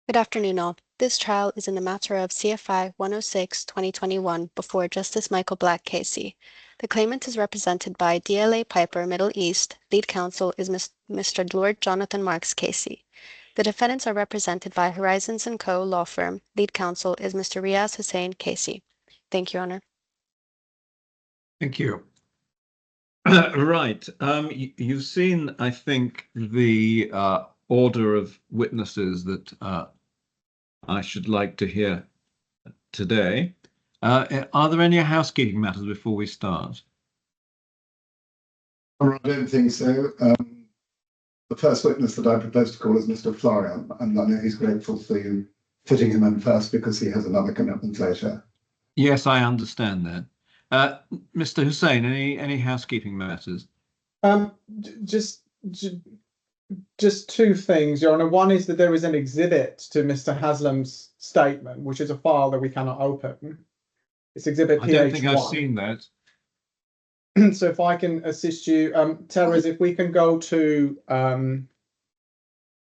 Good afternoon, all. This trial is in the matter of CFI 106-2021 before Justice Michael Black Casey. The claimant is represented by DLA Piper Middle East. Lead counsel is Mr. Lord Jonathan Marks Casey. The defendants are represented by Horizons & Co. Law Firm. Lead counsel is Mr. Riaz Hussein Casey. Thank you, Your Honor. Thank you. Right. You've seen, I think, the order of witnesses that I should like to hear today. Are there any housekeeping matters before we start? I don't think so. The first witness that I propose to call is Mr. Florian, and I know he's grateful for you fitting him in first because he has another commitment later. Yes, I understand that. Mr. Hussein, any housekeeping matters? Just two things, Your Honor. One is that there is an exhibit to Mr. Haslam's statement, which is a file that we cannot open. It's exhibit PH1. I don't think I've seen that. So if I can assist you, Terez, if we can go to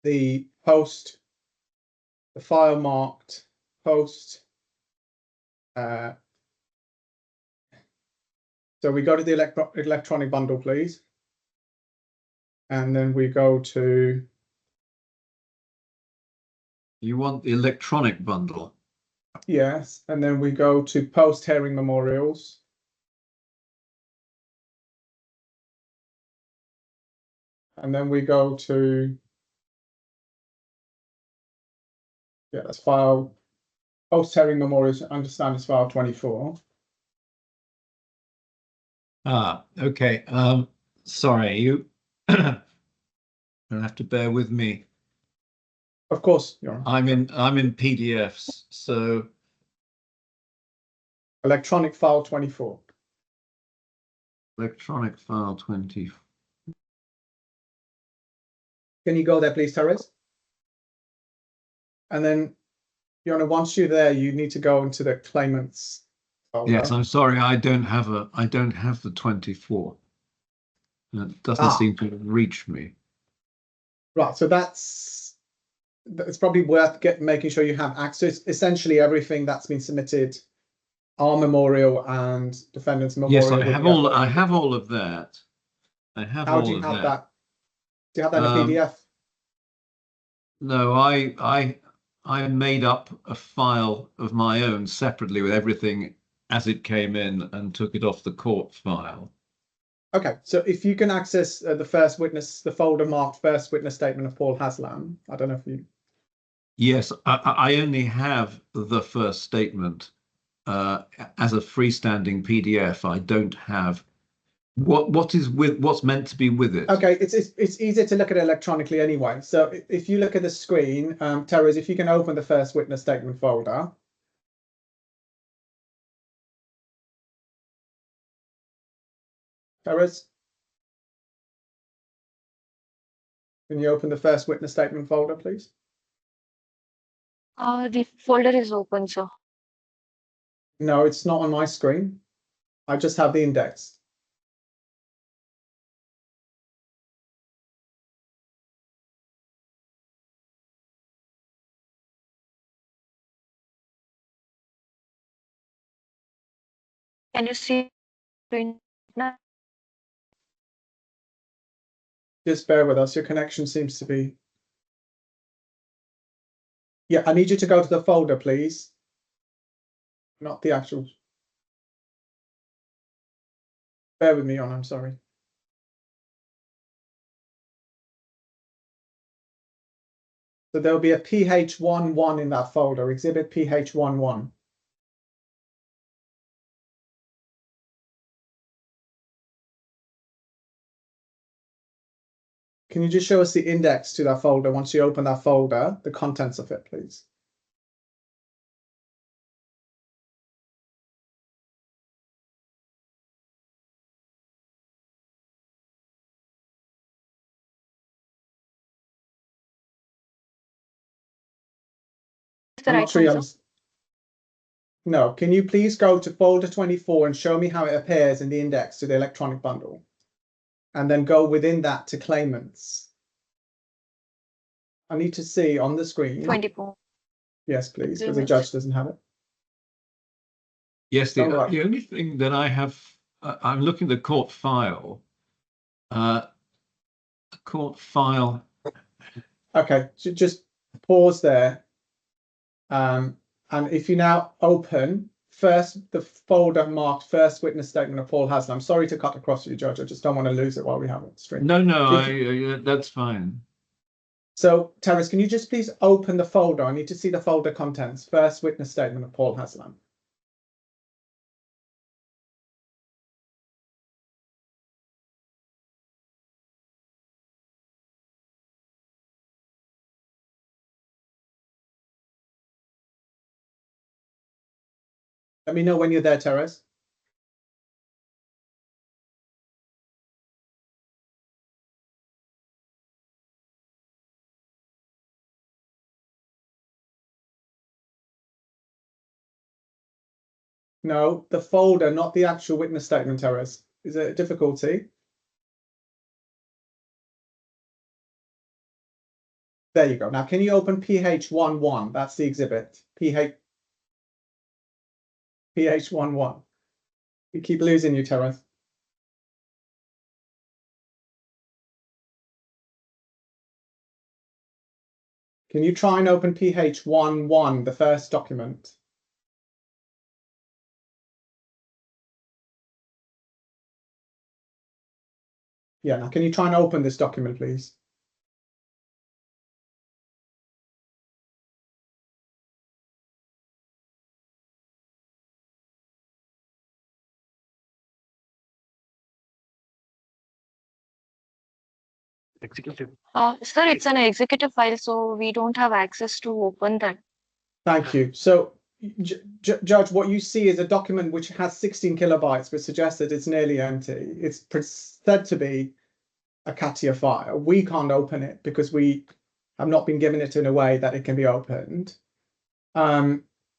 the post, the file marked post. So we go to the electronic bundle, please. And then we go to... You want the electronic bundle? Yes, and then we go to post-hearing memorials. And then we go to... Yeah, that's file... Post-hearing memorials, understand it's file 24. Ah, okay. Sorry, you... You'll have to bear with me. Of course, Your Honor. I'm in PDFs, so Electronic file 24. electronic file 20. Can you go there, please, Terez? And then, Your Honor, once you're there, you need to go into the claimants folder. Yes, I'm sorry, I don't have the 24. It doesn't seem to reach me. Right, so it's probably worth making sure you have access. Essentially, everything that's been submitted, our memorial and defendant's memorial. Yes, I have all of that. I have all of that. How do you have that? Do you have that in a PDF? No, I made up a file of my own separately with everything as it came in and took it off the court file. Okay, so if you can access the first witness, the folder marked first witness statement of Paul Haslam, I don't know if you... Yes, I only have the first statement as a freestanding PDF. I don't have what's meant to be with it. Okay, it's easier to look at it electronically anyway. So if you look at the screen, Terez, if you can open the first witness statement folder. Terez, can you open the first witness statement folder, please? The folder is open, sir. No, it's not on my screen. I just have the index. Can you see screen now? Just bear with us. Your connection seems to be... Yeah, I need you to go to the folder, please. Not the actual... Bear with me, I'm sorry. So there'll be a PH11 in that folder, exhibit PH11. Can you just show us the index to that folder once you open that folder, the contents of it, please? No, can you please go to folder 24 and show me how it appears in the index to the electronic bundle? And then go within that to claimants. I need to see on the screen. 24. Yes, please, because the judge doesn't have it. Yes, the All right. only thing that I have, I'm looking at the court file. Court file. Okay, so just pause there. And if you now open first the folder marked first witness statement of Paul Haslam. I'm sorry to cut across you, Judge. I just don't want to lose it while we have it straight. No, that's fine. So, Terrace, can you just please open the folder? I need to see the folder contents. First witness statement of Paul Haslam. Let me know when you're there, Terrace. No, the folder, not the actual witness statement, Terrace. Is it a difficulty? There you go. Now, can you open PH11? That's the exhibit. PH11. We keep losing you, Terrace. Can you try and open PH11, the first document? Yeah, now can you try and open this document, please? Executive. Sir, it's an executive file, so we don't have access to open that. Thank you. So, Judge, what you see is a document which has 16 kilobytes, but suggests that it's nearly empty. It's said to be a CATIA file. We can't open it because we have not been given it in a way that it can be opened.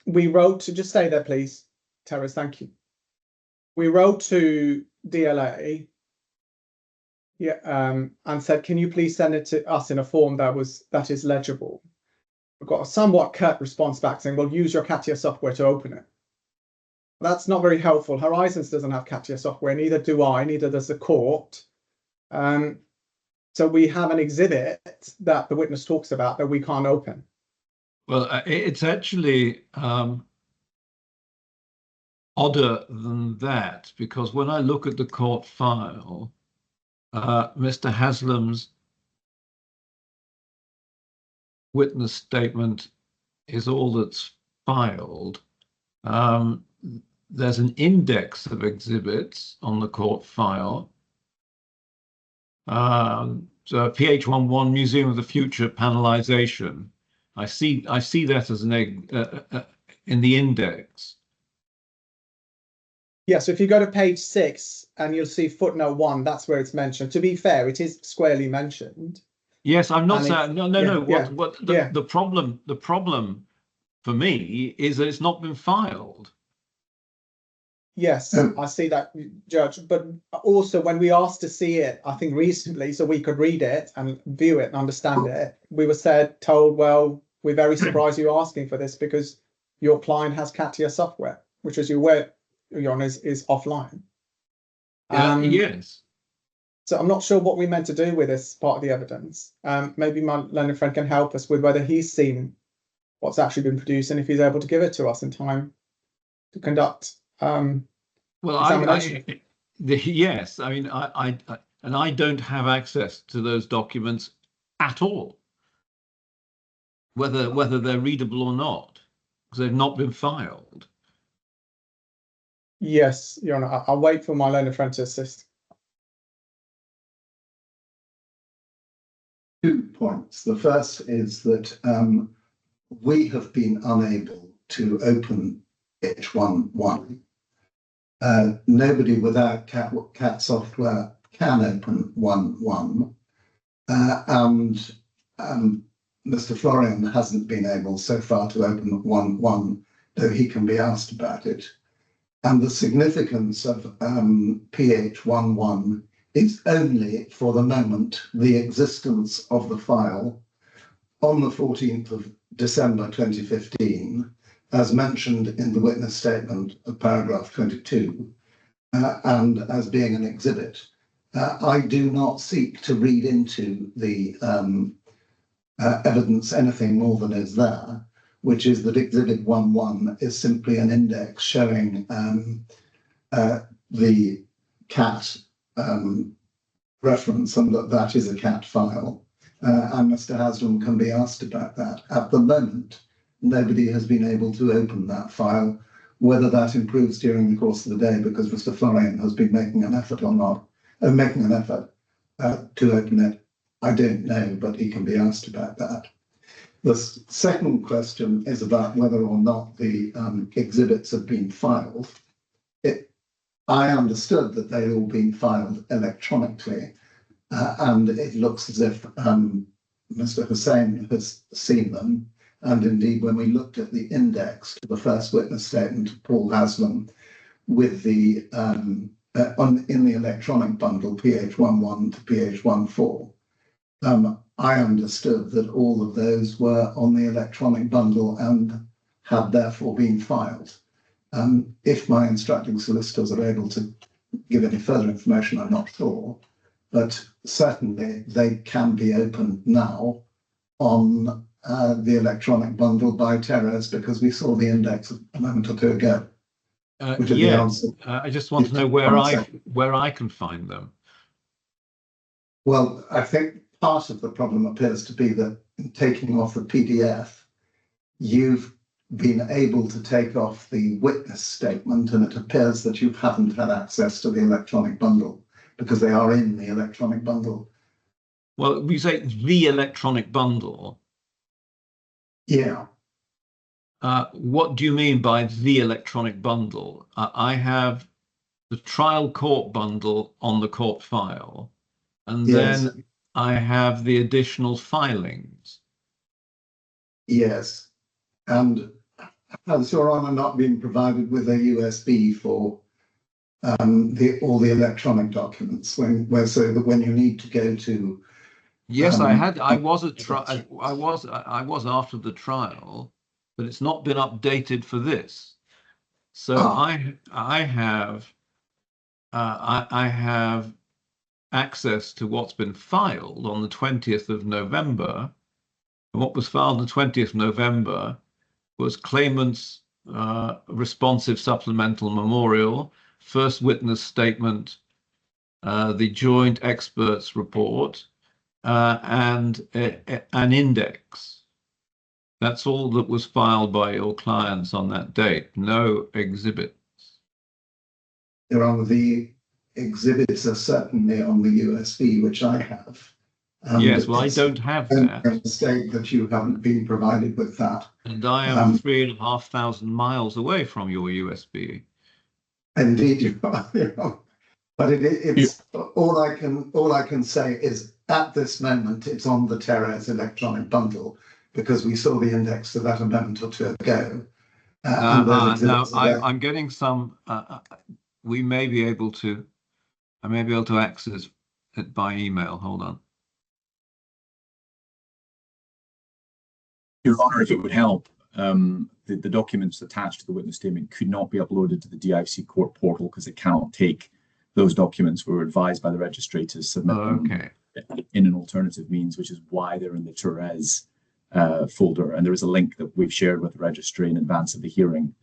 We wrote to, just stay there, please, Terrace, thank you. We wrote to DLA, and said, can you please send it to us in a form that is legible? We've got a somewhat curt response back saying, well, use your CATIA software to open it. That's not very helpful. Horizons doesn't have CATIA software, neither do I, neither does the court. So we have an exhibit that the witness talks about that we can't open. Well, it's actually odder than that, because when I look at the court file, Mr. Haslam's witness statement is all that's filed. There's an index of exhibits on the court file. So PH11 Museum of the Future panelization. I see that as an egg in the index. Yeah, so if you go to page 6 and you'll see footnote 1, that's where it's mentioned. To be fair, it is squarely mentioned. Yes, I'm not saying no. The problem for me is that it's not been filed. Yes, I see that, Judge. But also when we asked to see it, I think recently, so we could read it and view it and understand it, we were told, well, we're very surprised you're asking for this because your client has CATIA software, which, as you're aware, Your Honour, is offline. Yes. So I'm not sure what we meant to do with this part of the evidence. Maybe my learned friend can help us with whether he's seen what's actually been produced and if he's able to give it to us in time to conduct examination. Yes, I mean, I don't have access to those documents at all, whether they're readable or not, because they've not been filed. Yes, Your Honour, I'll wait for my learned friend to assist. 2 points. The first is that we have been unable to open H11. Nobody without CAT software can open 1.1, and Mr. Florian hasn't been able so far to open 1.1, though he can be asked about it. And the significance of PH11 is only for the moment the existence of the file on the 14th of December 2015, as mentioned in the witness statement of paragraph 22, and as being an exhibit. I do not seek to read into the evidence anything more than is there, which is that Exhibit 1.1 is simply an index showing the CAT reference, and that is a CAT file. And Mr. Haslam can be asked about that. At the moment, nobody has been able to open that file. Whether that improves during the course of the day because Mr. Florian has been making an effort or not, to open it, I don't know, but he can be asked about that. The second question is about whether or not the exhibits have been filed. I understood that they'd all been filed electronically, and it looks as if Mr. Hussain has seen them. And indeed, when we looked at the index to the first witness statement of Paul Haslam with the in the electronic bundle PH11 to PH14, I understood that all of those were on the electronic bundle and had therefore been filed. If my instructing solicitors are able to give any further information, I'm not sure, but certainly they can be opened now on the electronic bundle by Teres, because we saw the index a moment or two ago. Yes, I just want to know where I can find them. Well, I think part of the problem appears to be that in taking off the PDF, you've been able to take off the witness statement, and it appears that you haven't had access to the electronic bundle because they are in the electronic bundle. Well, we say the electronic bundle. Yeah. What do you mean by the electronic bundle? I have the trial court bundle on the court file, and Yes. then I have the additional filings. Yes. And has Your Honour not been provided with a USB for all the electronic documents so that when you need to go to? Yes, I had. I was at trial. I was after the trial, but it's not been updated for this. So I have access to what's been filed on the 20th of November. And what was filed on the 20th of November was claimant's responsive supplemental memorial, first witness statement, the joint experts report, and an index. That's all that was filed by your clients on that date. No exhibits. Your Honour, the exhibits are certainly on the USB, which I have. Yes, well, I don't have that. A mistake that you haven't been provided with that. And I am 3,500 miles away from your USB. Indeed, you are. But it's all I can say is at this moment it's on the Teres electronic bundle because we saw the index to that a moment or two ago. Now I'm getting some. We may be able to. I may be able to access it by email. Hold on. Your Honour, if it would help, the documents attached to the witness statement could not be uploaded to the DIFC court portal because it cannot take those documents. We were advised by the registry to submit them in an alternative means, which is why they're in the Teres folder. And there is a link that we've shared with the registry in advance of the hearing.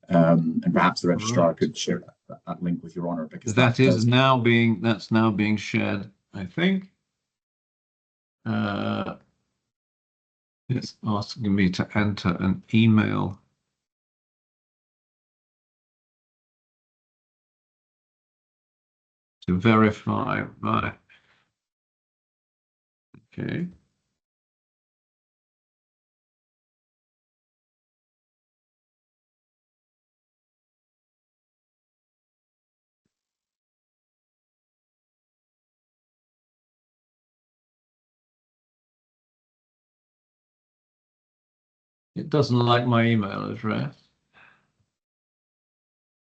And perhaps the registrar could share that link with Your Honour, because that's now being shared, I think. It's asking me to enter an email. To verify, right. Okay. It doesn't like my email address.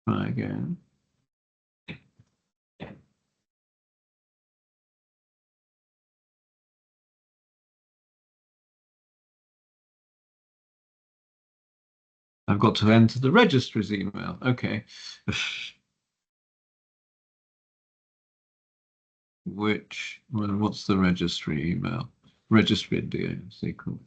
Try again. I've got to enter the registry's email. Okay. What's the registry email? Registry at DAC. Cool.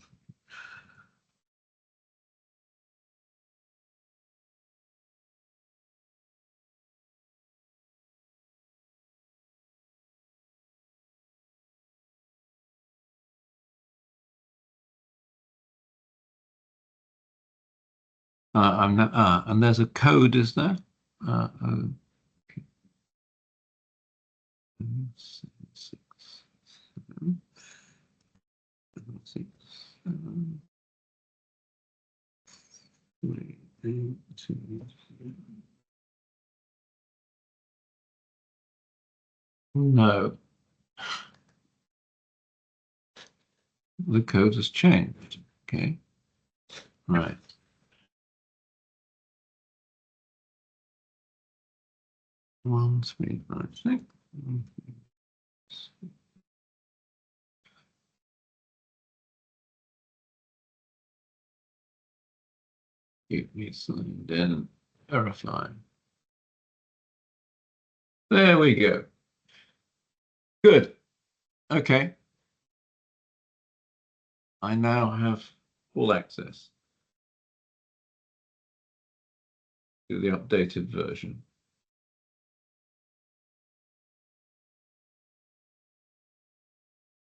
And there's a code, is there? Okay. 6, 7, 6, 7, 3, 8, 2, 3. No. The code has changed. Okay. Right. One, 3, 5, 6. Keep me signed in, verify. There we go. Good. Okay. I now have full access to the updated version.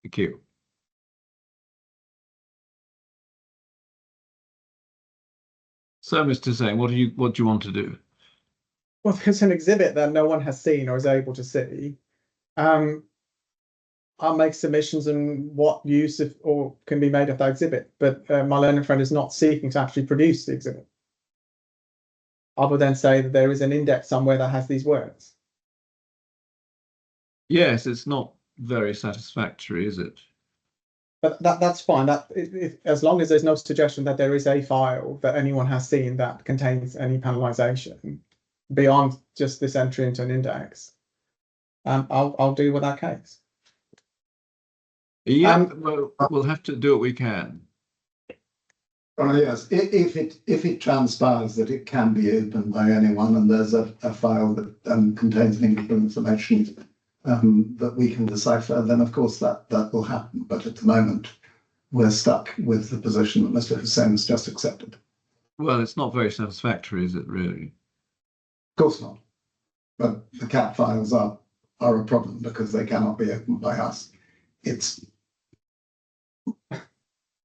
Thank you. So, Mr. Zhang, what do you want to do? Well, there's an exhibit that no one has seen or is able to see. I'll make submissions on what use or can be made of that exhibit, but my learned friend is not seeking to actually produce the exhibit, other than say that there is an index somewhere that has these words. Yes, it's not very satisfactory, is it? But that's fine. As long as there's no suggestion that there is a file that anyone has seen that contains any panelization beyond just this entry into an index, I'll deal with that case. Yeah, well, we'll have to do what we can. Yes, if it transpires that it can be opened by anyone and there's a file that contains meaningful information that we can decipher, then of course that will happen. But at the moment, we're stuck with the position that Mr. Hussain has just accepted. Well, it's not very satisfactory, is it really? Of course not. But the CAT files are a problem because they cannot be opened by us.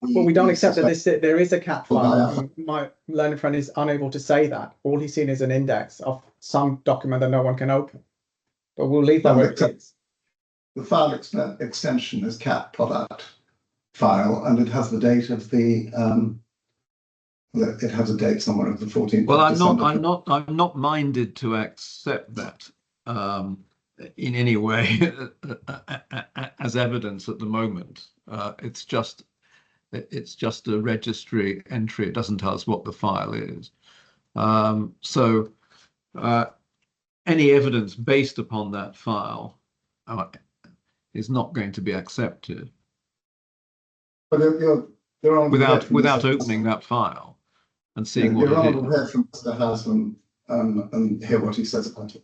Well, we don't accept that there is a CAT file. My learned friend is unable to say that. All he's seen is an index of some document that no one can open. But we'll leave that where it is. The file extension is cat product file, and it has the date of the it has a date somewhere of the 14th. Well, of December. I'm not minded to accept that in any way as evidence at the moment. It's just a registry entry. It doesn't tell us what the file is. So any evidence based upon that file is not going to be accepted. But without opening that file and seeing what it is. You're on hear from Mr. Houseman and hear what he says about it.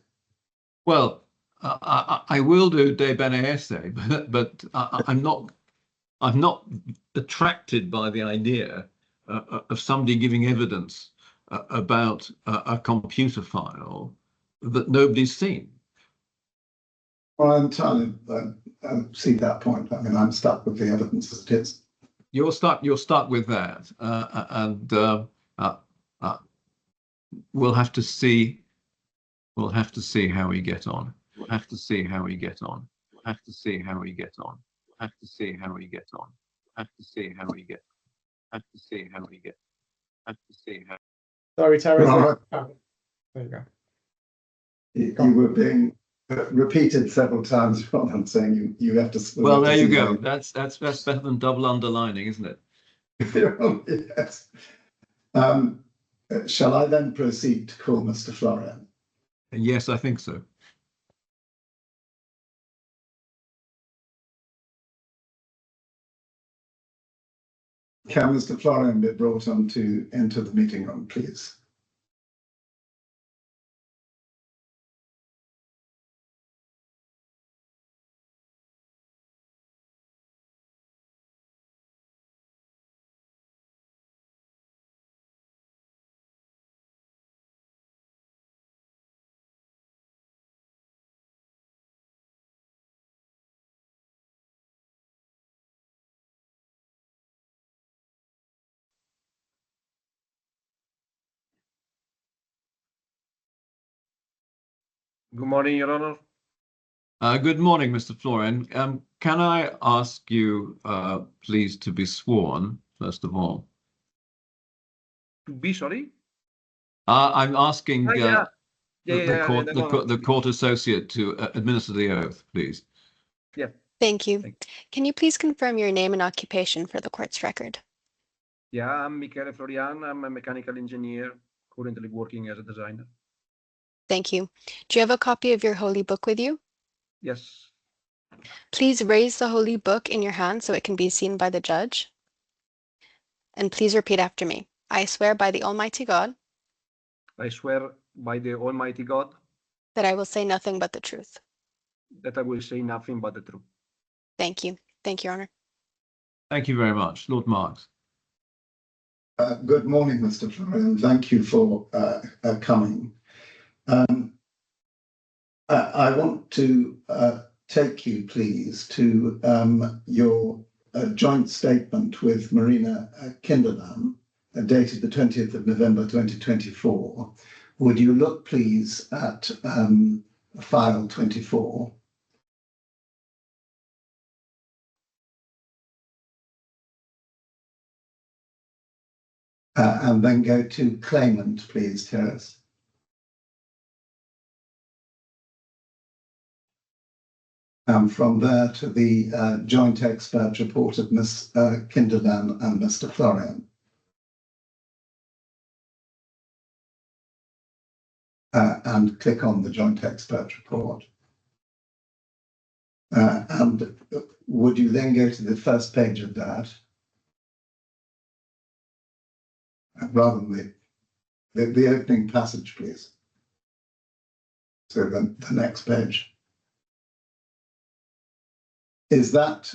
Well, I will do de bene esse, but I'm not attracted by the idea of somebody giving evidence about a computer file that nobody's seen. Well, I entirely see that point. I mean, I'm stuck with the evidence as it is. You're stuck with that, and we'll have to see. We'll have to see how we get on. We'll have to see how we get on. We'll have to see how we get on. We'll have to see how we get on. We'll have to see how we get. Have to see how we get. Have to see how. Sorry, Terry. Right. Oh, there you go. You were being repeated several times rather than saying you have to. Well, there you go. That's better than double underlining, isn't it? Yes. Shall I then proceed to call Mr. Florian? Yes, I think so. Can Mr. Florian be brought on to enter the meeting room, please? Good morning, Your Honor. Good morning, Mr. Florian. Can I ask you, please, to be sworn, first of all? To be sorry? I'm asking The the court associate to administer the oath, please. Yeah. Thank you. Thank Can you please confirm your name and occupation for the court's record? Yeah, I'm Michele Florian. I'm a mechanical engineer, currently working as a designer. Thank you. Do you have a copy of your holy book with you? Yes. Please raise the holy book in your hand so it can be seen by the judge. And please repeat after me. I swear by the Almighty God I swear by the Almighty God that I will say nothing but the truth. that I will say nothing but the truth. Thank you. Thank you, Your Honor. Thank you very much. Lord Marks. Good morning, Mr. Florian. Thank you for coming. I want to take you, please, to your joint statement with Marina Kinderlam, dated the 20th of November 2024. Would you look, please, at file 24? And then go to claimant, please, Terrace. And from there to the joint expert report of Ms. Kinderlam and Mr. Florian. And click on the joint expert report. And would you then go to the first page of that? Rather than the opening passage, please. So the next page. Is that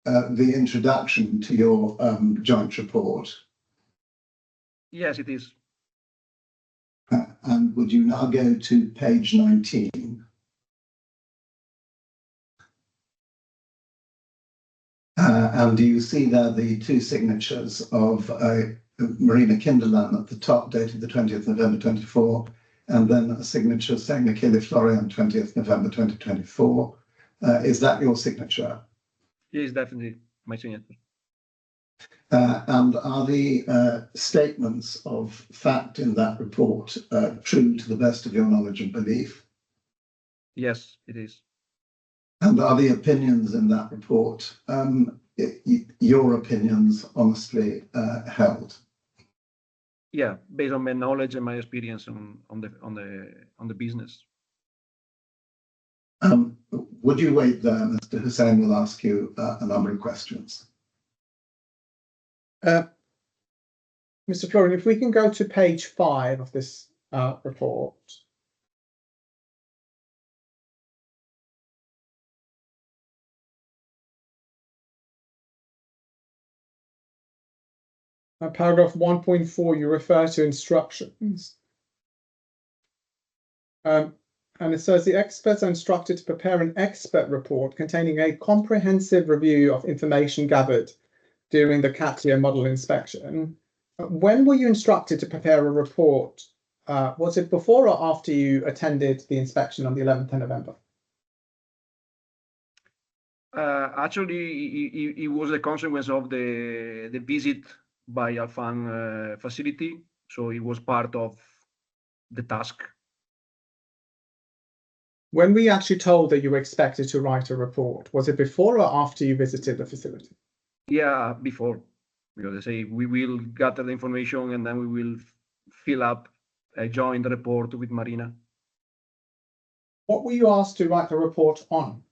the introduction to your joint report? Yes, it is. And would you now go to page 19? And do you see there the two signatures of Marina Kinderlam at the top, dated the 20th November 24, and then a signature saying Michele Florian, 20th November 2024. Is that your signature? Yes, definitely my signature. And are the statements of fact in that report true to the best of your knowledge and belief? Yes, it is. And are the opinions in that report your opinions honestly held? Yeah, based on my knowledge and my experience on the business. Would you wait there? Mr. Hussain will ask you a number of questions. Mr. Florian, if we can go to page 5 of this report. Paragraph 1.4, you refer to instructions. And it says the experts are instructed to prepare an expert report containing a comprehensive review of information gathered during the CATIA model inspection. When were you instructed to prepare a report? Was it before or after you attended the inspection on the 11th of November? Actually, it was a consequence of the visit by Affan facility, so it was part of the task. When were you actually told that you were expected to write a report? Was it before or after you visited the facility? Yeah, before, because they say we will gather the information and then we will fill up a joint report with Marina. What were you asked to write the report on?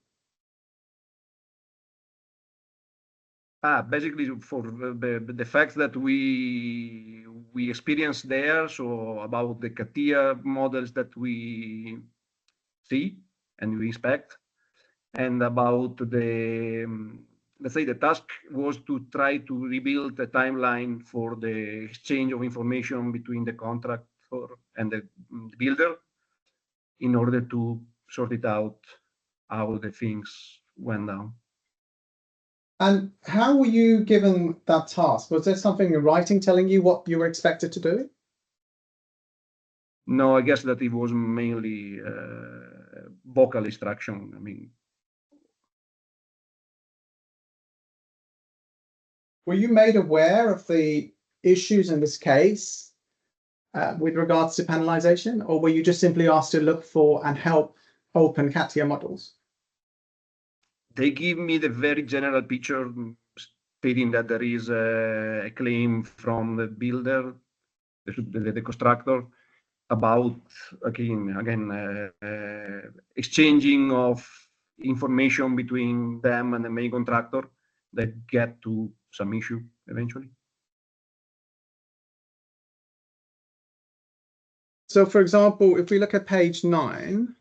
Basically for the facts that we experienced there, so about the CATIA models that we see and we inspect, and about the let's say the task was to try to rebuild a timeline for the exchange of information between the contractor and the builder in order to sort it out how the things went down. And how were you given that task? Was there something in writing telling you what you were expected to do? No, I guess that it was mainly vocal instruction. I mean, were you made aware of the issues in this case with regards to penalization, or were you just simply asked to look for and help open CATIA models? They give me the very general picture, stating that there is a claim from the builder, the constructor, about again exchanging of information between them and the main contractor that get to some issue eventually. So, for example, if we look at page 9,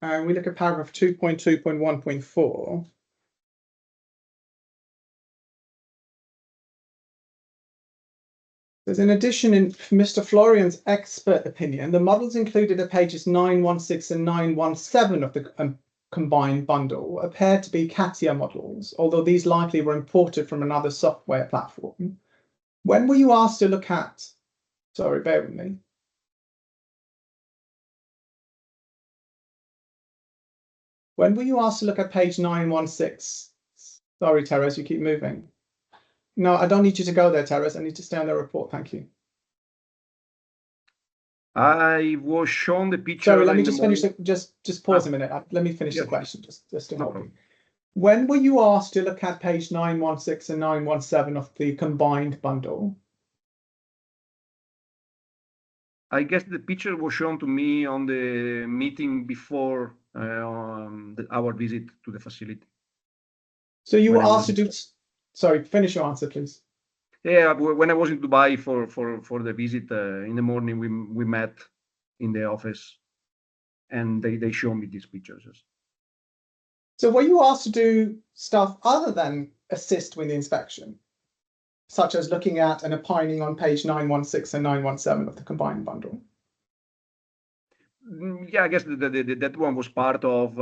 and we look at paragraph 2.2.1.4, there's in addition, in Mr. Florian's expert opinion, the models included at pages 916 and 917 of the combined bundle appear to be CATIA models, although these likely were imported from another software platform. When were you asked to look at, sorry, bear with me. When were you asked to look at page 916? Sorry, Teres, you keep moving. No, I don't need you to go there, Teres. I need to stay on the report. Thank you. I was shown the picture. Sorry, let me just finish. Just pause a minute. Let me finish the question. Just to help you. When were you asked to look at page 916 and 917 of the combined bundle? I guess the picture was shown to me on the meeting before our visit to the facility. So you were asked to do. Sorry, finish your answer, please. Yeah, when I was in Dubai for the visit in the morning, we met in the office, and they showed me these pictures. So were you asked to do stuff other than assist with the inspection, such as looking at and opining on page 916 and 917 of the combined bundle? Yeah, I guess that one was part of,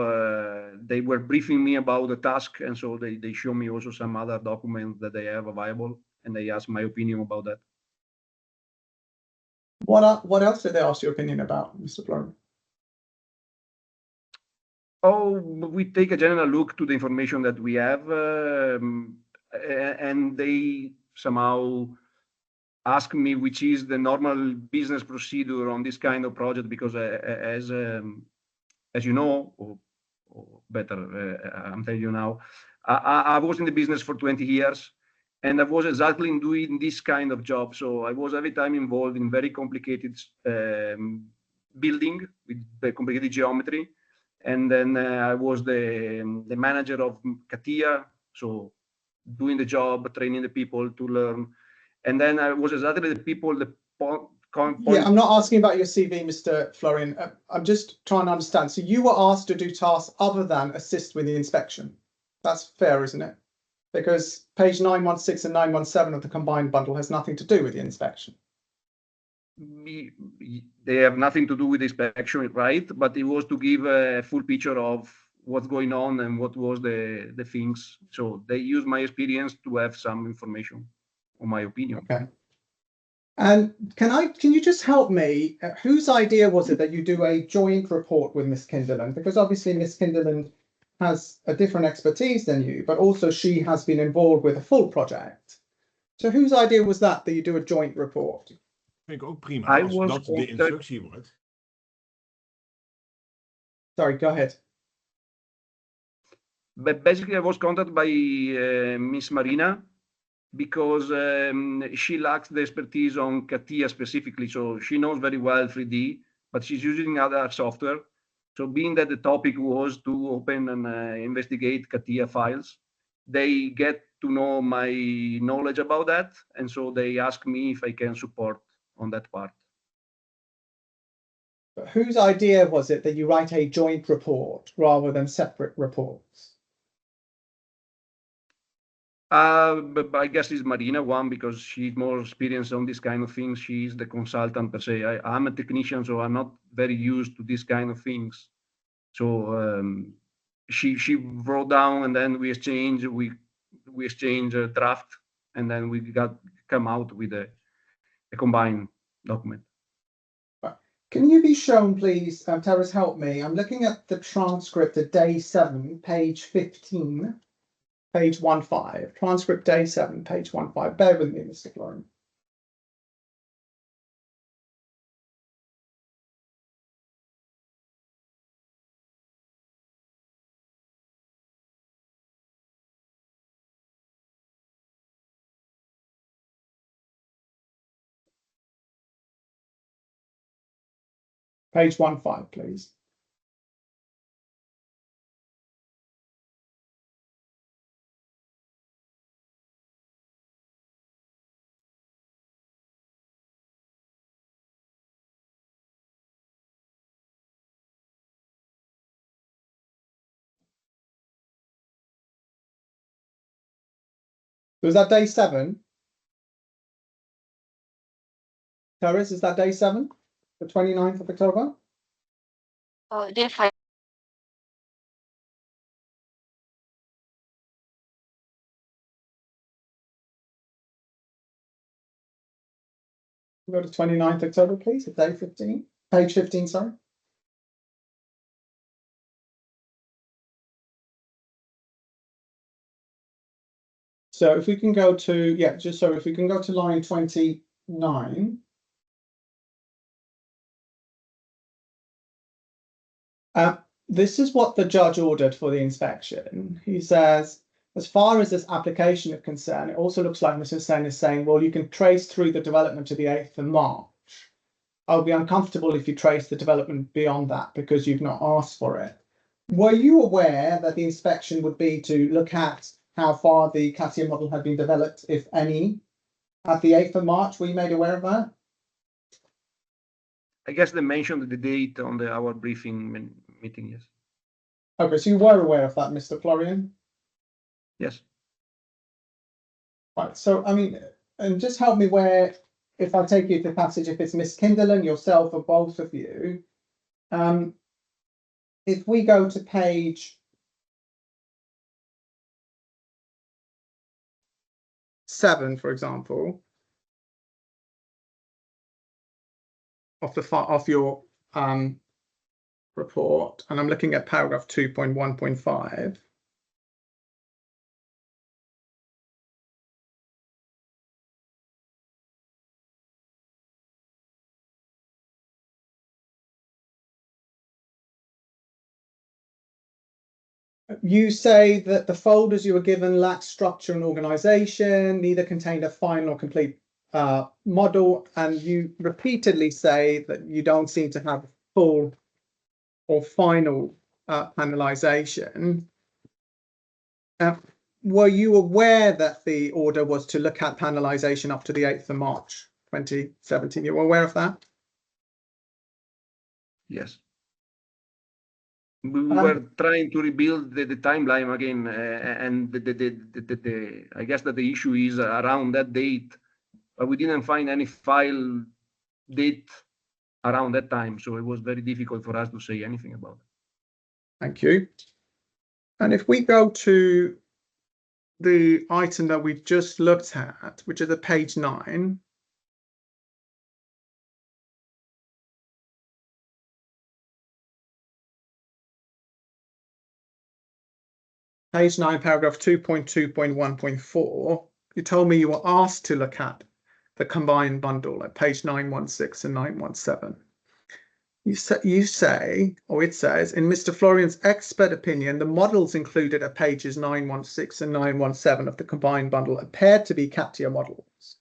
they were briefing me about the task, and so they show me also some other documents that they have available, and they asked my opinion about that. What else did they ask your opinion about, Mr. Florian? Oh, we take a general look to the information that we have, and they somehow ask me which is the normal business procedure on this kind of project, because as you know, or better, I'm telling you now, I was in the business for 20 years, and I was exactly doing this kind of job. So I was every time involved in very complicated building with the complicated geometry. And then I was the manager of CATIA, so doing the job, training the people to learn. And then I was exactly the people, Yeah, I'm not asking about your CV, Mr. Florian. I'm just trying to understand. So you were asked to do tasks other than assist with the inspection. That's fair, isn't it? Because page 916 and 917 of the combined bundle has nothing to do with the inspection. They have nothing to do with the inspection, right? But it was to give a full picture of what's going on and what was the things. So they used my experience to have some information on my opinion. Okay. And can you just help me? Whose idea was it that you do a joint report with Miss Kinderland? Because obviously Miss Kinderland has a different expertise than you, but also she has been involved with a full project. So whose idea was that you do a joint report? Vind ik ook prima, I als was dat de instructie wordt. Sorry, go ahead. But basically, I was contacted by Miss Marina, because she lacks the expertise on CATIA specifically. So she knows very well 3D, but she's using other software. So being that the topic was to open and investigate CATIA files, they get to know my knowledge about that. And so they ask me if I can support on that part. But whose idea was it that you write a joint report rather than separate reports? But I guess it's Marina one, because she's more experienced on this kind of things. She's the consultant per se. I'm a technician, so I'm not very used to this kind of things. So she wrote down, and then we exchange a draft, and then we come out with a combined document. Can you be shown, please, Terrace, help me. I'm looking at the transcript of day 7, page 15, page 15. Transcript day 7, page 15. Bear with me, Mr. Florian. Page 15, please. Was that day 7? Terrace, is that day 7? The 29th of October? Day 5. Go to 29th October, please, at day 15. Page 15, sorry. So if we can go to, yeah, just so if we can go to line 29. This is what the judge ordered for the inspection. He says, as far as this application is concerned, it also looks like Mr. Hussain is saying, well, you can trace through the development to the 8th of March. I'll be uncomfortable if you trace the development beyond that because you've not asked for it. Were you aware that the inspection would be to look at how far the CATIA model had been developed, if any, at the 8th of March? Were you made aware of that? I guess they mentioned the date on our briefing meeting, yes. Okay, so you were aware of that, Mr. Florian? Yes. Right, so, I mean, and just help me where, if I take you to the passage, if it's Miss Kinderland, yourself, or both of you, if we go to page 7, for example, of your report, and I'm looking at paragraph 2.1.5. You say that the folders you were given lacked structure and organization, neither contained a final or complete model, and you repeatedly say that you don't seem to have full or final panelization. Were you aware that the order was to look at panelization up to the 8th of March 2017? You were aware of that? Yes. We were trying to rebuild the timeline again, and I guess that the issue is around that date, but we didn't find any file date around that time, so it was very difficult for us to say anything about it. Thank you. And if we go to the item that we've just looked at, which is at page 9, page 9, paragraph 2.2.1.4, you told me you were asked to look at the combined bundle at page 916 and 917. You say, or it says, in Mr. Florian's expert opinion, the models included at pages 916 and 917 of the combined bundle appeared to be CATIA models,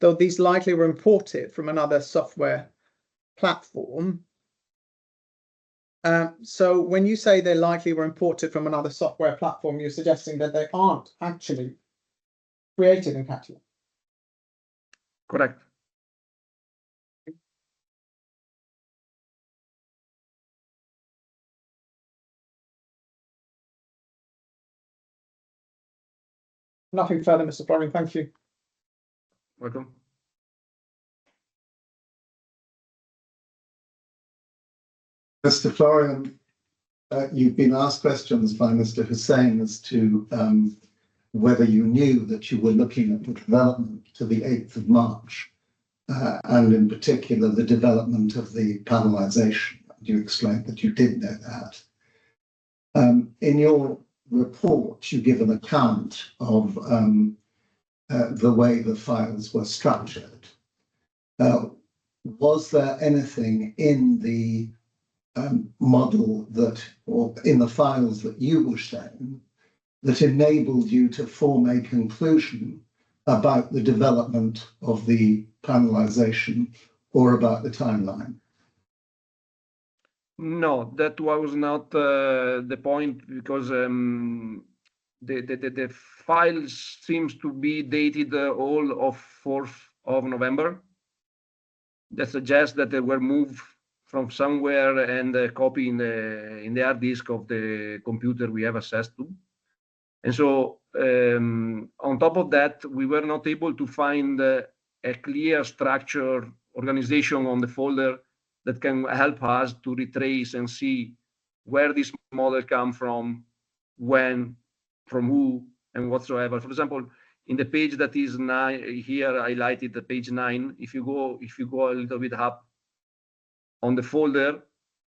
though these likely were imported from another software platform. So when you say they likely were imported from another software platform, you're suggesting that they aren't actually created in CATIA. Correct. Nothing further, Mr. Florian. Thank you. Welcome. Mr. Florian, you've been asked questions by Mr. Hussain as to whether you knew that you were looking at the development to the 8th of March, and in particular the development of the panelisation. You explained that you did know that. In your report, you give an account of the way the files were structured. Was there anything in the model that, or in the files that you were shown, that enabled you to form a conclusion about the development of the panelisation or about the timeline? No, that was not the point, because the files seems to be dated all of 4th of November. That suggests that they were moved from somewhere and copied in the hard disk of the computer we have access to. And so on top of that, we were not able to find a clear structure organization on the folder that can help us to retrace and see where this model come from, when, from who, and whatsoever. For example, in the page that is here highlighted, the page 9, if you go a little bit up on the folder,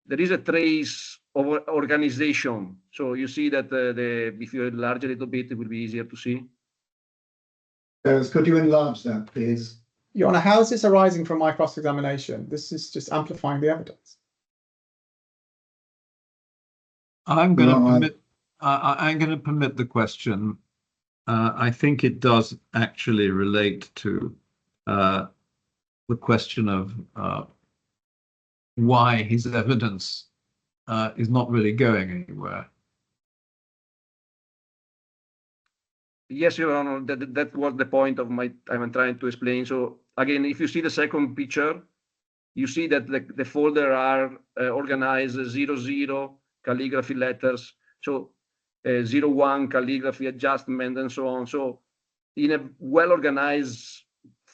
there is a trace of organization. So you see that if you enlarge a little bit, it will be easier to see. Could you enlarge that, please? Your Honor, how is this arising from my cross-examination? This is just amplifying the evidence. I'm going to permit the question. I think it does actually relate to the question of why his evidence is not really going anywhere. Yes, Your Honor, that was the point of I'm trying to explain. So again, if you see the second picture, you see that the folder are organized 00 calligraphy letters, so 01 calligraphy adjustment, and so on. So in a well-organized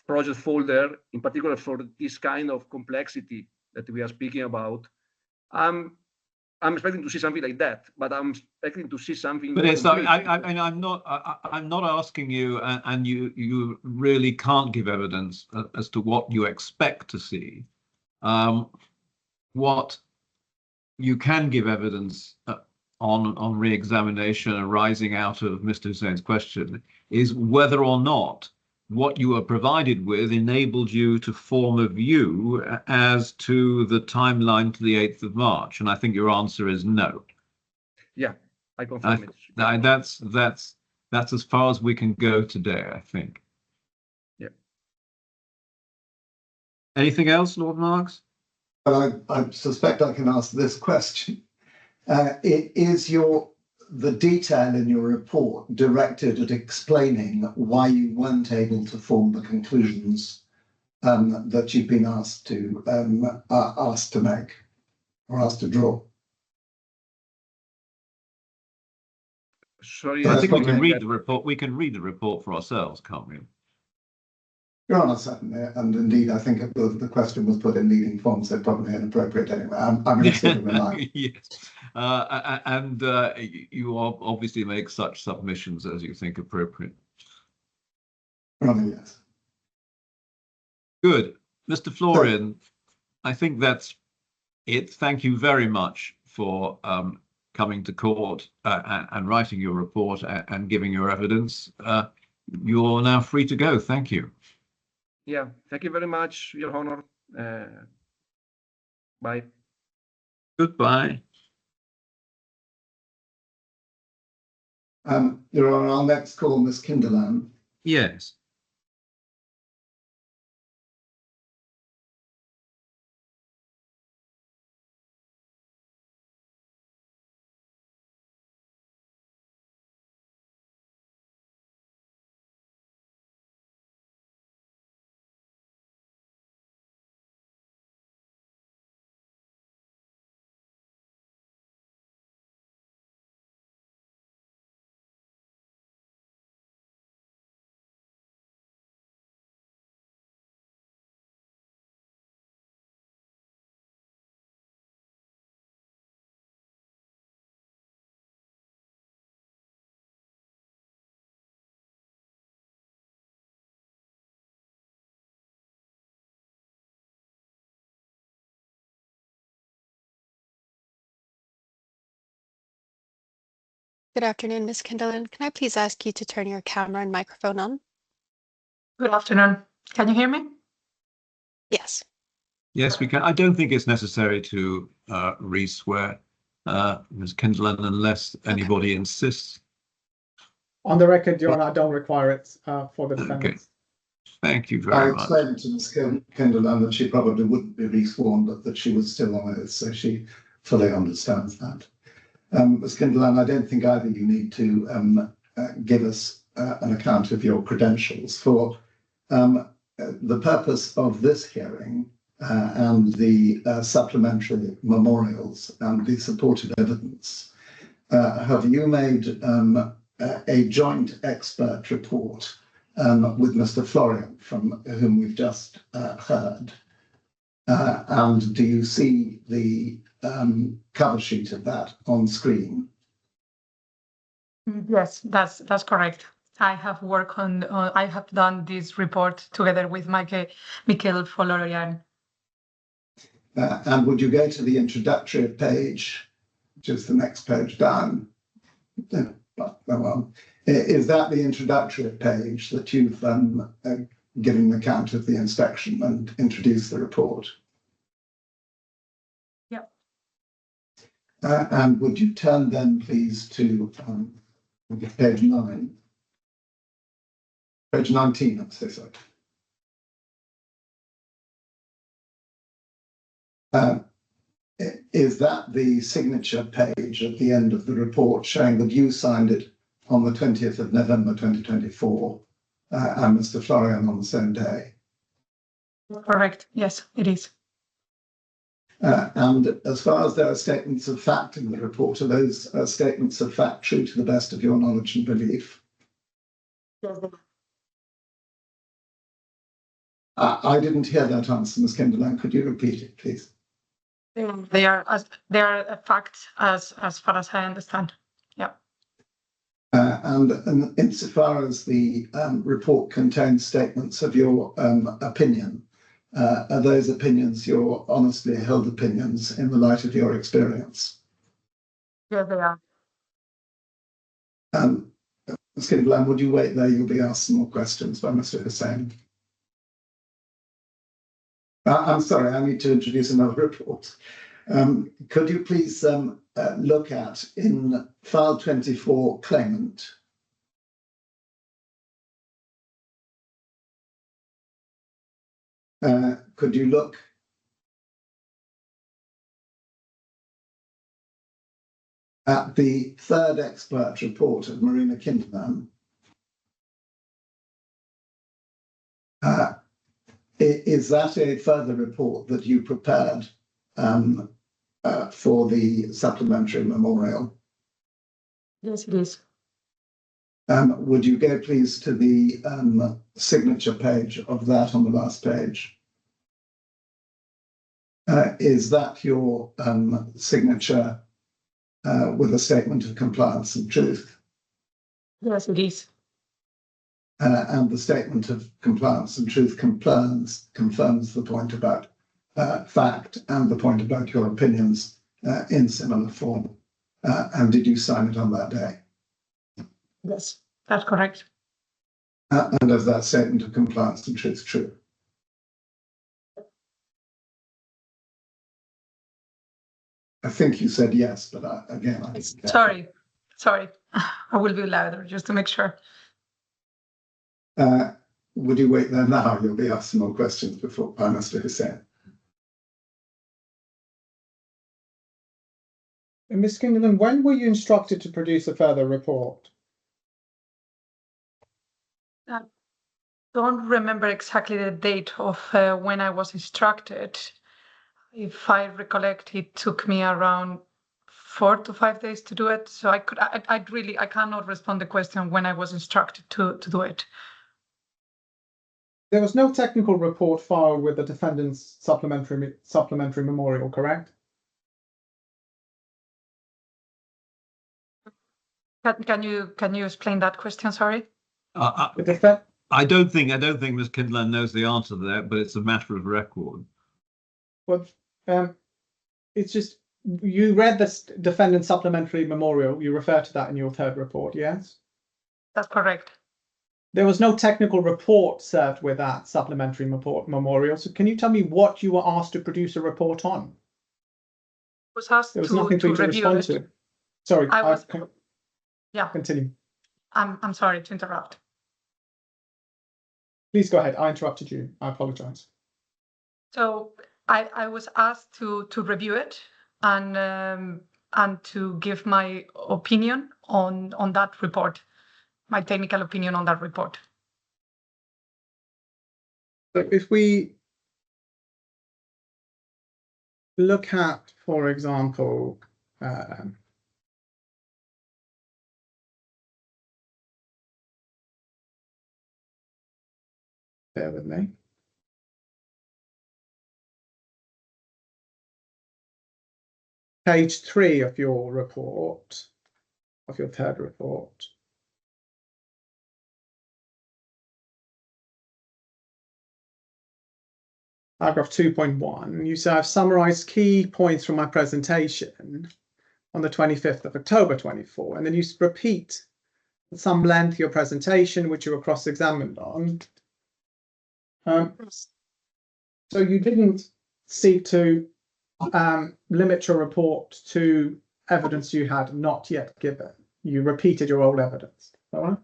project folder, in particular for this kind of complexity that we are speaking about, I'm expecting to see something like that, but I'm expecting to see something. But it's I'm not asking you, and you really can't give evidence as to what you expect to see. What you can give evidence on re-examination arising out of Mr. Hussain's question is whether or not what you were provided with enabled you to form a view as to the timeline to the 8th of March. And I think your answer is no. Yeah, I confirm it. That's as far as we can go today, I think. Yeah. Anything else, Lord Marks? Well, I suspect I can ask this question. Is the detail in your report directed at explaining why you weren't able to form the conclusions that you've been asked to make or asked to draw? Sorry, I think we can read the report. We can read the report for ourselves, can't we? Your Honour, certainly, and indeed, I think the question was put in leading form, so probably inappropriate anyway. I'm going to sort of rely. Yes, and you obviously make such submissions as you think appropriate. Your Honour, yes. Good, Mr. Florian. I think that's it. Thank you very much for coming to court and writing your report and giving your evidence. You're now free to go. Thank you. Yeah, thank you very much, Your Honor. Bye. Goodbye. You're on our next call, Ms. Kinderland. Yes. Good afternoon, Ms. Kinderland. Can I please ask you to turn your camera and microphone on? Good afternoon. Can you hear me? Yes. Yes, we can. I don't think it's necessary to re-swear Ms. Kinderland unless anybody insists. On the record, Your Honor, I don't require it for the Okay. defendants. Thank you I very much. explained to Ms. Kinderland that she probably wouldn't be resworn, but that she was still on oath, so she fully understands that. Ms. Kinderland, I don't think either you need to give us an account of your credentials. For the purpose of this hearing and the supplementary memorials and the supported evidence, have you made a joint expert report with Mr. Florian, from whom we've just heard? And do you see the cover sheet of that on screen? Yes, that's correct. I have worked on. I have done this report together with Michael Florian. And would you go to the introductory page, which is the next page down? Is that the introductory page that you've given account of the inspection and introduced the report? Yep. And would you turn then, please, to page 9? Page 19, I'm so sorry. Is that the signature page at the end of the report showing that you signed it on the 20th of November 2024 and Mr. Florian on the same day? Correct. Yes, it is. And as far as there are statements of fact in the report, are those statements of fact true to the best of your knowledge and belief? Yes, I didn't hear that answer, Ms. Kinderland. Could you repeat it, please? they are facts as far as I understand. Yeah. And insofar as the report contains statements of your opinion, are those opinions your honestly held opinions in the light of your experience? Yes, they are. Ms. Kinderland, would you wait there? You'll be asked some more questions by Mr. Hussain. I'm sorry, I need to introduce another report. Could you please look at in file 24, claimant? Could you look at the third expert report of Marina Kinderland? Is that a further report that you prepared for the supplementary memorial? Yes, it is. Would you go please to the signature page of that on the last page? Is that your signature with a statement of compliance and truth? Yes, it is. And the statement of compliance and truth confirms the point about fact and the point about your opinions in similar form. And did you sign it on that day? Yes, that's correct. And is that statement of compliance and truth true? I think you said yes, but again, I didn't get it. Sorry. I will be louder just to make sure. Would you wait there now? You'll be asked some more questions before by Mr. Hussain. Ms. Kinderland, when were you instructed to produce a further report? I don't remember exactly the date of when I was instructed. If I recollect, it took me around 4 to 5 days to do it. So I cannot respond the question when I was instructed to do it. There was no technical report filed with the defendant's supplementary memorial, correct? Can you explain that question? Sorry. I don't think Ms. Kinderland knows the answer to that, but it's a matter of record. Well, it's just you read the defendant's supplementary memorial. You refer to that in your third report, yes? That's correct. There was no technical report served with that supplementary memorial. So can you tell me what you were asked to produce a report on? Was asked there was nothing for you to respond to. Sorry, continue. I'm sorry to interrupt. Please go ahead. I interrupted you. I apologize. So I was asked to review it and to give my opinion on that report, my technical opinion on that report. So if we look at, for example, bear with me. Page 3 of your report, of your third report. Paragraph 2.1, you say I've summarized key points from my presentation on the 25th of October 24, and then you repeat at some length your presentation, which you were cross-examined on. So you didn't seek to limit your report to evidence you had not yet given. You repeated your old evidence. Is that right?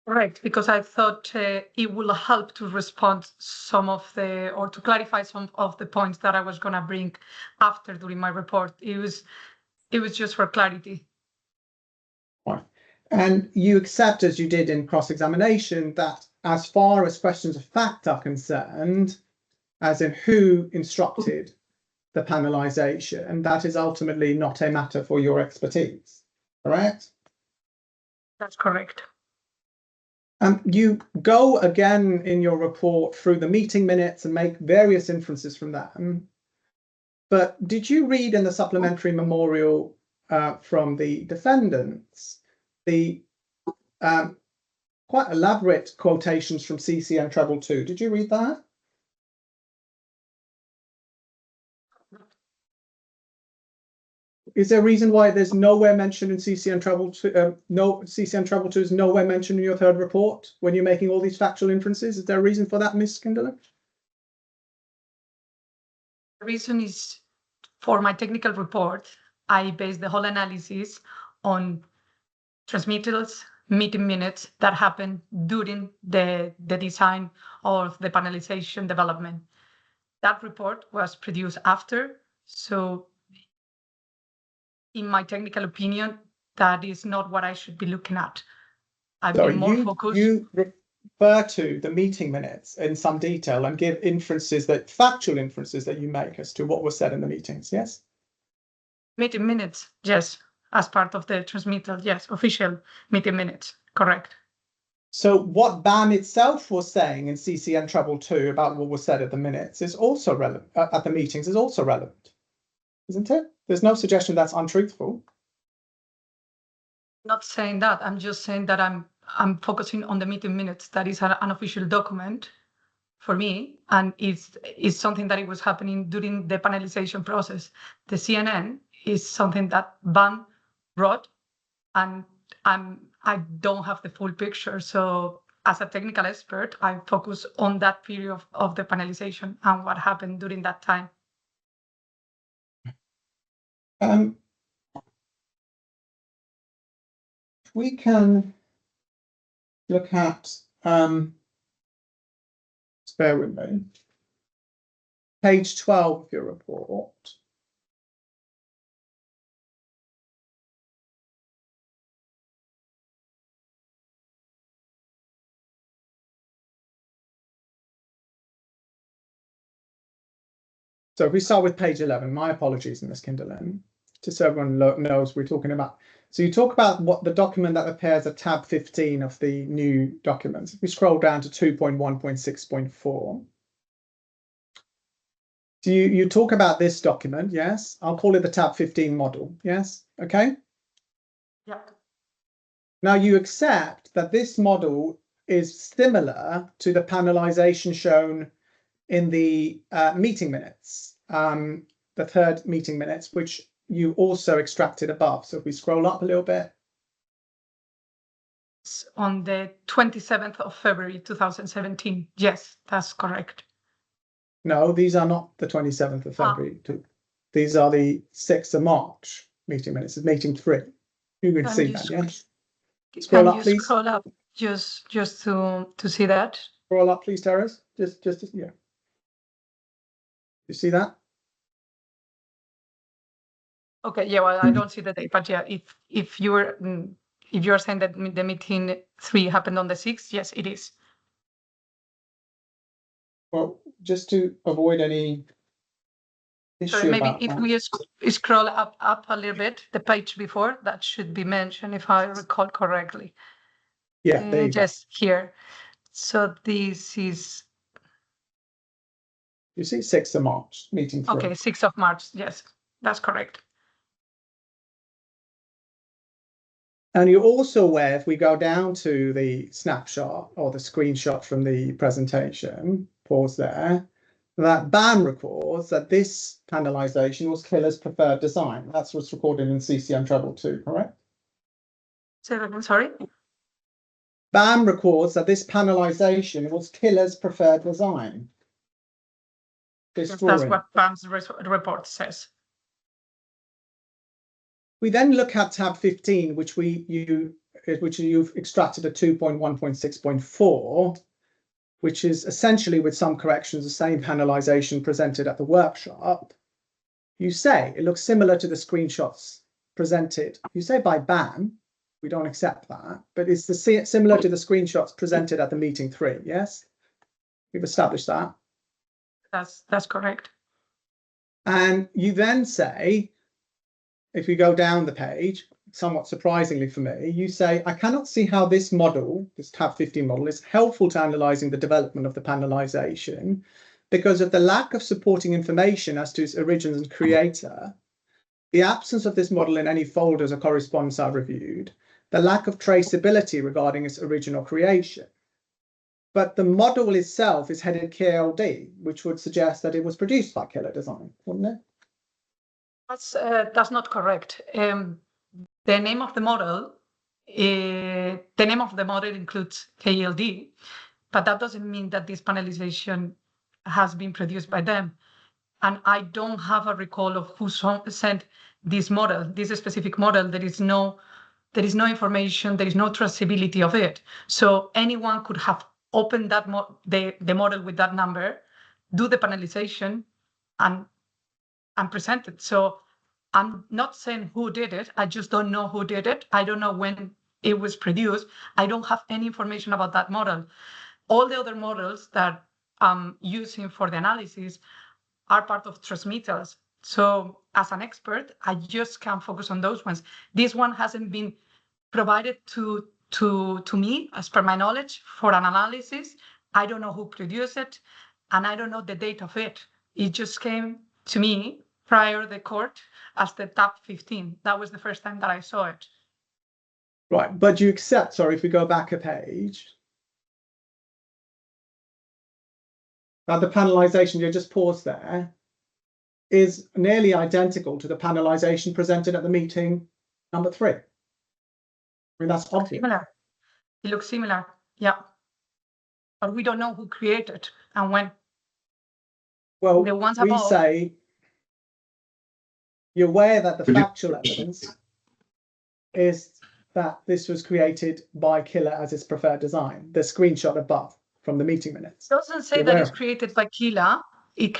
Right, because I thought it will help to respond or to clarify some of the points that I was going to bring after during my report. It was just for clarity. Right. And you accept, as you did in cross-examination, that as far as questions of fact are concerned, as in who instructed the panelization, and that is ultimately not a matter for your expertise, correct? That's correct. You go again in your report through the meeting minutes and make various inferences from them. But did you read in the supplementary memorial from the defendants the quite elaborate quotations from CCN Treble 2? Did you read that? Is there a reason why there's nowhere mentioned in CCN Treble 2? No, CCN Treble 2 is nowhere mentioned in your third report when you're making all these factual inferences. Is there a reason for that, Ms. Kinderland? The reason is for my technical report, I based the whole analysis on transmittals, meeting minutes that happened during the design of the panelization development. That report was produced after, so in my technical opinion, that is not what I should be looking at. I've been more focused. You refer to the meeting minutes in some detail and give factual inferences that you make as to what was said in the meetings, yes? Meeting minutes, yes, as part of the transmittal, yes, official meeting minutes, correct. So what BAM itself was saying in CCN Treble 2 about what was said at the minutes is also relevant, at the meetings is also relevant, isn't it? There's no suggestion that's untruthful. Not saying that. I'm just saying that I'm focusing on the meeting minutes. That is an official document for me, and it's something that it was happening during the panelization process. The CNN is something that BAM wrote, and I don't have the full picture. So as a technical expert, I focus on that period of the panelization and what happened during that time. We can look at, spare with me, page 12 of your report. So if we start with page 11, my apologies, Ms. Kinderlin, just so everyone knows we're talking about. So you talk about what the document that appears at tab 15 of the new documents. If we scroll down to 2.1.6.4. So you talk about this document, yes? I'll call it the tab 15 model, yes? Okay? Yeah. Now you accept that this model is similar to the panelization shown in the meeting minutes, the third meeting minutes, which you also extracted above. So if we scroll up a little bit. On the 27th of February 2017. Yes, that's correct. No, these are not the 27th of February. These are the 6th of March meeting minutes. It's meeting 3. You can see that, yes? Scroll up, please. Scroll up just to see that. Scroll up, please, Terrace. Just yeah. You see that? Okay, yeah, well, I don't see the date, but yeah, if you're saying that the meeting 3 happened on the 6th, yes, it is. Well, just to avoid any issue So maybe about if that. we scroll up a little bit, the page before, that should be mentioned if I recall correctly. Yeah, there you go. Just here. So this is You see 6th of March, meeting 3. okay, 6th of March. Yes, that's correct. And you're also aware, if we go down to the snapshot or the screenshot from the presentation, pause there, that BAM records that this panelization was Killer's preferred design. That's what's recorded in CCM Treble 2, correct? Say that again, sorry? BAM records that this panelization was Killer's preferred design. This Yes, drawing. that's what BAM's report says. We then look at tab 15, which you've extracted a 2.1.6.4, which is essentially, with some corrections, the same panelization presented at the workshop. You say it looks similar to the screenshots presented. You say by BAM, we don't accept that, but it's similar to the screenshots presented at the meeting 3, yes? We've established that. That's correct. And you then say, if we go down the page, somewhat surprisingly for me, you say, I cannot see how this model, this tab 15 model, is helpful to analysing the development of the panelization because of the lack of supporting information as to its origins and creator, the absence of this model in any folders or correspondence I've reviewed, the lack of traceability regarding its original creation. But the model itself is headed KLD, which would suggest that it was produced by Killer Design, wouldn't it? That's not correct. The name of the model, includes KLD, but that doesn't mean that this panelization has been produced by them. And I don't have a recall of who sent this model, this specific model. There is no information, there is no traceability of it. So anyone could have opened that the model with that number, do the panelization, and present it. So I'm not saying who did it. I just don't know who did it. I don't know when it was produced. I don't have any information about that model. All the other models that I'm using for the analysis are part of transmittals. So as an expert, I just can't focus on those ones. This one hasn't been provided to me, as per my knowledge, for an analysis. I don't know who produced it, and I don't know the date of it. It just came to me prior the court as the tab 15. That was the first time that I saw it. Right, but you accept, sorry, if we go back a page, that the panelization, you just pause there, is nearly identical to the panelization presented at the meeting number 3. I mean, that's obvious. Similar. It looks similar, yeah. But we don't know who created and when. Well, the ones we above, say You're aware that the factual evidence is that this was created by Killer as its preferred design. The screenshot above from the meeting minutes. It doesn't say that it's created by Killer. It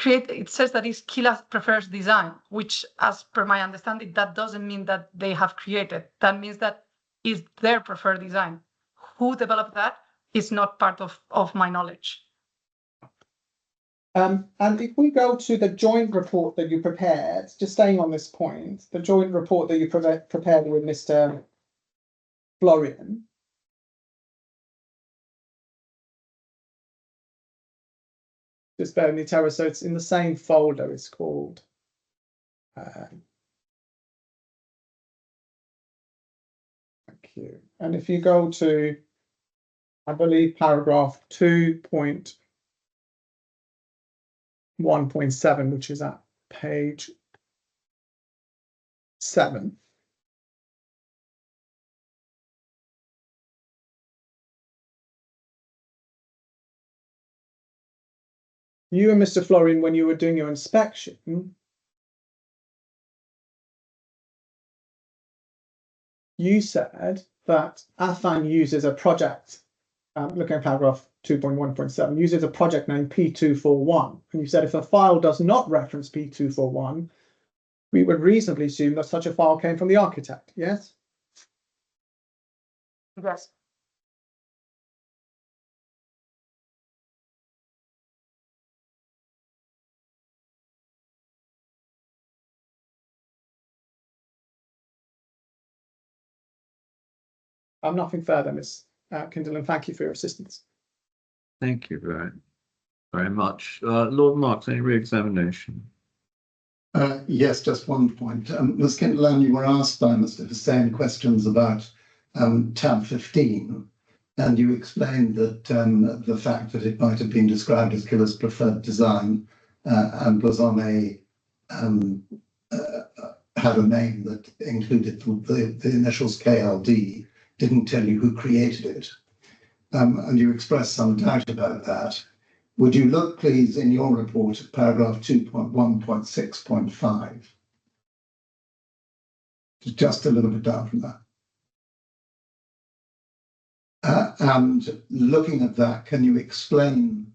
says that it's Killer's preferred design, which, as per my understanding, that doesn't mean that they have created. That means that is their preferred design. Who developed that is not part of my knowledge. And if we go to the joint report that you prepared, just staying on this point, the joint report that you prepared with Mr. Florian. Just bear with me, Tara. So it's in the same folder. It's called. Thank you. And if you go to, I believe, paragraph 2.1.7, which is at page 7. You and Mr. Florian, when you were doing your inspection, you said that Affan uses a project, looking at paragraph 2.1.7, uses a project name P241. And you said if a file does not reference P241, we would reasonably assume that such a file came from the architect, yes? Yes. Nothing further, Ms. Kindle, and thank you for your assistance. Thank you very much. Lord Marks, any re-examination? Yes, just one point. Ms. Kindle, you were asked by Mr. Hussain questions about tab 15, and you explained that the fact that it might have been described as Killer's preferred design and was on a had a name that included the initials KLD, didn't tell you who created it. And you expressed some doubt about that. Would you look, please, in your report at paragraph 2.1.6.5? Just a little bit down from that. And looking at that, can you explain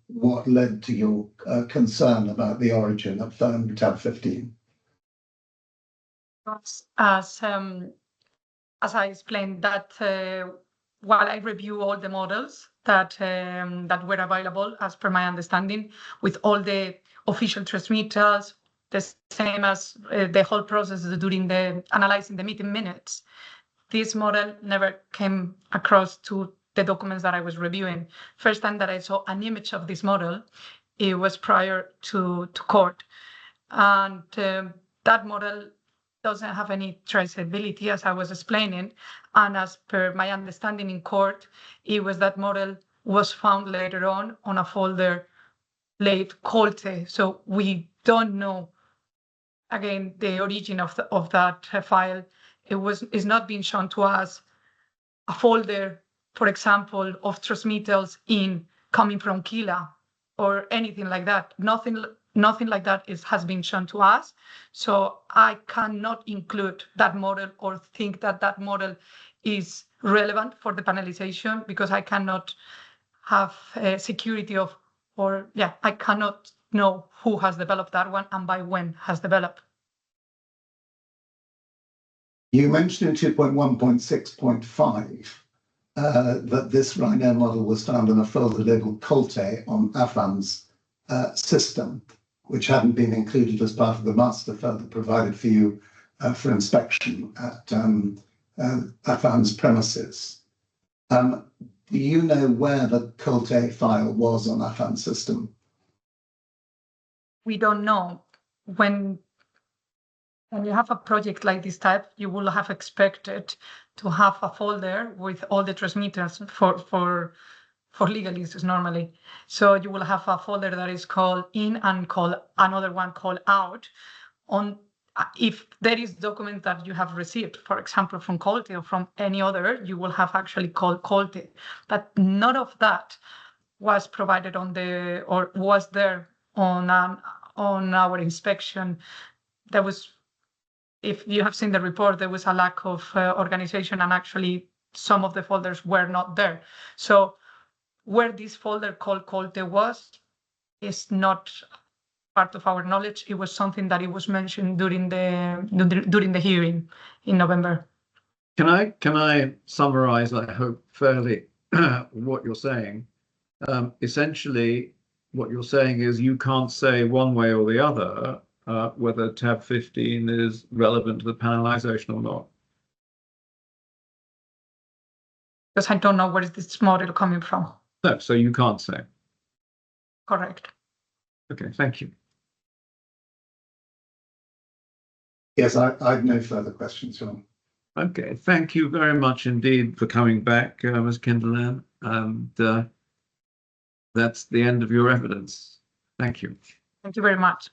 what led to your concern about the origin of tab 15? As I explained, that while I review all the models that were available, as per my understanding, with all the official transmitters, the same as the whole process during the analyzing the meeting minutes, this model never came across to the documents that I was reviewing. First time that I saw an image of this model, it was prior to court, and that model doesn't have any traceability, as I was explaining, and as per my understanding in court, it was that model was found later on a folder labeled Colte. So we don't know, again, the origin of that file. It's not being shown to us a folder, for example, of transmittals coming from Kila or anything like that. Nothing like that has been shown to us. So I cannot include that model or think that that model is relevant for the panelization, because I cannot have security of, I cannot know who has developed that one and by when has developed. You mentioned in 2.1.6.5 that this Ryanair model was found in a folder labeled Colte on Affan's system, which hadn't been included as part of the master folder provided for you for inspection at Affan's premises. Do you know where the Colte file was on Affan's system? We don't know. When you have a project like this type, you will have expected to have a folder with all the transmitters for legal uses normally. So you will have a folder that is called in and called another one called out. If there is document that you have received, for example, from Colte or from any other, you will have actually called Colte. But none of that was provided was there on our inspection. there was, if you have seen the report, there was a lack of organization, and actually some of the folders were not there. So where this folder called Colte was is not part of our knowledge. It was something that it was mentioned during the hearing in November. Can I summarize, I hope fairly, what you're saying? Essentially, what you're saying is you can't say one way or the other whether tab 15 is relevant to the panelization or not. Because I don't know where is this model coming from. No, so you can't say. Correct. Okay, thank you. Yes, I have no further questions, John. Okay, thank you very much indeed for coming back, Ms. Kinderland. And that's the end of your evidence. Thank you. Thank you very much.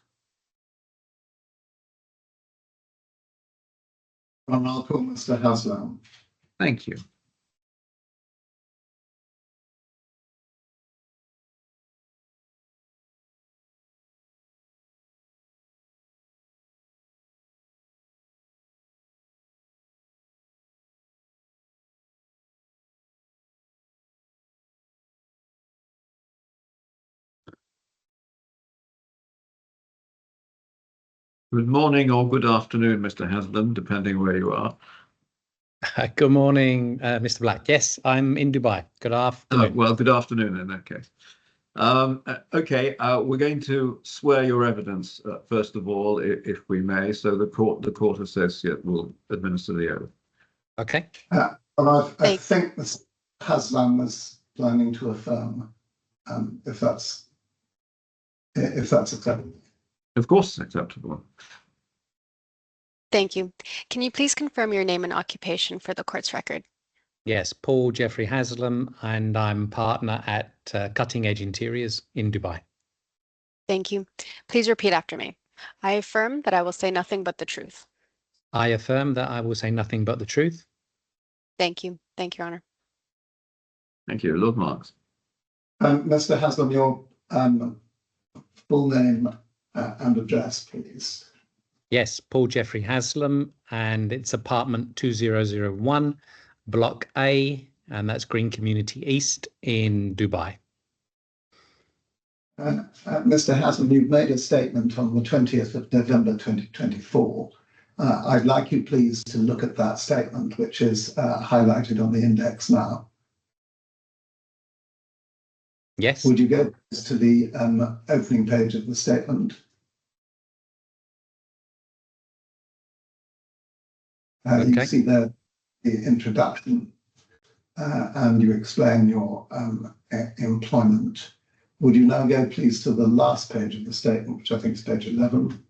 And I'll call Mr. Haslam. Thank you. Good morning or good afternoon, Mr. Haslam, depending where you are. Good morning, Mr. Black. Yes, I'm in Dubai. Good afternoon. Well, good afternoon in that case. Okay, we're going to swear your evidence first of all, if we may. So the court associate will administer the oath. Okay. Well, I think Mr. Haslam was planning to affirm, if that's acceptable. Of course, it's acceptable. Thank you. Can you please confirm your name and occupation for the court's record? Yes, Paul Jeffrey Haslam, and I'm partner at Cutting Edge Interiors in Dubai. Thank you. Please repeat after me. I affirm that I will say nothing but the truth. I affirm that I will say nothing but the truth. Thank you. Thank you, Your Honor. Thank you. Lord Marks. Mr. Haslam, your full name and address, please. Yes, Paul Jeffrey Haslam, and it's apartment 2001, Block A, and that's Green Community East in Dubai. Mr. Haslam, you've made a statement on the 20th of November 2024. I'd like you please to look at that statement, which is highlighted on the index now. Yes. Would you go to the opening page of the statement? Okay. You see there the introduction and you explain your employment. Would you now go please to the last page of the statement, which I think is page 11.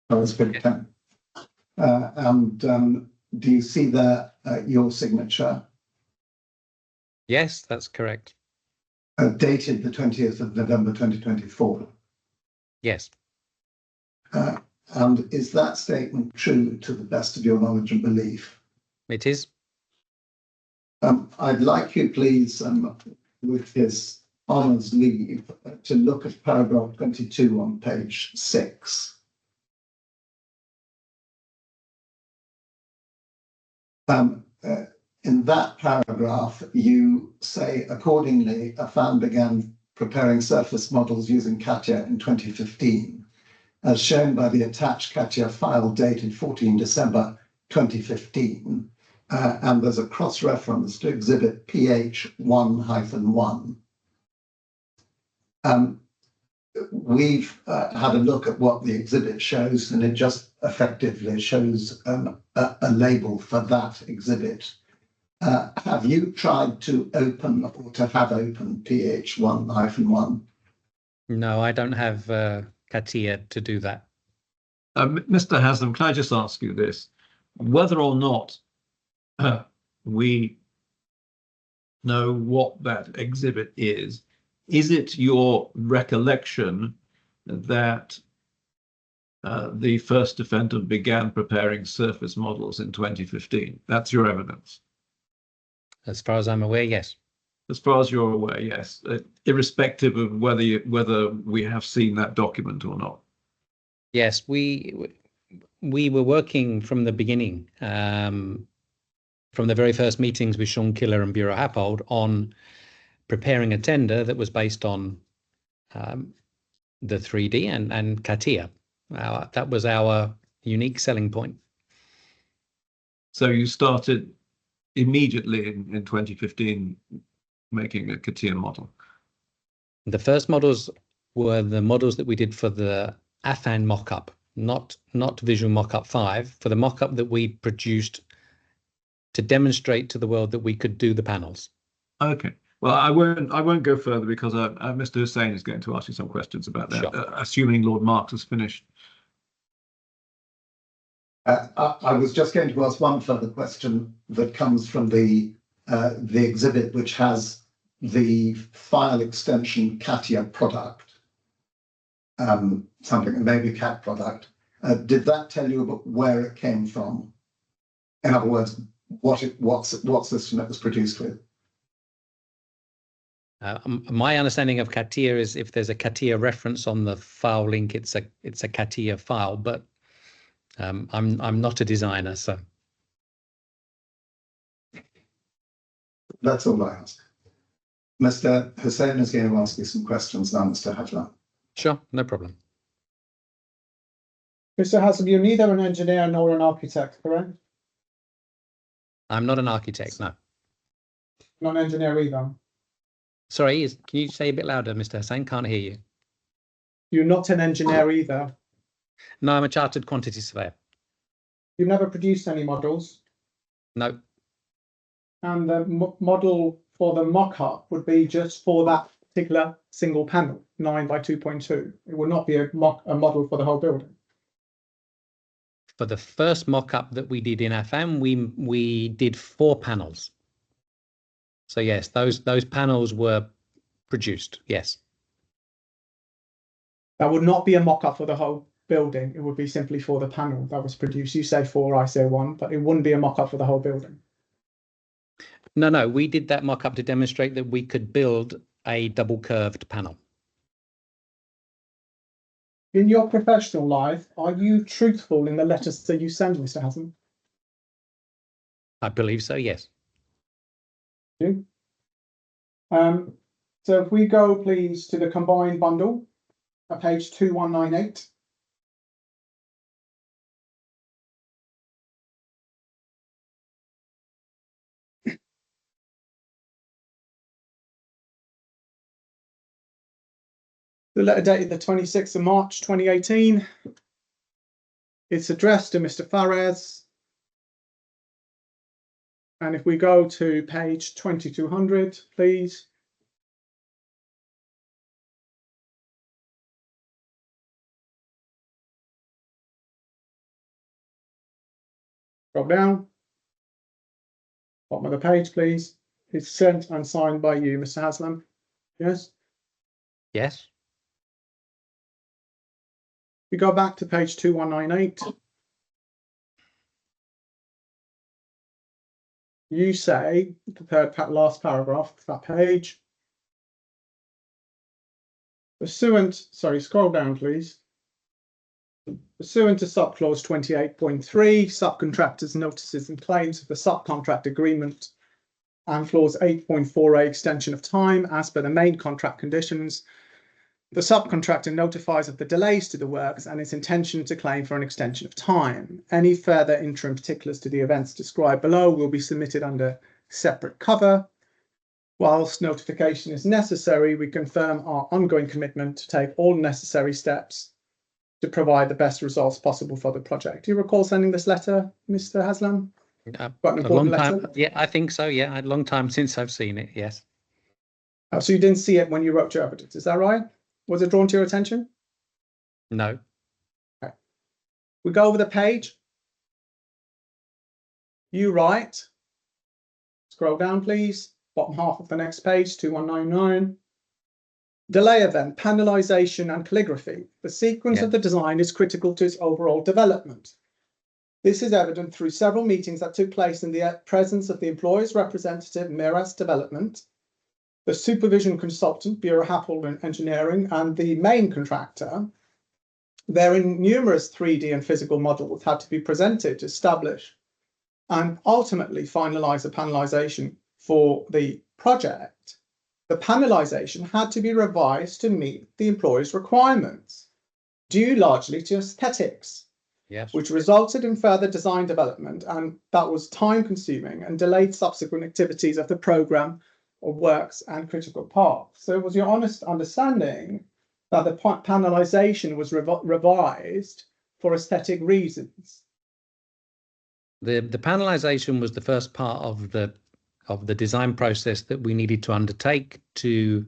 Oh, it's page 10. And do you see there your signature? Yes, that's correct. Dated the 20th of November 2024. Yes. And is that statement true to the best of your knowledge and belief? It is. I'd like you please, with his honour's leave, to look at paragraph 22 on page 6. In that paragraph, you say, accordingly, Affan began preparing surface models using CATIA in 2015, as shown by the attached CATIA file dated 14 December 2015, and there's a cross-reference to exhibit PH1-1. We've had a look at what the exhibit shows, and it just effectively shows a label for that exhibit. Have you tried to open or to have opened PH1-1? No, I don't have CATIA to do that. Mr. Haslam, can I just ask you this? Whether or not we know what that exhibit is it your recollection that the first defendant began preparing surface models in 2015? That's your evidence? As far as I'm aware, yes. As far as you're aware, yes, irrespective of whether we have seen that document or not. Yes, we were working from the beginning, from the very first meetings with Sean Killer and Bureau Happold on preparing a tender that was based on the 3D and CATIA. That was our unique selling point. So you started immediately in 2015 making a CATIA model. The first models were the models that we did for the Affan mock-up, not Visual Mock-up 5, for the mock-up that we produced to demonstrate to the world that we could do the panels. Okay. Well, I won't go further because Mr. Hussain is going to ask you some questions about that, Sure. Assuming Lord Marks has finished. I was just going to ask one further question that comes from the exhibit, which has the file extension CATIA product, something, maybe CAT product. Did that tell you about where it came from? In other words, what system it was produced with? My understanding of CATIA is if there's a CATIA reference on the file link, it's a CATIA file, but I'm not a designer, so. That's all I ask. Mr. Hussain is going to ask you some questions now, Mr. Hadlan. Sure, no problem. Mr. Haslam, you're neither an engineer nor an architect, correct? I'm not an architect, no. Not an engineer either. Sorry, can you say a bit louder, Mr. Hussain? Can't hear you. You're not an engineer either. No, I'm a chartered quantity surveyor. You've never produced any models. No. And the model for the mock-up would be just for that particular single panel, 9 by 2.2. It would not be a model for the whole building. For the first mock-up that we did in Affan, we did 4 panels. So yes, those panels were produced, yes. That would not be a mock-up for the whole building. It would be simply for the panel that was produced. You say 4, I say 1, but it wouldn't be a mock-up for the whole building. No, we did that mock-up to demonstrate that we could build a double curved panel. In your professional life, are you truthful in the letters that you send, Mr. Haslam? I believe so, yes. You? So if we go, please, to the combined bundle at page 2198. The letter dated the 26th of March 2018. It's addressed to Mr. Fares. And if we go to page 2200, please. Drop down. Bottom of the page, please. It's sent and signed by you, Mr. Haslam. Yes? Yes. We go back to page 2198. You say, the last paragraph of that page, pursuant, sorry, scroll down, please. Pursuant to subclause 28.3, subcontractors' notices and claims of the subcontract agreement and clause 8.4a, extension of time as per the main contract conditions, the subcontractor notifies of the delays to the works and its intention to claim for an extension of time. Any further interim particulars to the events described below will be submitted under separate cover. Whilst notification is necessary, we confirm our ongoing commitment to take all necessary steps to provide the best results possible for the project. Do you recall sending this letter, Mr. Haslam? Quite an important letter. Yeah, I think so. Yeah, a long time since I've seen it. Yes. So you didn't see it when you wrote your evidence, is that right? Was it drawn to your attention? No. Okay. We go over the page. You write, scroll down, please. Bottom half of the next page, 2199. Delay event, panelization and calligraphy. The sequence of the design is critical to its overall development. This is evident through several meetings that took place in the presence of the employer's representative, Miras Development, the supervision consultant, Bureau Happel and Engineering, and the main contractor, their numerous 3D and physical models had to be presented to establish and ultimately finalize the panelization for the project. The panelization had to be revised to meet the employer's requirements, due largely to aesthetics, Yes. which resulted in further design development, and that was time-consuming and delayed subsequent activities of the program of works and critical paths. So it was your honest understanding that the panelization was revised for aesthetic reasons? The panelization was the first part of the design process that we needed to undertake to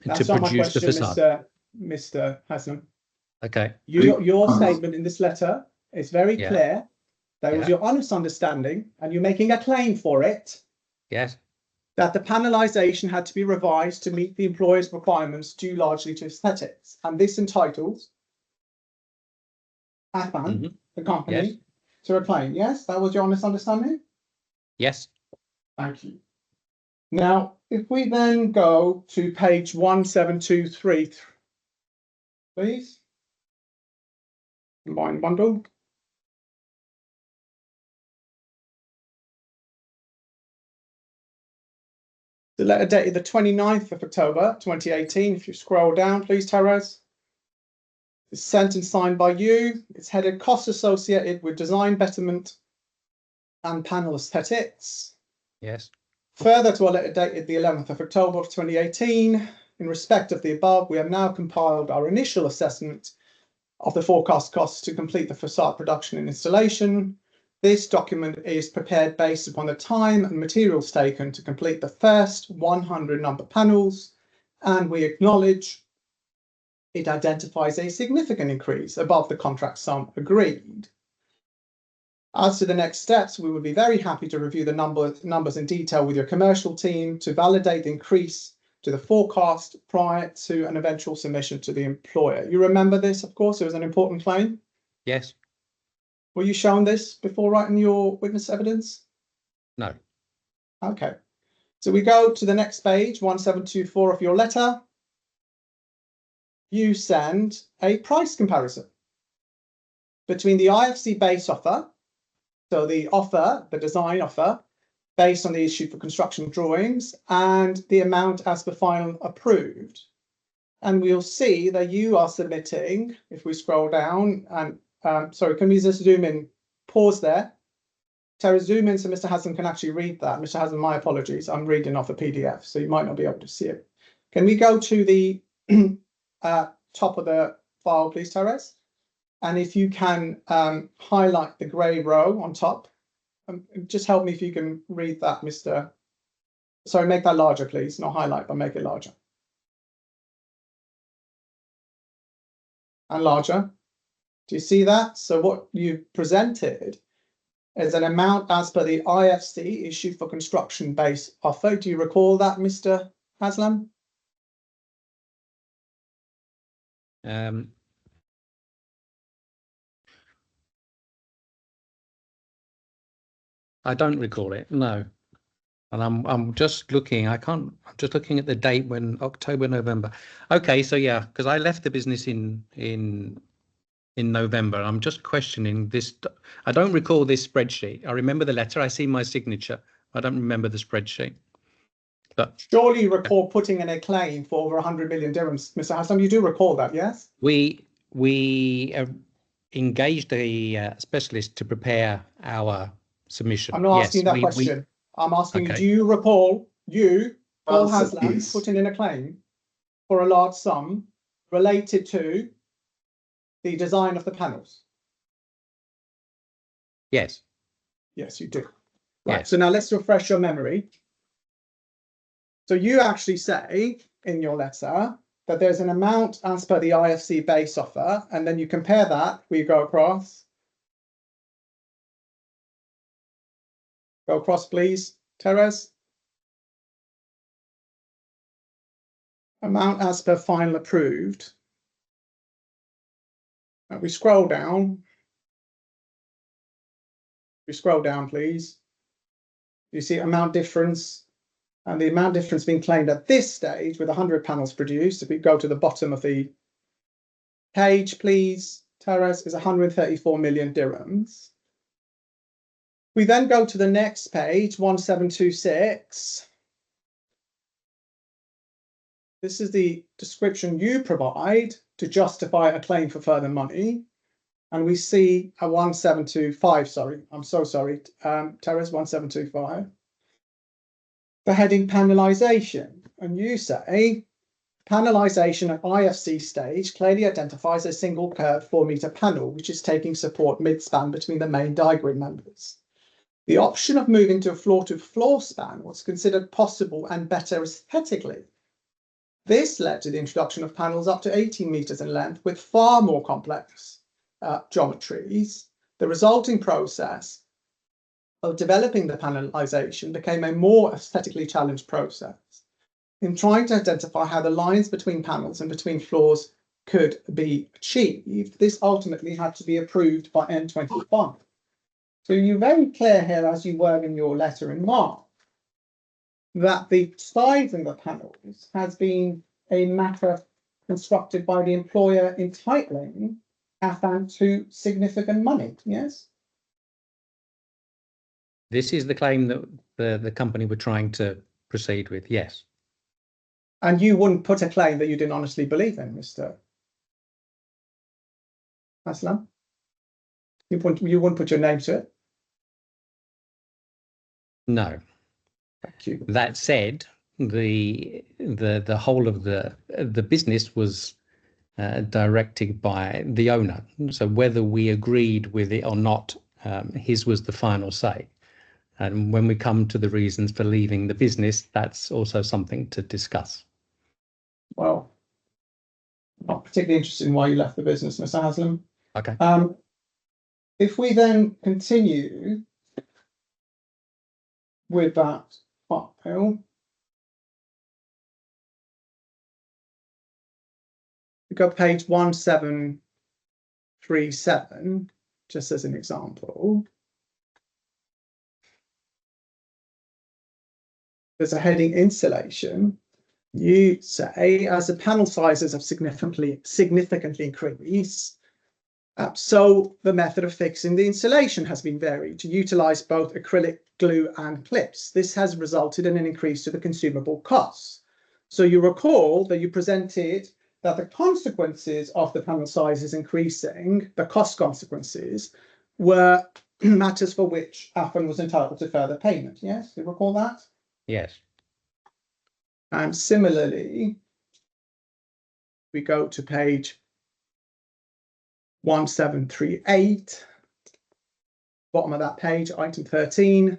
That's not produce my question, the facade. Mr. Haslam. Okay. Your statement in this letter is very Yeah. clear. That was Yeah. your honest understanding, and you're making a claim for it, Yes. that the panelization had to be revised to meet the employer's requirements due largely to aesthetics. And this entitles Affan, the company, Yes. to a claim. Yes, that was your honest understanding? Yes. Thank you. Now, if we then go to page 1723, please. Combined bundle. The letter dated the 29th of October 2018. If you scroll down, please, Therese. It's sent and signed by you. It's headed costs associated with design betterment and panel aesthetics. Yes. Further to a letter dated the 11th of October of 2018, in respect of the above, we have now compiled our initial assessment of the forecast costs to complete the facade production and installation. This document is prepared based upon the time and materials taken to complete the first 100 number panels, and we acknowledge it identifies a significant increase above the contract sum agreed. As to the next steps, we would be very happy to review the numbers in detail with your commercial team to validate the increase to the forecast prior to an eventual submission to the employer. You remember this, of course, it was an important claim. Yes. Were you shown this before writing your witness evidence? No. Okay. So we go to the next page, 1724 of your letter. You send a price comparison between the IFC base offer, so the offer, the design offer, based on the issue for construction drawings, and the amount as per final approved. And we'll see that you are submitting, if we scroll down, and sorry, can we just zoom in? Pause there. Tara, zoom in so Mr. Haslam can actually read that. Mr. Haslam, my apologies. I'm reading off a PDF, so you might not be able to see it. Can we go to the top of the file, please, Therese? And if you can highlight the grey row on top, just help me if you can read that, Mr. Sorry, make that larger, please. Not highlight, but make it larger. And larger. Do you see that? So what you've presented is an amount as per the IFC issued for construction base offer. Do you recall that, Mr. Haslam? I don't recall it, no. And I'm just looking, I'm just looking at the date when October, November. Okay, so yeah, because I left the business in November. I'm just questioning this. I don't recall this spreadsheet. I remember the letter. I see my signature. I don't remember the spreadsheet. But surely you recall putting in a claim for over 100 million dirhams, Mr. Haslam. You do recall that, yes? We engaged a specialist to prepare our submission. I'm not asking that question. I'm asking you, do you recall Paul Haslam, putting in a claim for a large sum related to the design of the panels? Yes. Yes, you do. Right. Yes. So now let's refresh your memory. So you actually say in your letter that there's an amount as per the IFC base offer, and then you compare that. We go across. Go across, please, Therese. Amount as per final approved. We scroll down. We scroll down, please. You see amount difference And the amount difference being claimed at this stage with 100 panels produced, if we go to the bottom of the page, please, Teres, is 134 million dirhams. We then go to the next page, 1726. This is the description you provide to justify a claim for further money. And we see a 1725, sorry, I'm so sorry, Teres, 1725. The heading panelization. And you say, panelization at IFC stage clearly identifies a single curved 4-meter panel, which is taking support mid-span between the main diagram members. The option of moving to a floor-to-floor span was considered possible and better aesthetically. This led to the introduction of panels up to 18 meters in length with far more complex geometries. The resulting process of developing the panelization became a more aesthetically challenged process. In trying to identify how the lines between panels and between floors could be achieved, this ultimately had to be approved by N25. So you're very clear here, as you were in your letter in March, that the sizing of the panels has been a matter constructed by the employer entitling Affan to significant money, yes? This is the claim that the company were trying to proceed with, yes. And you wouldn't put a claim that you didn't honestly believe in, Mr. Aslam? You wouldn't put your name to it? No. Thank you. That said, the whole of the business was directed by the owner. So whether we agreed with it or not, his was the final say. And when we come to the reasons for leaving the business, that's also something to discuss. Well, not particularly interested in why you left the business, Mr. Haslam. Okay. If we then continue with that file, we go page 1737, just as an example. There's a heading insulation. You say, as the panel sizes have significantly increased, so the method of fixing the insulation has been varied to utilize both acrylic glue and clips. This has resulted in an increase to the consumable costs. So you recall that you presented that the consequences of the panel sizes increasing, the cost consequences, were matters for which Affan was entitled to further payment. Yes, you recall that? Yes. And similarly, we go to page 1738, bottom of that page, item 13,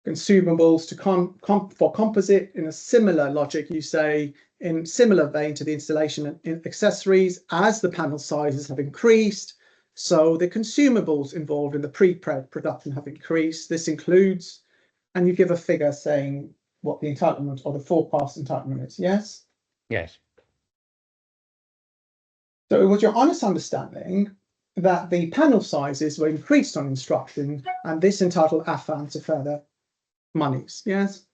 consumables for composite. In a similar logic, you say, in similar vein to the installation and accessories, as the panel sizes have increased, so the consumables involved in the pre-preg production have increased. This includes, and you give a figure saying what the entitlement or the forecast entitlement is, yes? Yes. So it was your honest understanding that the panel sizes were increased on instruction, and this entitled Affan to further monies, yes?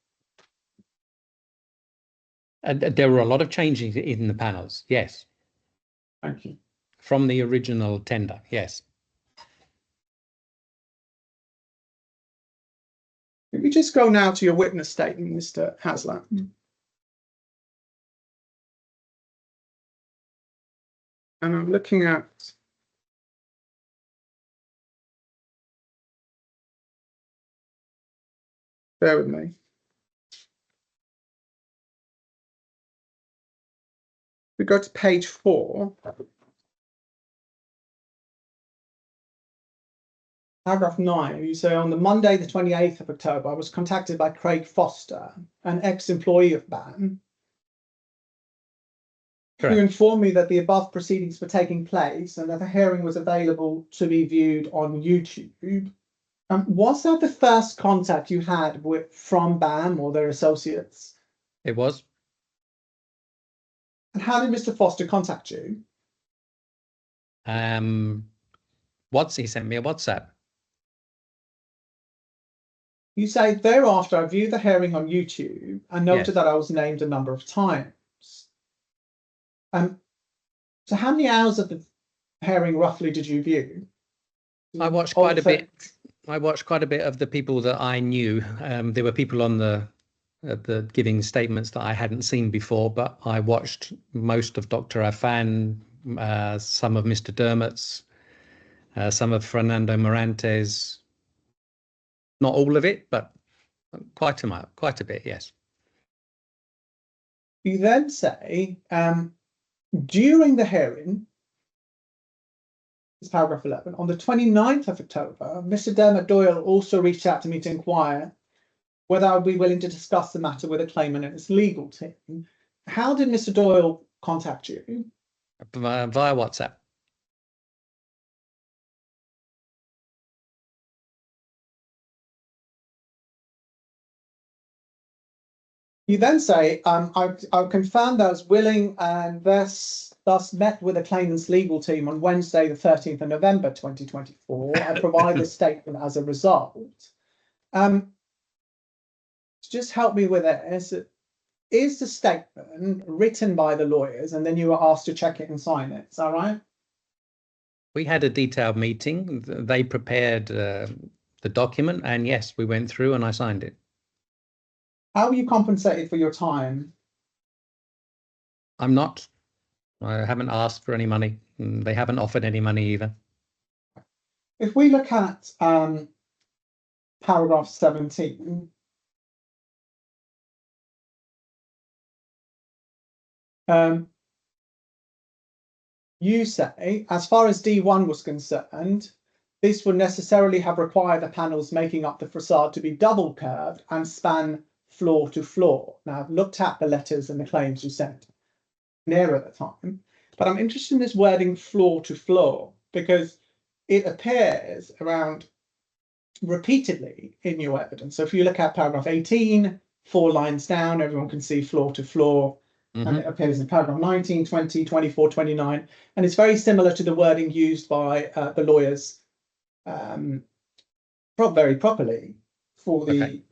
There were a lot of changes in the panels, yes. Thank you. From the original tender, yes. Let me just go now to your witness statement, Mr. Haslam. And I'm looking at bear with me. We go to page 4. Paragraph 9, you say, on the Monday, the 28th of October, I was contacted by Craig Foster, an ex-employee of BAM, who informed me that the above proceedings were taking place and that the hearing was available to be viewed on YouTube. Was that the first contact you had from BAM or their associates? It was. And how did Mr. Foster contact you? He sent me a WhatsApp. You say, thereafter, I viewed the hearing on YouTube and noted Yes. that I was named a number of times. So how many hours of the hearing roughly did you view? I watched quite a bit. I watched quite a bit of the people that I knew. There were people on the giving statements that I hadn't seen before, but I watched most of Dr. Affan, some of Mr. Dermot's, some of Fernando Morante's. Not all of it, but quite a bit, yes. You then say, during the hearing, it's paragraph 11, on the 29th of October, Mr. Dermot Doyle also reached out to me to inquire whether I would be willing to discuss the matter with a claimant and its legal team. How did Mr. Doyle contact you? Via WhatsApp. You then say, I confirmed that I was willing and thus met with the claimant's legal team on Wednesday, the 13th of November, 2024. I provide this statement as a result. Just help me with it. Is the statement written by the lawyers and then you were asked to check it and sign it? Is that right? We had a detailed meeting. They prepared the document, and yes, we went through and I signed it. How were you compensated for your time? I'm not. I haven't asked for any money. They haven't offered any money either. If we look at paragraph 17, you say, as far as D1 was concerned, this would necessarily have required the panels making up the facade to be double curved and span floor to floor. Now, I've looked at the letters and the claims you sent near at the time, but I'm interested in this wording floor to floor because it appears around repeatedly in your evidence. So if you look at paragraph 18, 4 lines down, everyone can see floor to floor. And it appears in paragraph 19, 20, 24, 29. And it's very similar to the wording used by the lawyers very properly for the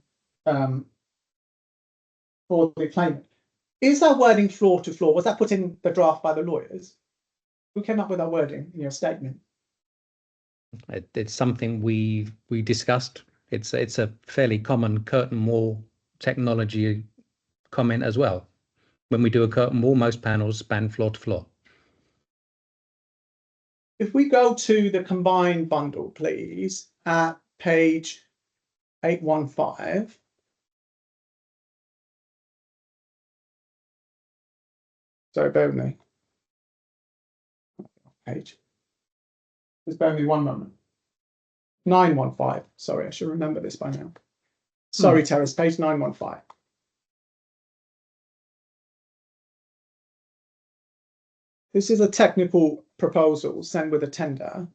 claimant. Is that wording floor to floor? Was that put in the draft by the lawyers? Who came up with that wording in your statement? It's something we discussed. It's a fairly common curtain wall technology comment as well. When we do a curtain wall, most panels span floor to floor. If we go to the combined bundle, please, at page 815. Sorry, bear with me. Page. Just bear with me one moment. 915. Sorry, I should remember this by now. Sorry, Terrace, page 915. This is a technical proposal sent with a tender.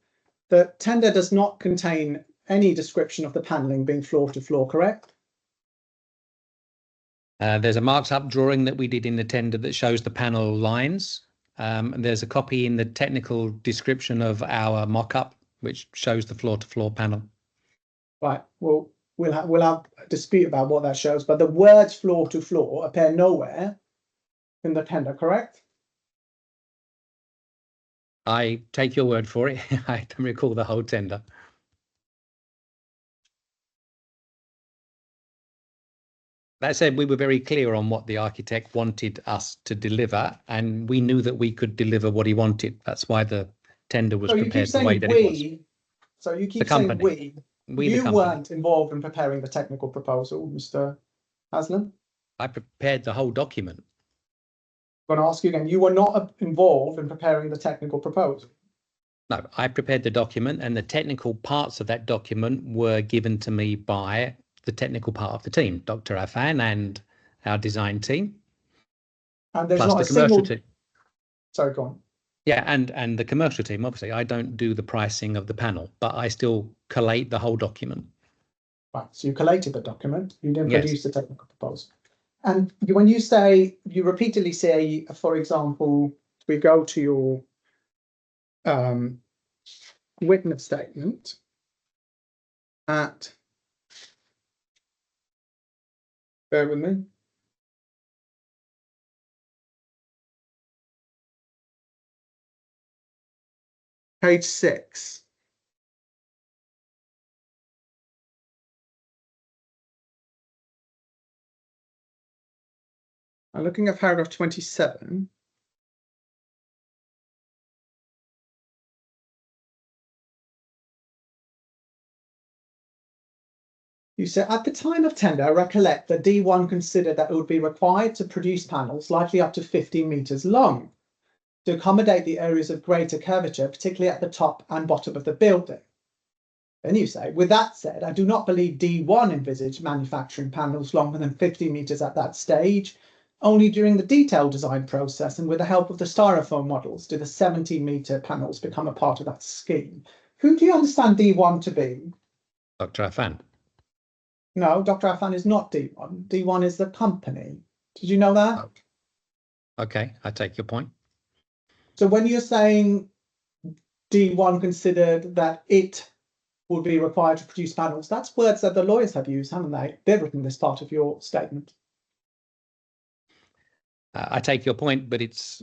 The tender does not contain any description of the paneling being floor to floor, correct? There's a marked up drawing that we did in the tender that shows the panel lines. There's a copy in the technical description of our mock-up, which shows the floor to floor panel. Right. Well, we'll have a dispute about what that shows, but the words floor to floor appear nowhere in the tender, correct? I take your word for it. I don't recall the whole tender. That said, we were very clear on what the architect wanted us to deliver, and we knew that we could deliver what he wanted. That's why the tender was prepared the way that it was. So you keep saying we. You weren't involved in preparing the technical proposal, Mr. Haslam? I prepared the whole document. I'm going to ask you again, you were not involved in preparing the technical proposal? No, I prepared the document, and the technical parts of that document were given to me by the technical part of the team, Dr. Affan and our design team. And there's not a single team. Sorry, go on. Yeah, and the commercial team, obviously. I don't do the pricing of the panel, but I still collate the whole document. Right, so you collated the document, you didn't produce the technical proposal. And when you say, you repeatedly say, for example, we go to your witness statement at Bear with me. Page 6. I'm looking at paragraph 27. You say, at the time of tender, I recollect that D1 considered that it would be required to produce panels likely up to 50 meters long to accommodate the areas of greater curvature, particularly at the top and bottom of the building. Then you say, with that said, I do not believe D1 envisaged manufacturing panels longer than 50 meters at that stage. Only during the detailed design process and with the help of the styrofoam models did the 70-meter panels become a part of that scheme. Who do you understand D1 to be? Dr. Affan. No, Dr. Affan is not D1. D1 is the company. Did you know that? Okay, I take your point. So when you're saying D1 considered that it would be required to produce panels, that's words that the lawyers have used, haven't they? They've written this part of your statement. I take your point, but it's.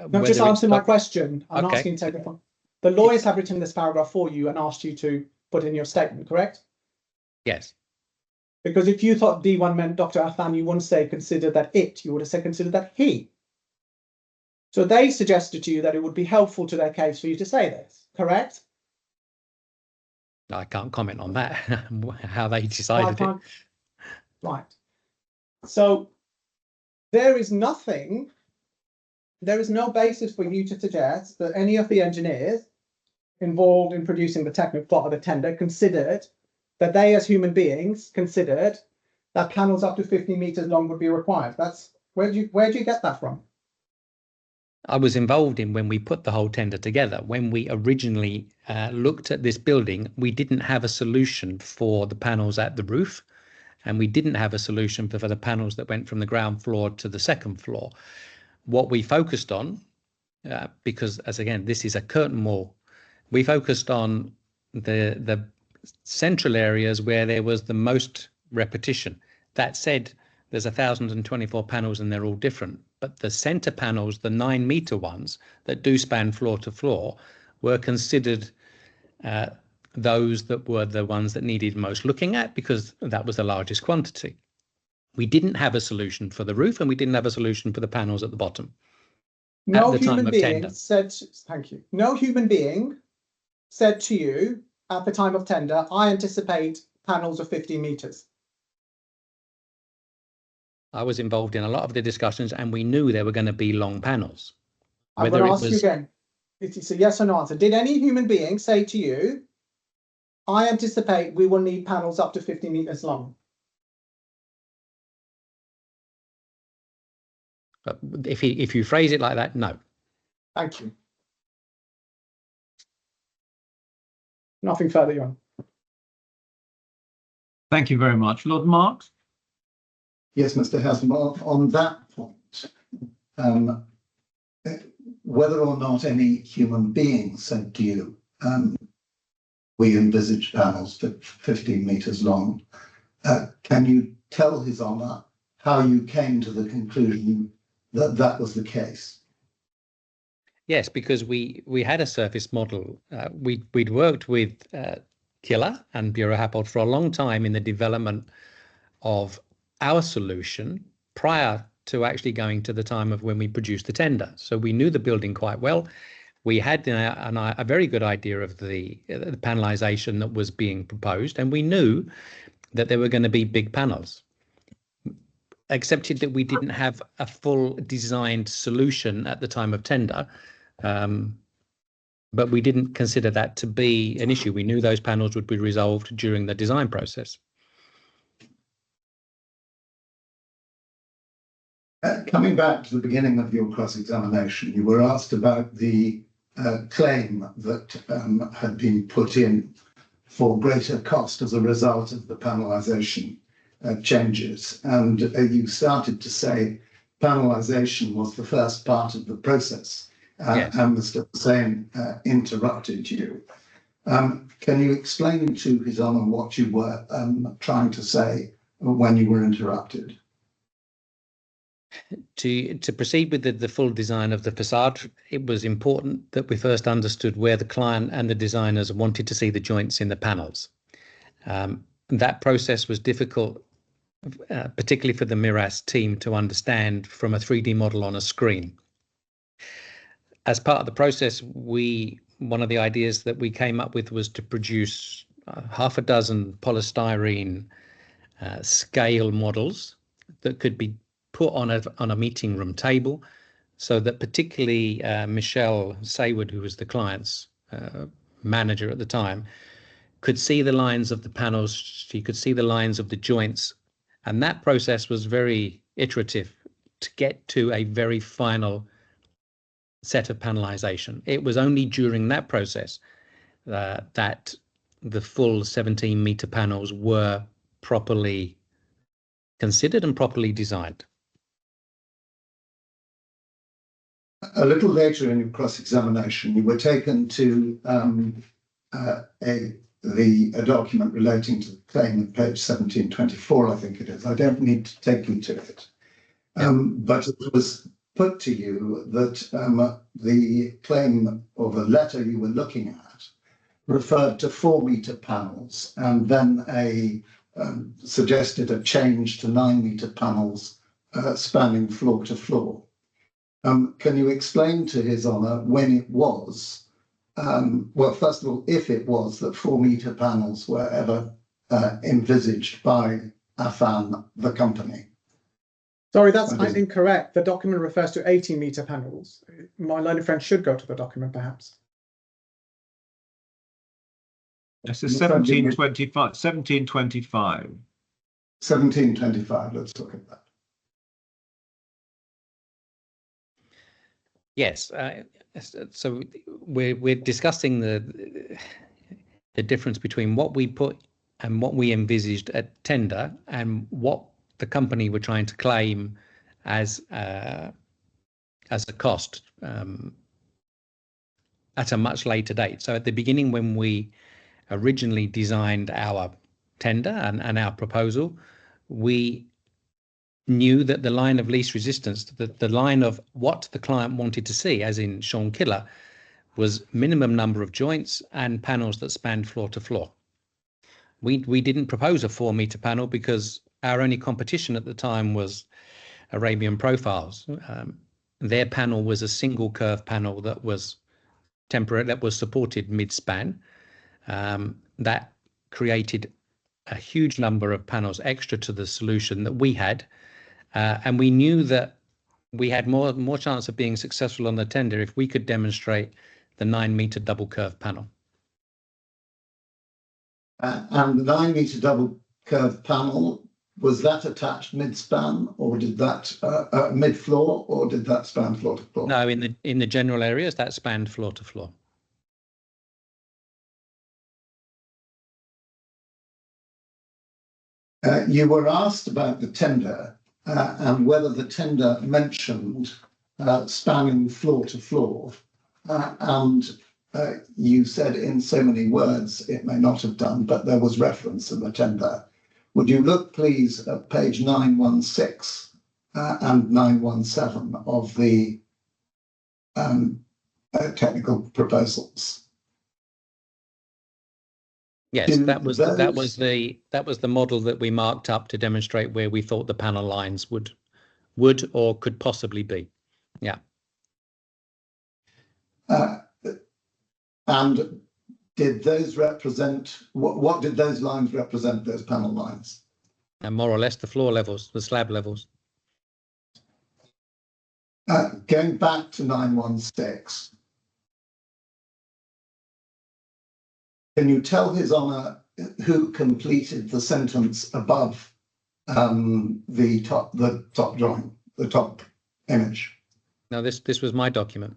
No, just answer my question. I'm okay. asking you to take a point. The lawyers have written this paragraph for you and asked you to put in your statement, correct? Yes. Because if you thought D1 meant Dr. Affan, you wouldn't say consider that it, you would have said consider that he. So they suggested to you that it would be helpful to their case for you to say this, correct? I can't comment on that, how they decided it. Right. So there is no basis for you to suggest that any of the engineers involved in producing the technical plot of the tender considered that they as human beings considered that panels up to 50 meters long would be required. That's where do you get that from? I was involved in when we put the whole tender together. When we originally looked at this building, we didn't have a solution for the panels at the roof, and we didn't have a solution for the panels that went from the ground floor to the second floor. What we focused on, because as again, this is a curtain wall, we focused on the central areas where there was the most repetition. That said, there's 1,024 panels and they're all different. But the center panels, the 9-meter ones that do span floor to floor, were considered those that were the ones that needed most looking at because that was the largest quantity. We didn't have a solution for the roof and we didn't have a solution for the panels at the bottom. No human being said, thank you. No human being said to you at the time of tender, I anticipate panels of 50 meters. I was involved in a lot of the discussions and we knew there were going to be long panels. I'm going to ask you again. It's a yes or no answer. Did any human being say to you, I anticipate we will need panels up to 50 meters long? If you phrase it like that, no. Thank you. Nothing further, Your Honor. Thank you very much. Lord Marks? Yes, Mr. Haslam, on that point, whether or not any human being said to you, we envisage panels 15 meters long, can you tell His Honour how you came to the conclusion that that was the case? Yes, because we had a surface model. We'd worked with Killer and Bureau Happold for a long time in the development of our solution prior to actually going to the time of when we produced the tender. So we knew the building quite well. We had a very good idea of the panelization that was being proposed, and we knew that there were going to be big panels. Accepted that we didn't have a full designed solution at the time of tender, but we didn't consider that to be an issue. We knew those panels would be resolved during the design process. Coming back to the beginning of your cross-examination, you were asked about the claim that had been put in for greater cost as a result of the panelization changes. And you started to say panelization was the first part of the process. Yes. And Mr. Hussain interrupted you. Can you explain to His Honour what you were trying to say when you were interrupted? To proceed with the full design of the facade, it was important that we first understood where the client and the designers wanted to see the joints in the panels. That process was difficult, particularly for the Miras team to understand from a 3D model on a screen. As part of the process, one of the ideas that we came up with was to produce half a dozen polystyrene scale models that could be put on a meeting room table, so that particularly Michelle Sayward, who was the client's manager at the time, could see the lines of the panels. She could see the lines of the joints, and that process was very iterative to get to a very final set of panelization. It was only during that process that the full 17-meter panels were properly considered and properly designed. A little later in your cross-examination, you were taken to a document relating to the claim at page 1724, I think it is. I don't need to take you to it. But it was put to you that the claim or the letter you were looking at referred to 4-meter panels, and then suggested a change to 9-meter panels spanning floor to floor. Can you explain to His Honour when it was, well, first of all, if it was that 4-meter panels were ever envisaged by Affan, the company? Sorry, that's incorrect. The document refers to 18-meter panels. My learned friend should go to the document, perhaps. This is 1725. 1725. 1725, let's look at that. Yes, so we're discussing the difference between what we put and what we envisaged at tender and what the company were trying to claim as a cost at a much later date. So at the beginning, when we originally designed our tender and our proposal, we knew that the line of least resistance, the line of what the client wanted to see, as in Sean Killer, was minimum number of joints and panels that spanned floor to floor. We didn't propose a 4-meter panel because our only competition at the time was Arabian Profiles. Their panel was a single curve panel that was temporary, that was supported mid-span. That created a huge number of panels extra to the solution that we had. And we knew that we had more chance of being successful on the tender if we could demonstrate the 9-meter double curve panel. And the 9-meter double curve panel, was that attached mid-span, or did that mid-floor, or did that span floor to floor? No, in the general areas that spanned floor to floor. You were asked about the tender and whether the tender mentioned spanning floor to floor, and you said in so many words it may not have done, but there was reference in the tender. Would you look, please, at page 916 and 917 of the technical proposals? Yes, that was the model that we marked up to demonstrate where we thought the panel lines would or could possibly be. Yeah. And did those represent, what did those lines represent, those panel lines? And more or less the floor levels, the slab levels. Going back to 916, can you tell His Honour who completed the sentence above the top drawing, the top image? No, this was my document.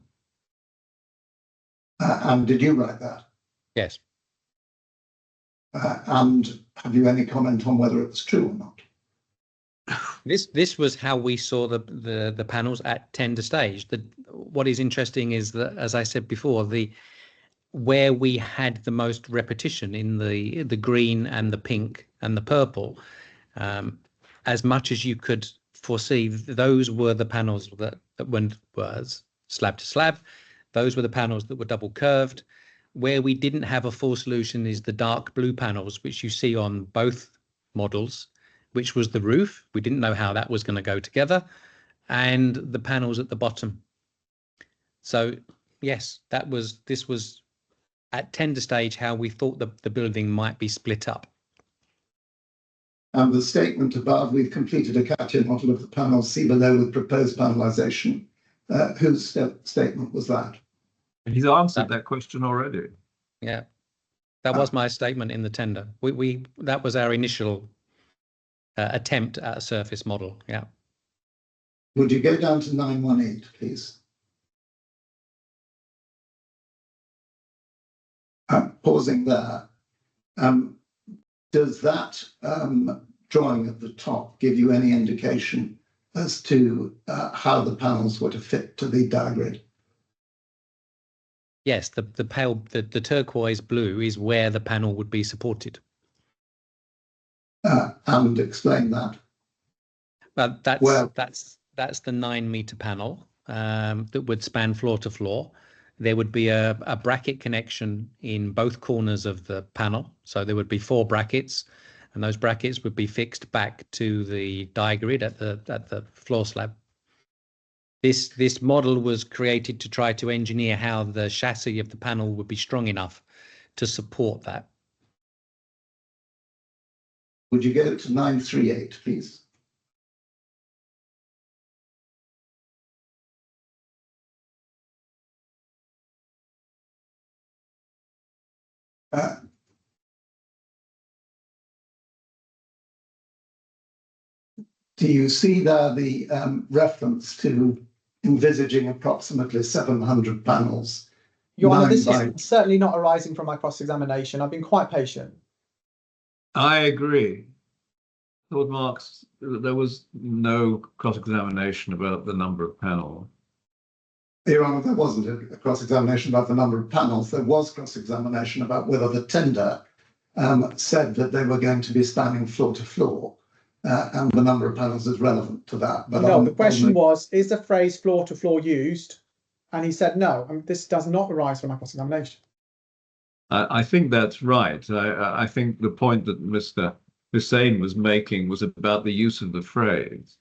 And did you write that? Yes. And have you any comment on whether it's true or not? This was how we saw the panels at tender stage. What is interesting is that, as I said before, where we had the most repetition in the green and the pink and the purple, As much as you could foresee, those were the panels that went slab to slab. Those were the panels that were double curved. Where we didn't have a full solution is the dark blue panels, which you see on both models, which was the roof. We didn't know how that was going to go together, and the panels at the bottom. So yes, this was at tender stage how we thought the building might be split up. And the statement above, we've completed a CATIA model of the panels, see below with proposed panelization. Whose statement was that? He's answered that question already. Yeah, that was my statement in the tender. That was our initial attempt at a surface model. Yeah. Would you go down to 918, please? Pausing there. Does that drawing at the top give you any indication as to how the panels were to fit to the diagrid? Yes, the turquoise blue is where the panel would be supported. And explain that. Well, that's the 9-meter panel that would span floor to floor. There would be a bracket connection in both corners of the panel. So there would be 4 brackets, and those brackets would be fixed back to the diagrid at the floor slab. This model was created to try to engineer how the chassis of the panel would be strong enough to support that. Would you go to 938, please? Do you see there the reference to envisaging approximately 700 panels? Your Honour, this is certainly not arising from my cross-examination. I've been quite patient. I agree. Lord Marks, there was no cross-examination about the number of panels. Your Honour, there wasn't a cross-examination about the number of panels. There was cross-examination about whether the tender said that they were going to be spanning floor to floor, and the number of panels is relevant to that. But no, the question was, is the phrase floor to floor used? And he said no. This does not arise from my cross-examination. I think that's right. I think the point that Mr. Hussain was making was about the use of the phrase.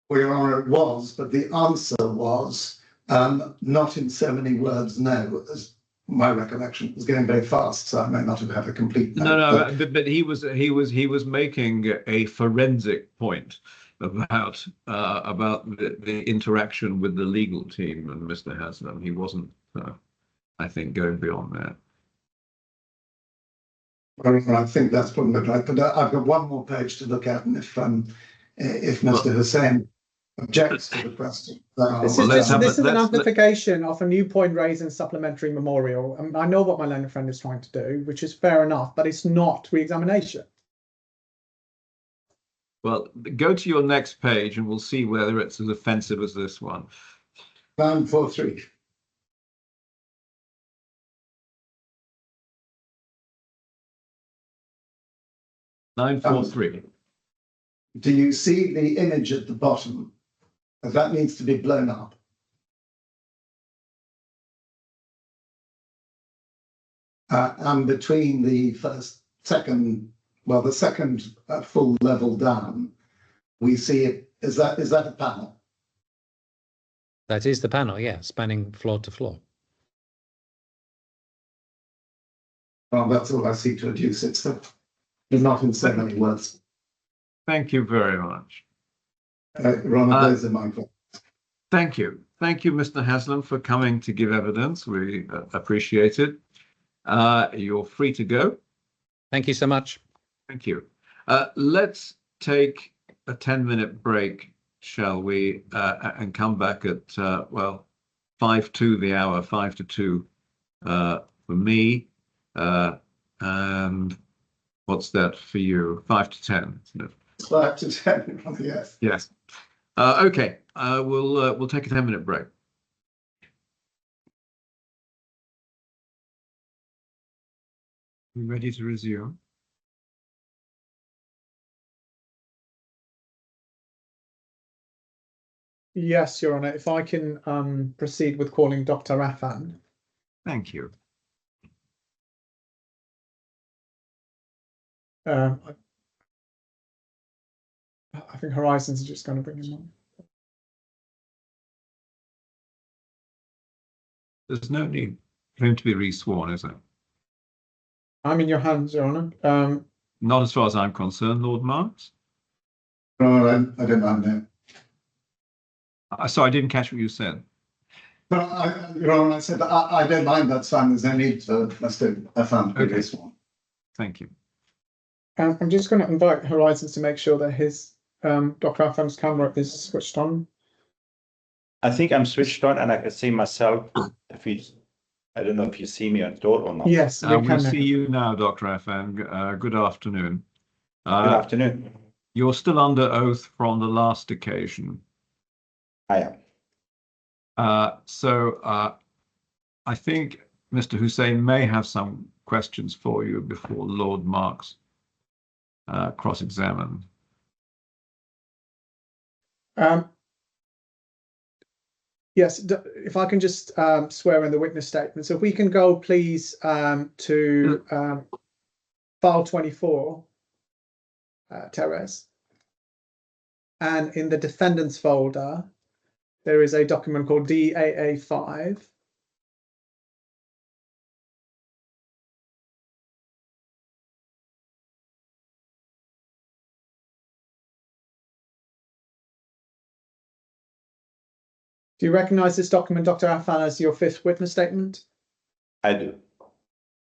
Well, Your Honour, it was, but the answer was not in so many words, no, as my recollection was going very fast, so I may not have had a complete note. No, but he was making a forensic point about the interaction with the legal team and Mr. Haslam. He wasn't, I think, going beyond that. Well, I think that's probably right, but I've got one more page to look at, and if Mr. Hussain objects to the question. This is an amplification of a new point raised in supplementary memorial. I know what my learned friend is trying to do, which is fair enough, but it's not re-examination. Well, go to your next page and we'll see whether it's as offensive as this one. 943. Do you see the image at the bottom? That needs to be blown up. And between the second full level down, we see it. Is that a panel? That is the panel, yeah, spanning floor to floor. Well, that's all I see to deduce. It's not in so many words. Thank you very much. Ronald, those are my questions. Thank you. Thank you, Mr. Haslam, for coming to give evidence. We appreciate it. You're free to go. Thank you so much. Thank you. Let's take a 10-minute break, shall we, and come back at, 5 to the hour, 5 to 2 for me. And what's that for you? 5 to 10, isn't it? 5 to 10, yes. Yes. Okay, we'll take a 10-minute break. You ready to resume? Yes, Your Honour. If I can proceed with calling Dr. Affan. Thank you. I think Horizons are just going to bring him on. There's no need for him to be resworn, is there? I'm in your hands, Your Honour. Not as far as I'm concerned, Lord Marks. No, I don't mind that. Sorry, I didn't catch what you said. No, Your Honour, I said I don't mind, that's fine. There's no need for Mr. Affan to be resworn. Thank you. I'm just going to invite Horizons to make sure that his Dr. Affan's camera is switched on. I think I'm switched on and I can see myself. If he's, I don't know if you see me on door or not. Yes, we see you now, Dr. Affan. Good afternoon. Good afternoon. You're still under oath from the last occasion. I am. I think Mr. Hussain may have some questions for you before Lord Marks cross-examine. Yes, if I can just swear in the witness statement. So if we can go, please, to file 24, Teres. And in the defendant's folder, there is a document called DAA5. Do you recognise this document, Dr. Affan, as your fifth witness statement? I do.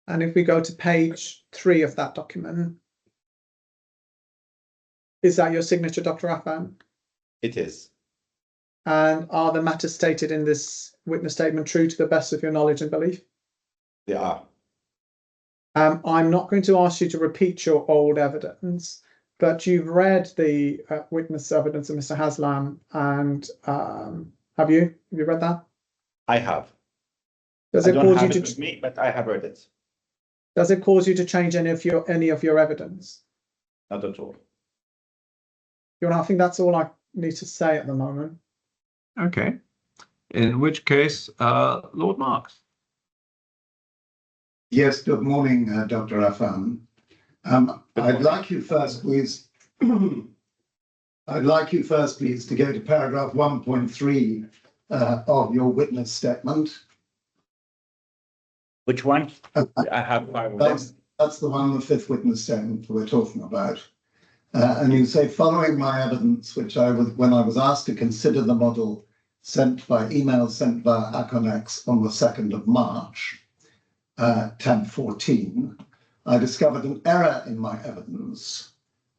And if we go to page 3 of that document, is that your signature, Dr. Affan? It is. And are the matters stated in this witness statement true to the best of your knowledge and belief? They are. I'm not going to ask you to repeat your old evidence, but you've read the witness evidence of Mr. Haslam, and have you read that? I have. Does I it don't cause have you it to? with me, but I have read it. Does it cause you to change any of your evidence? Not at all. I think that's all I need to say at the moment. Okay. In which case, Lord Marks. Yes, good morning, Dr. Affan. I'd like you first, please. I'd like you first, please, to go to paragraph 1.3 of your witness statement. Which one? I have 5 of them. That's the one, the fifth witness statement we're talking about. And you say, following my evidence, which when I was asked to consider the model email sent via Aconex on the 2nd of March, tab 14, I discovered an error in my evidence.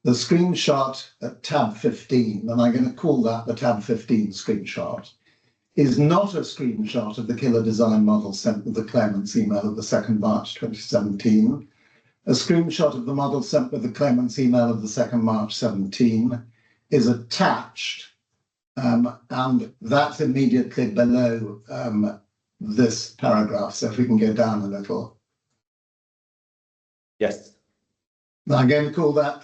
The screenshot at tab 15, and I'm going to call that the tab 15 screenshot, is not a screenshot of the killer design model sent with the claimant's email of the 2nd March 2017. A screenshot of the model sent with the claimant's email of the 2nd March 17 is attached, and that's immediately below this paragraph. So if we can go down a little. Yes. I'm going to call that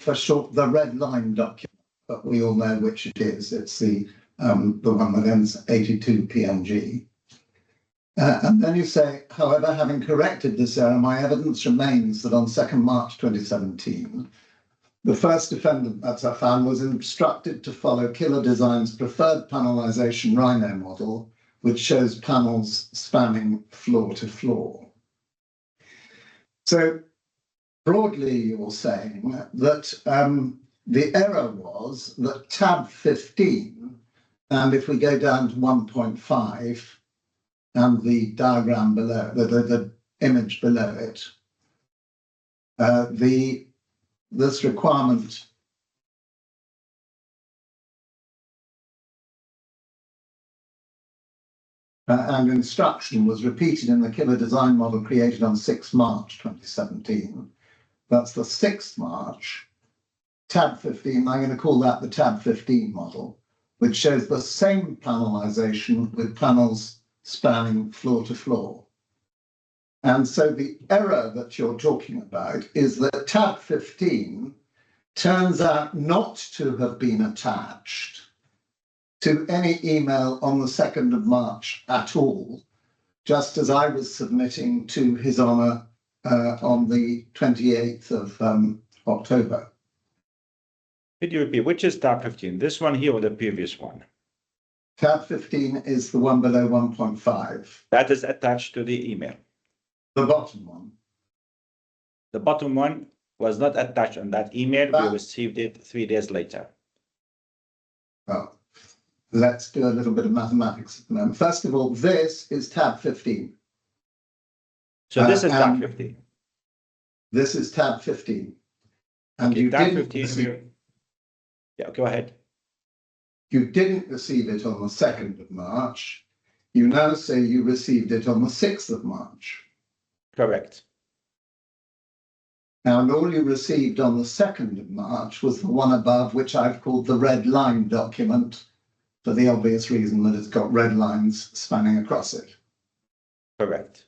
for short the red line document, but we all know which it is. It's the one that ends 82 PNG. And then you say, however, having corrected this error, my evidence remains that on 2nd March 2017, the first defendant, that's Affan, was instructed to follow Killer Design's preferred panelization Rhino model, which shows panels spanning floor to floor. So broadly, you're saying that the error was that tab 15, and if we go down to 1.5, and the diagram below, the image below it, this requirement and instruction was repeated in the killer design model created on 6 March 2017. That's the 6th March. Tab 15, I'm going to call that the tab 15 model, which shows the same panelization with panels spanning floor to floor. And so the error that you're talking about is that tab 15 turns out not to have been attached to any email on the 2nd of March at all, just as I was submitting to His Honour on the 28th of October. Could you repeat, which is tab 15? This one here or the previous one? Tab 15 is the one below 1.5. That is attached to the email. The bottom one. The bottom one was not attached on that email. We received it 3 days later. Well, let's do a little bit of mathematics at the moment. First of all, this is tab 15. So this is tab 15. This is tab 15. And okay, you tab didn't 15. Yeah, go ahead. You didn't receive it on the 2nd of March. You now say you received it on the 6th of March. Correct. Now, and all you received on the 2nd of March was the one above, which I've called the red line document, for the obvious reason that it's got red lines spanning across it. Correct.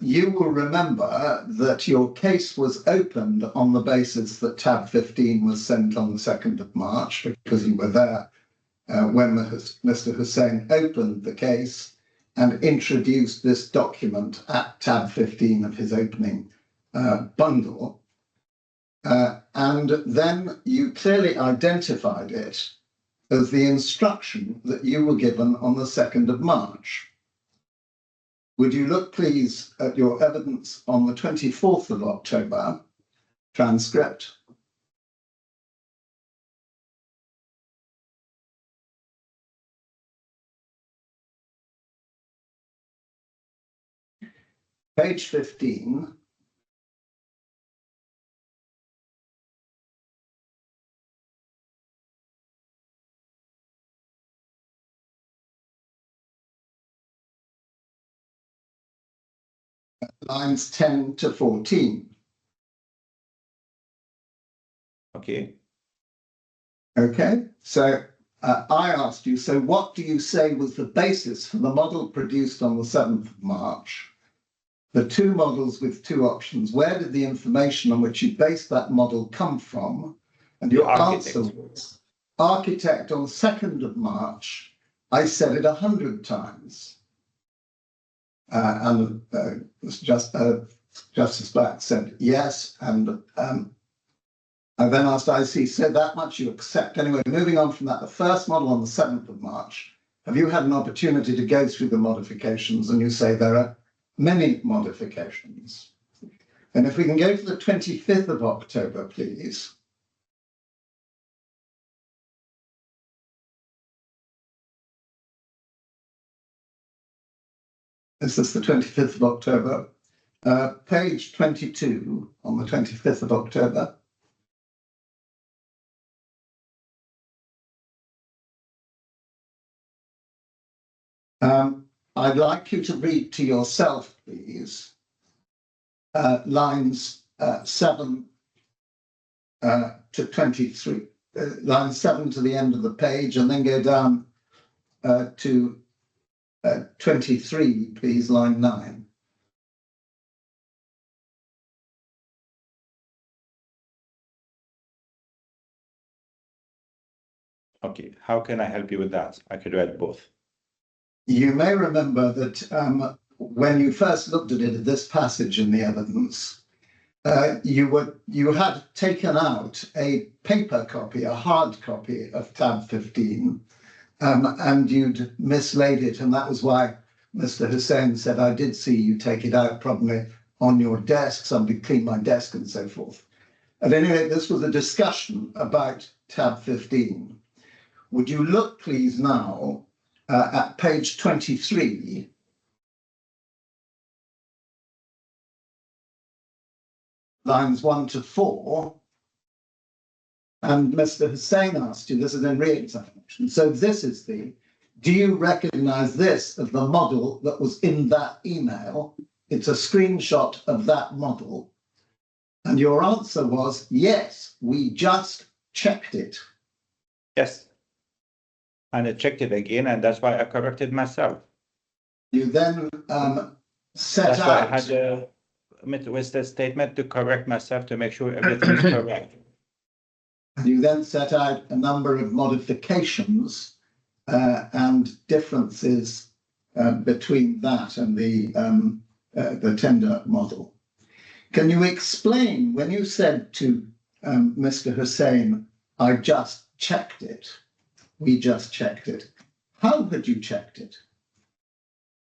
You will remember that your case was opened on the basis that tab 15 was sent on the 2nd of March, because you were there when Mr. Hussain opened the case and introduced this document at tab 15 of his opening bundle. And then you clearly identified it as the instruction that you were given on the 2nd of March. Would you look, please, at your evidence on the 24th of October transcript? Page 15. Lines 10 to 14. Okay. Okay, so I asked you, so what do you say was the basis for the model produced on the 7th of March? The two models with two options. Where did the information on which you based that model come from? And your answer was architect on 2nd of March. I said it 100 times. Justice Black said yes, and I then asked IC, said that much you accept. Anyway, moving on from that, the first model on the 7th of March, have you had an opportunity to go through the modifications? And you say there are many modifications. And if we can go to the 25th of October, please. This is the 25th of October. Page 22 on the 25th of October. I'd like you to read to yourself, please, lines 7 to 23, line 7 to the end of the page, and then go down to 23, please, line 9. Okay, how can I help you with that? I could read both. You may remember that when you first looked at it, at this passage in the evidence, you had taken out a paper copy, a hard copy of tab 15, and you'd mislaid it, and that was why Mr. Hussain said, I did see you take it out probably on your desk, somebody cleaned my desk and so forth. At any rate, this was a discussion about tab 15. Would you look, please, now at page 23, lines 1 to 4, and Mr. Hussain asked you, this is in re-examination, so this is do you recognize this as the model that was in that email? It's a screenshot of that model. And your answer was, yes, we just checked it. Yes. And I checked it again, and that's why I corrected myself. You then set that's out. Why I had with the statement to correct myself to make sure everything is correct. And you then set out a number of modifications and differences between that and the tender model. Can you explain, when you said to Mr. Hussain, I just checked it, we just checked it, how had you checked it?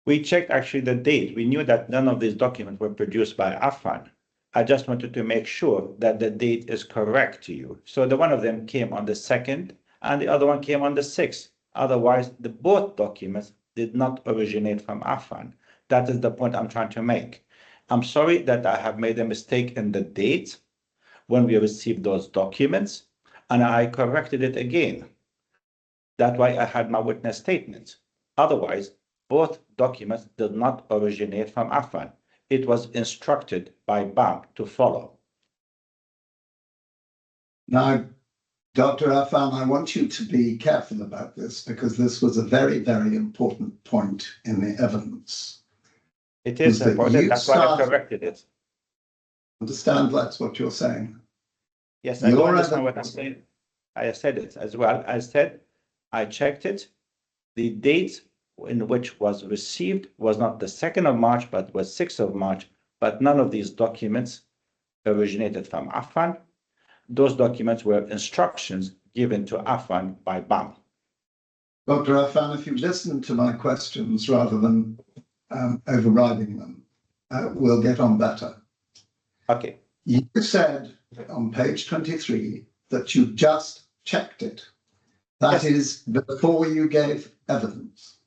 We checked actually the date. We knew that none of these documents were produced by Affan. I just wanted to make sure that the date is correct to you. So the one of them came on the 2nd and the other one came on the 6th. Otherwise, both documents did not originate from Affan. That is the point I'm trying to make. I'm sorry that I have made a mistake in the date when we received those documents, and I corrected it again. That's why I had my witness statement. Otherwise, both documents did not originate from Affan. It was instructed by BAM to follow. Now, Dr. Affan, I want you to be careful about this because this was a very, very important point in the evidence. It is important, that's why I corrected it. Understand that's what you're saying? Yes, I do understand what I'm saying. I said it as well. I said, I checked it. The date in which was received was not the 2nd of March, but was 6th of March. But none of these documents originated from Affan. Those documents were instructions given to Affan by BAM. Dr. Affan, if you listen to my questions rather than overriding them, we'll get on better. Okay. You said on page 23 that you just checked it. That is before you gave evidence.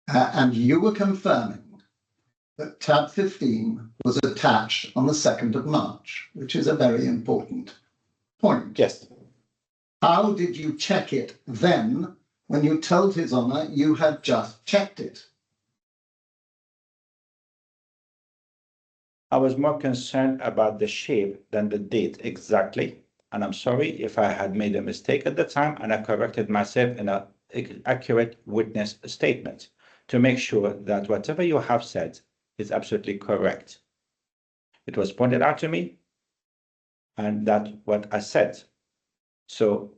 And you were confirming that tab 15 was attached on the 2nd of March, which is a very important point. Yes. How did you check it then when you told His Honour you had just checked it? I was more concerned about the shape than the date exactly. And I'm sorry if I had made a mistake at the time, and I corrected myself in an accurate witness statement to make sure that whatever you have said is absolutely correct. It was pointed out to me, and that's what I said. So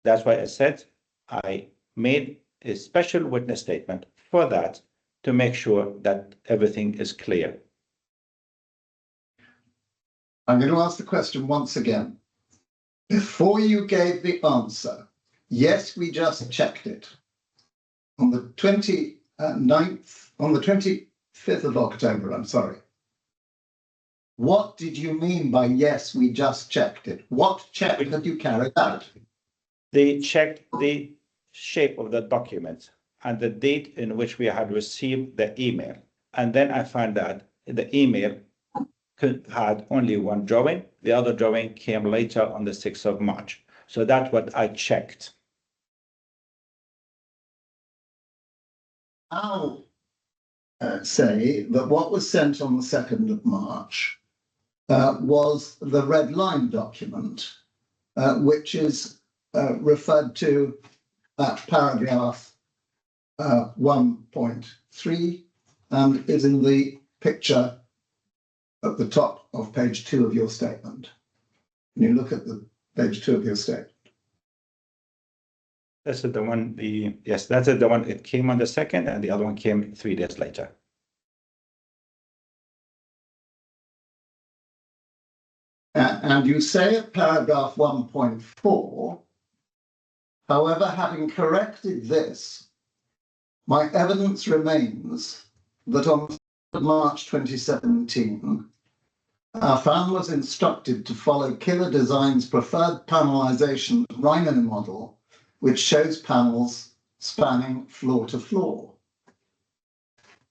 that's why I said I made a special witness statement for that to make sure that everything is clear. I'm going to ask the question once again. Before you gave the answer, yes, we just checked it. On the 25th of October, I'm sorry. What did you mean by yes, we just checked it? What check had you carried out? They checked the shape of the document and the date in which we had received the email. And then I found out the email had only one drawing. The other drawing came later on the 6th of March. So that's what I checked. I'll say that what was sent on the 2nd of March was the red line document, which is referred to at paragraph 1.3 and is in the picture at the top of page 2 of your statement. Can you look at the page 2 of your statement? This is the one, yes, that's the one. It came on the 2nd and the other one came 3 days later. And you say at paragraph 1.4, however, having corrected this, my evidence remains that on March 2017, Affan was instructed to follow Killer Design's preferred panelization Rhino model, which shows panels spanning floor to floor.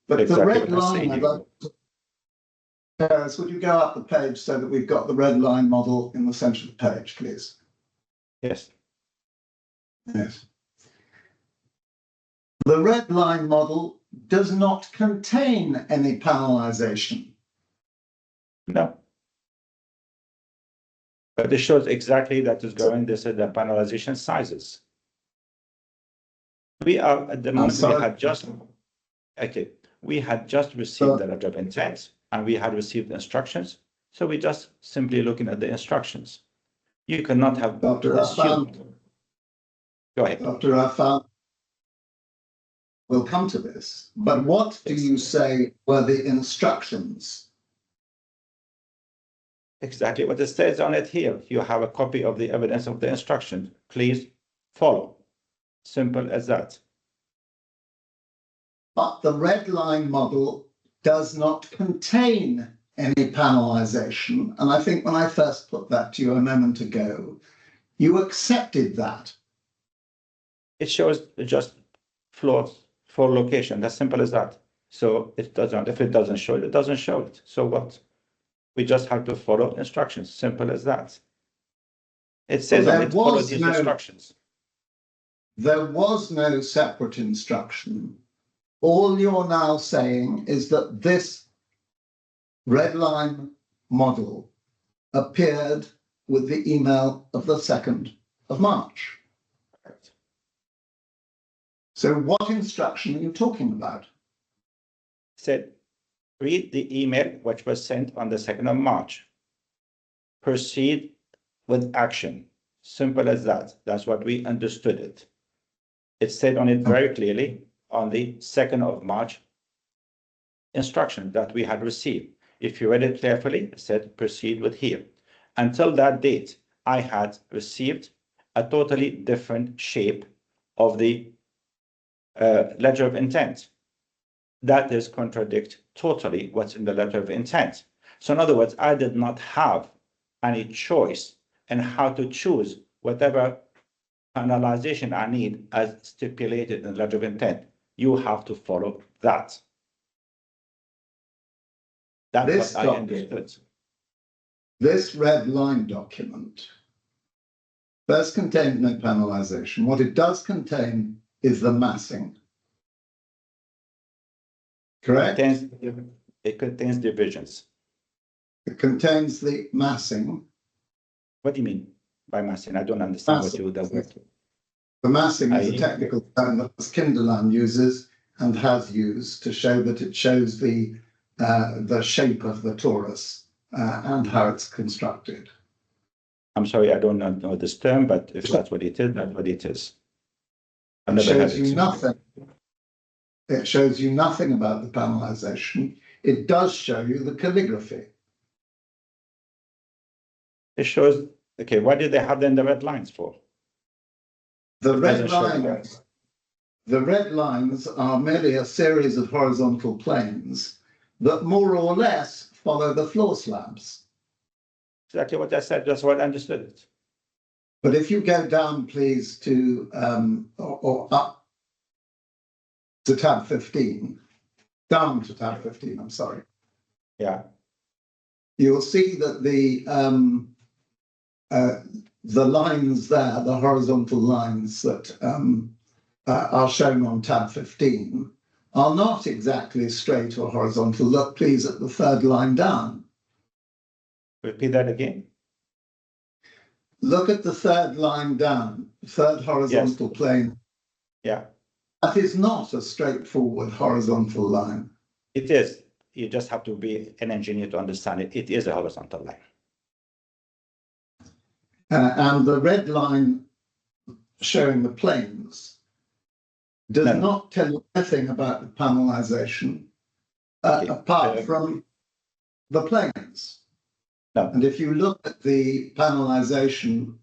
But exactly the red line, I'd like to, Paris, would you go up the page so that we've got the red line model in the center of the page, please? Yes. Yes. The red line model does not contain any panelization. No. But it shows exactly that is going, this is the panelization sizes. We are at the moment, we had just received the letter of intent and we had received instructions. So we just simply looking at the instructions. You cannot have Dr. assumed. Affan, Go ahead. Dr. Affan, we'll come to this, but what do you say were the instructions? Exactly what it says on it here. You have a copy of the evidence of the instruction. Please follow. Simple as that. But the red line model does not contain any panelization. And I think when I first put that to you a moment ago, you accepted that. It shows just floors for location. As simple as that. So it doesn't, if it doesn't show it, it doesn't show it. So what? We just have to follow instructions. Simple as that. It says on it, follow these instructions. There was no separate instruction. All you're now saying is that this red line model appeared with the email of the 2nd of March. Correct. So what instruction are you talking about? Said, read the email which was sent on the 2nd of March. Proceed with action. Simple as that. That's what we understood it. It said on it very clearly on the 2nd of March instruction that we had received. If you read it carefully, it said proceed with here. Until that date, I had received a totally different shape of the letter of intent. That is contradict totally what's in the letter of intent. So in other words, I did not have any choice in how to choose whatever analyzation I need as stipulated in the letter of intent. You have to follow that. That's what I understood. This red line document first contained no panelization. What it does contain is the massing. Correct? It contains divisions. It contains the massing. What do you mean by massing? I don't understand Massing. what you do. The massing is a technical term that Kinderland uses and has used to show that it shows the shape of the torus and how it's constructed. I'm sorry, I don't know this term, but if that's what it is, that's what it is. It shows you nothing. It shows you nothing about the panelization. It does show you the calligraphy. It shows, okay, what did they have then the red lines for? The red lines are merely a series of horizontal planes that more or less follow the floor slabs. Exactly what I said, that's what I understood it. But if you go down, please, to or up to tab 15, down to tab 15, I'm sorry. Yeah. You'll see that the lines there, the horizontal lines that are shown on tab 15, are not exactly straight or horizontal. Look, please, at the 3rd line down. Repeat that again. Look at the 3rd line down, 3rd horizontal plane. Yeah. That is not a straightforward horizontal line. It is. You just have to be an engineer to understand it. It is a horizontal line. And the red line showing the planes does not tell you anything about the panelization apart from the planes. No. And if you look at the panelization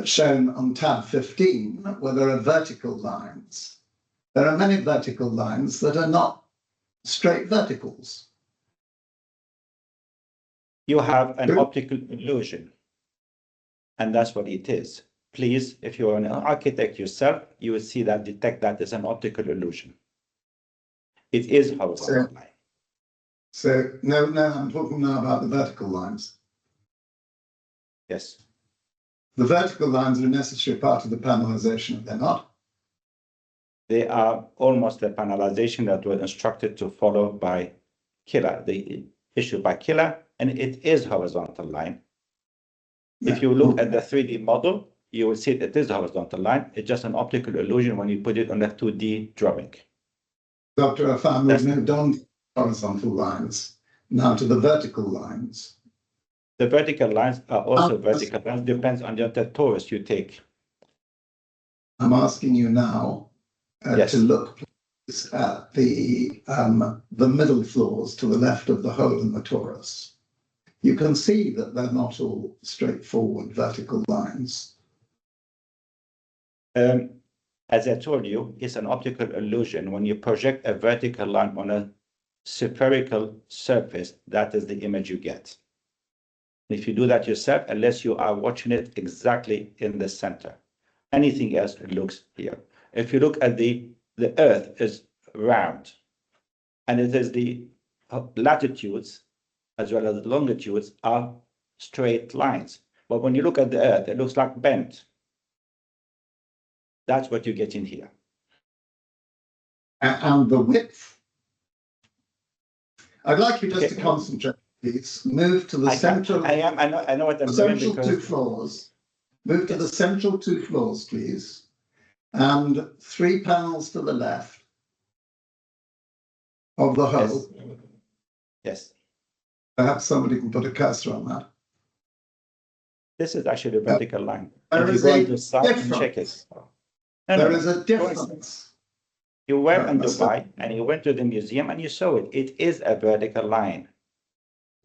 shown on tab 15, where there are vertical lines, there are many vertical lines that are not straight verticals. You have an optical illusion, and that's what it is. Please, if you're an architect yourself, you will see that, detect that as an optical illusion. It is horizontal line. So, no, I'm talking now about the vertical lines. Yes. The vertical lines are a necessary part of the panelization, they're not? They are almost the panelization that were instructed to follow by Killer, the issue by Killer, and it is horizontal line. Yeah. If you look at the 3D model, you will see that it is a horizontal line. It's just an optical illusion when you put it on the 2D drawing. Dr. Affan, we've moved on to horizontal lines, now to the vertical lines. The vertical lines are also vertical lines, depends on the torus you take. I'm asking you now Yes. to look at the middle floors to the left of the hole in the torus. You can see that they're not all straightforward vertical lines. As I told you, it's an optical illusion. When you project a vertical line on a spherical surface, that is the image you get. If you do that yourself, unless you are watching it exactly in the center, anything else it looks here. If you look at the Earth is round, and it is the latitudes as well as the longitudes are straight lines. But when you look at the Earth, it looks like bent. That's what you get in here. And the width. I'd like you just to concentrate, please. Move to the central. I know what I'm doing. Central two floors. Move to the central two floors, please. And 3 panels to the left of the hole. Yes. Perhaps somebody can put a cursor on that. This is actually a vertical line. There if is you go a to the side and check it. There is a difference. You were in Dubai and you went to the museum and you saw it. It is a vertical line.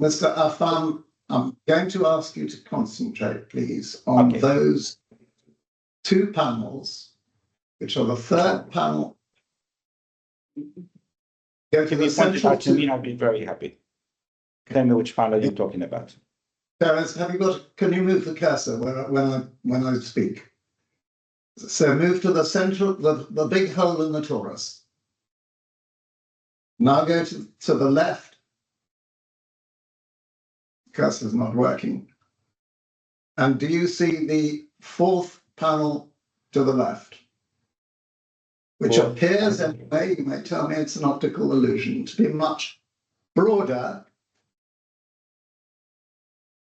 Mr. Affan, I'm going to ask you to concentrate, please, on those 2 panels, which are the third panel. Go to the central to me, I'll be very happy. Tell me which panel you're talking about. Terence, have you got? Can you move the cursor when I speak? So move to the central, the big hole in the torus. Now go to the left. Cursor's not working. And do you see the 4th panel to the left? Which appears, anyway, you may tell me it's an optical illusion, to be much broader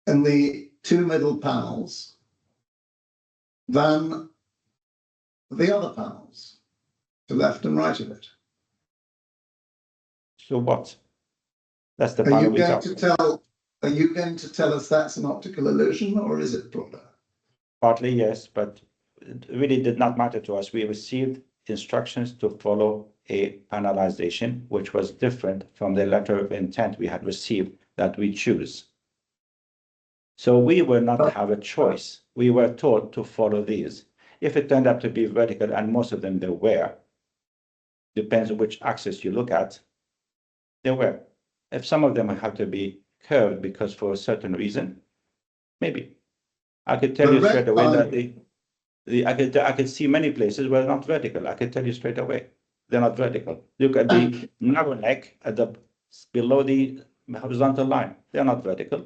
in the 2 middle panels than the other panels, to left and right of it. So what? That's the Are panel you we going got. to tell? Are you going to tell us that's an optical illusion, or is it broader? Partly yes, but it really did not matter to us. We received instructions to follow a panelization, which was different from the letter of intent we had received that we choose. So we will not have a choice. We were told to follow these. If it turned out to be vertical, and most of them they were, depends on which axis you look at, they were. If some of them have to be curved because for a certain reason, maybe. I could tell you straight away that I could see many places where they're not vertical. I could tell you straight away, they're not vertical. Look at the narrow neck at the below the horizontal line. They're not vertical.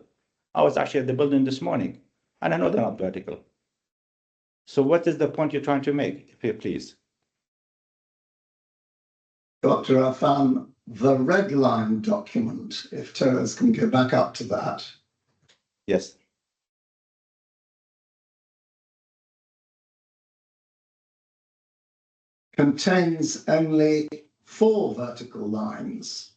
I was actually at the building this morning, and I know they're not vertical. So what is the point you're trying to make, if you please? Dr. Affan, the red line document, if Terence can go back up to that. Yes. Contains only 4 vertical lines,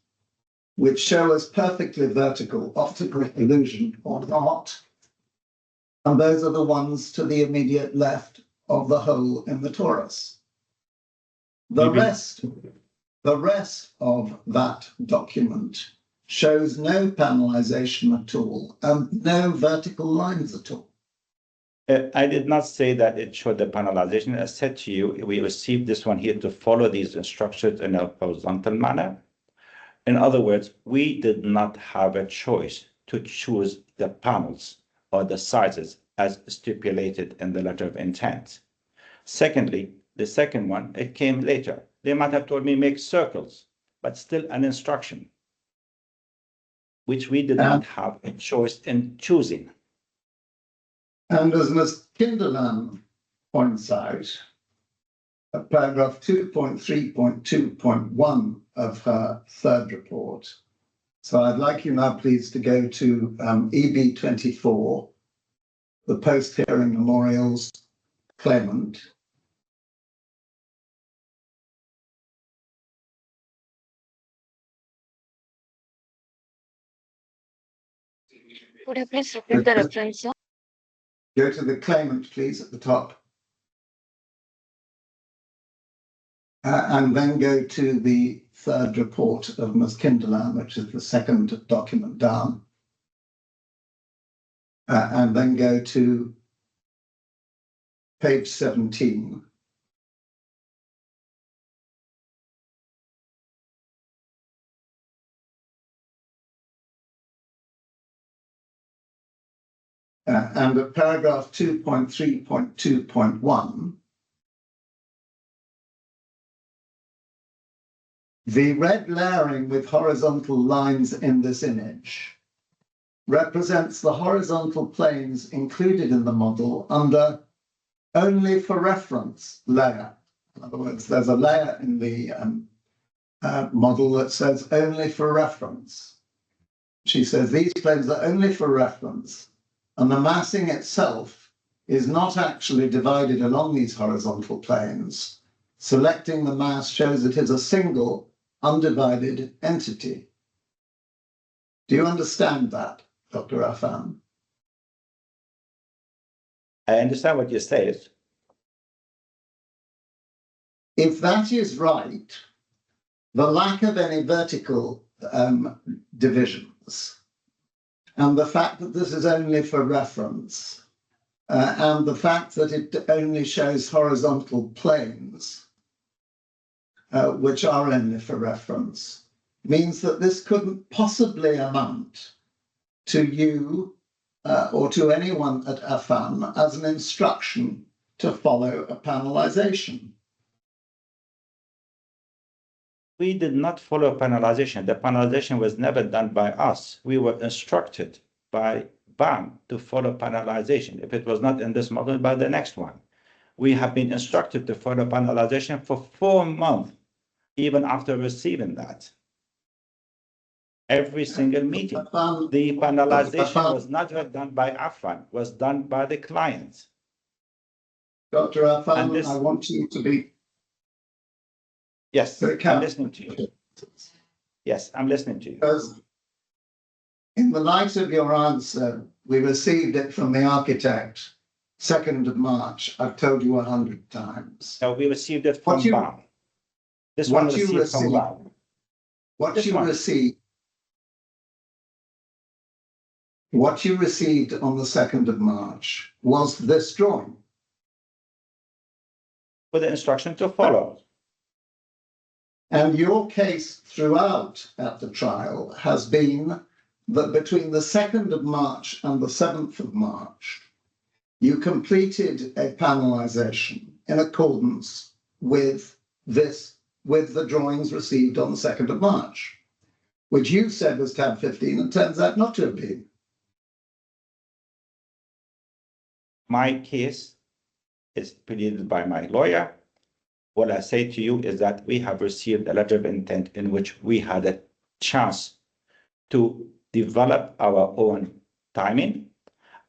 which show us perfectly vertical optical illusion or not. And those are the ones to the immediate left of the hole in the torus. The rest of that document shows no panelization at all and no vertical lines at all. I did not say that it showed the panelization. I said to you, we received this one here to follow these instructions in a horizontal manner. In other words, we did not have a choice to choose the panels or the sizes as stipulated in the letter of intent. Secondly, the second one, it came later. They might have told me make circles, but still an instruction, which we did not have a choice in choosing. And as Ms. Kinderland points out, paragraph 2.3.2.1 of her third report. So I'd like you now, please, to go to EB 24, the post-hearing memorials claimant. Could you please repeat the reference, sir? Go to the claimant, please, at the top. And then go to the third report of Ms. Kinderland, which is the second document down. And then go to page 17. And at paragraph 2.3.2.1, the red layering with horizontal lines in this image represents the horizontal planes included in the model under only for reference layer. In other words, there's a layer in the model that says only for reference. She says these planes are only for reference, and the massing itself is not actually divided along these horizontal planes. Selecting the mass shows it is a single, undivided entity. Do you understand that, Dr. Affan? I understand what you say. If that is right, the lack of any vertical divisions and the fact that this is only for reference and the fact that it only shows horizontal planes, which are only for reference, means that this couldn't possibly amount to you or to anyone at Affan as an instruction to follow a panelization. We did not follow panelization. The panelization was never done by us. We were instructed by BAM to follow panelization. If it was not in this model, by the next one. We have been instructed to follow panelization for 4 months, even after receiving that. Every single meeting. The panelization was not done by Affan, was done by the client. Dr. Affan, I want you to be... Yes, I'm listening to you. Yes, I'm listening to you. Because in the light of your answer, we received it from the architect, 2nd of March. I've told you 100 times. No, we received it from BAM. This one received from BAM. What you received on the 2nd of March was this drawing. With the instruction to follow. And your case throughout at the trial has been that between the 2nd of March and the 7th of March, you completed a panelization in accordance with the drawings received on the 2nd of March, which you said was tab 15 and turns out not to have been. My case is pleaded by my lawyer. What I say to you is that we have received a letter of intent in which we had a chance to develop our own timing,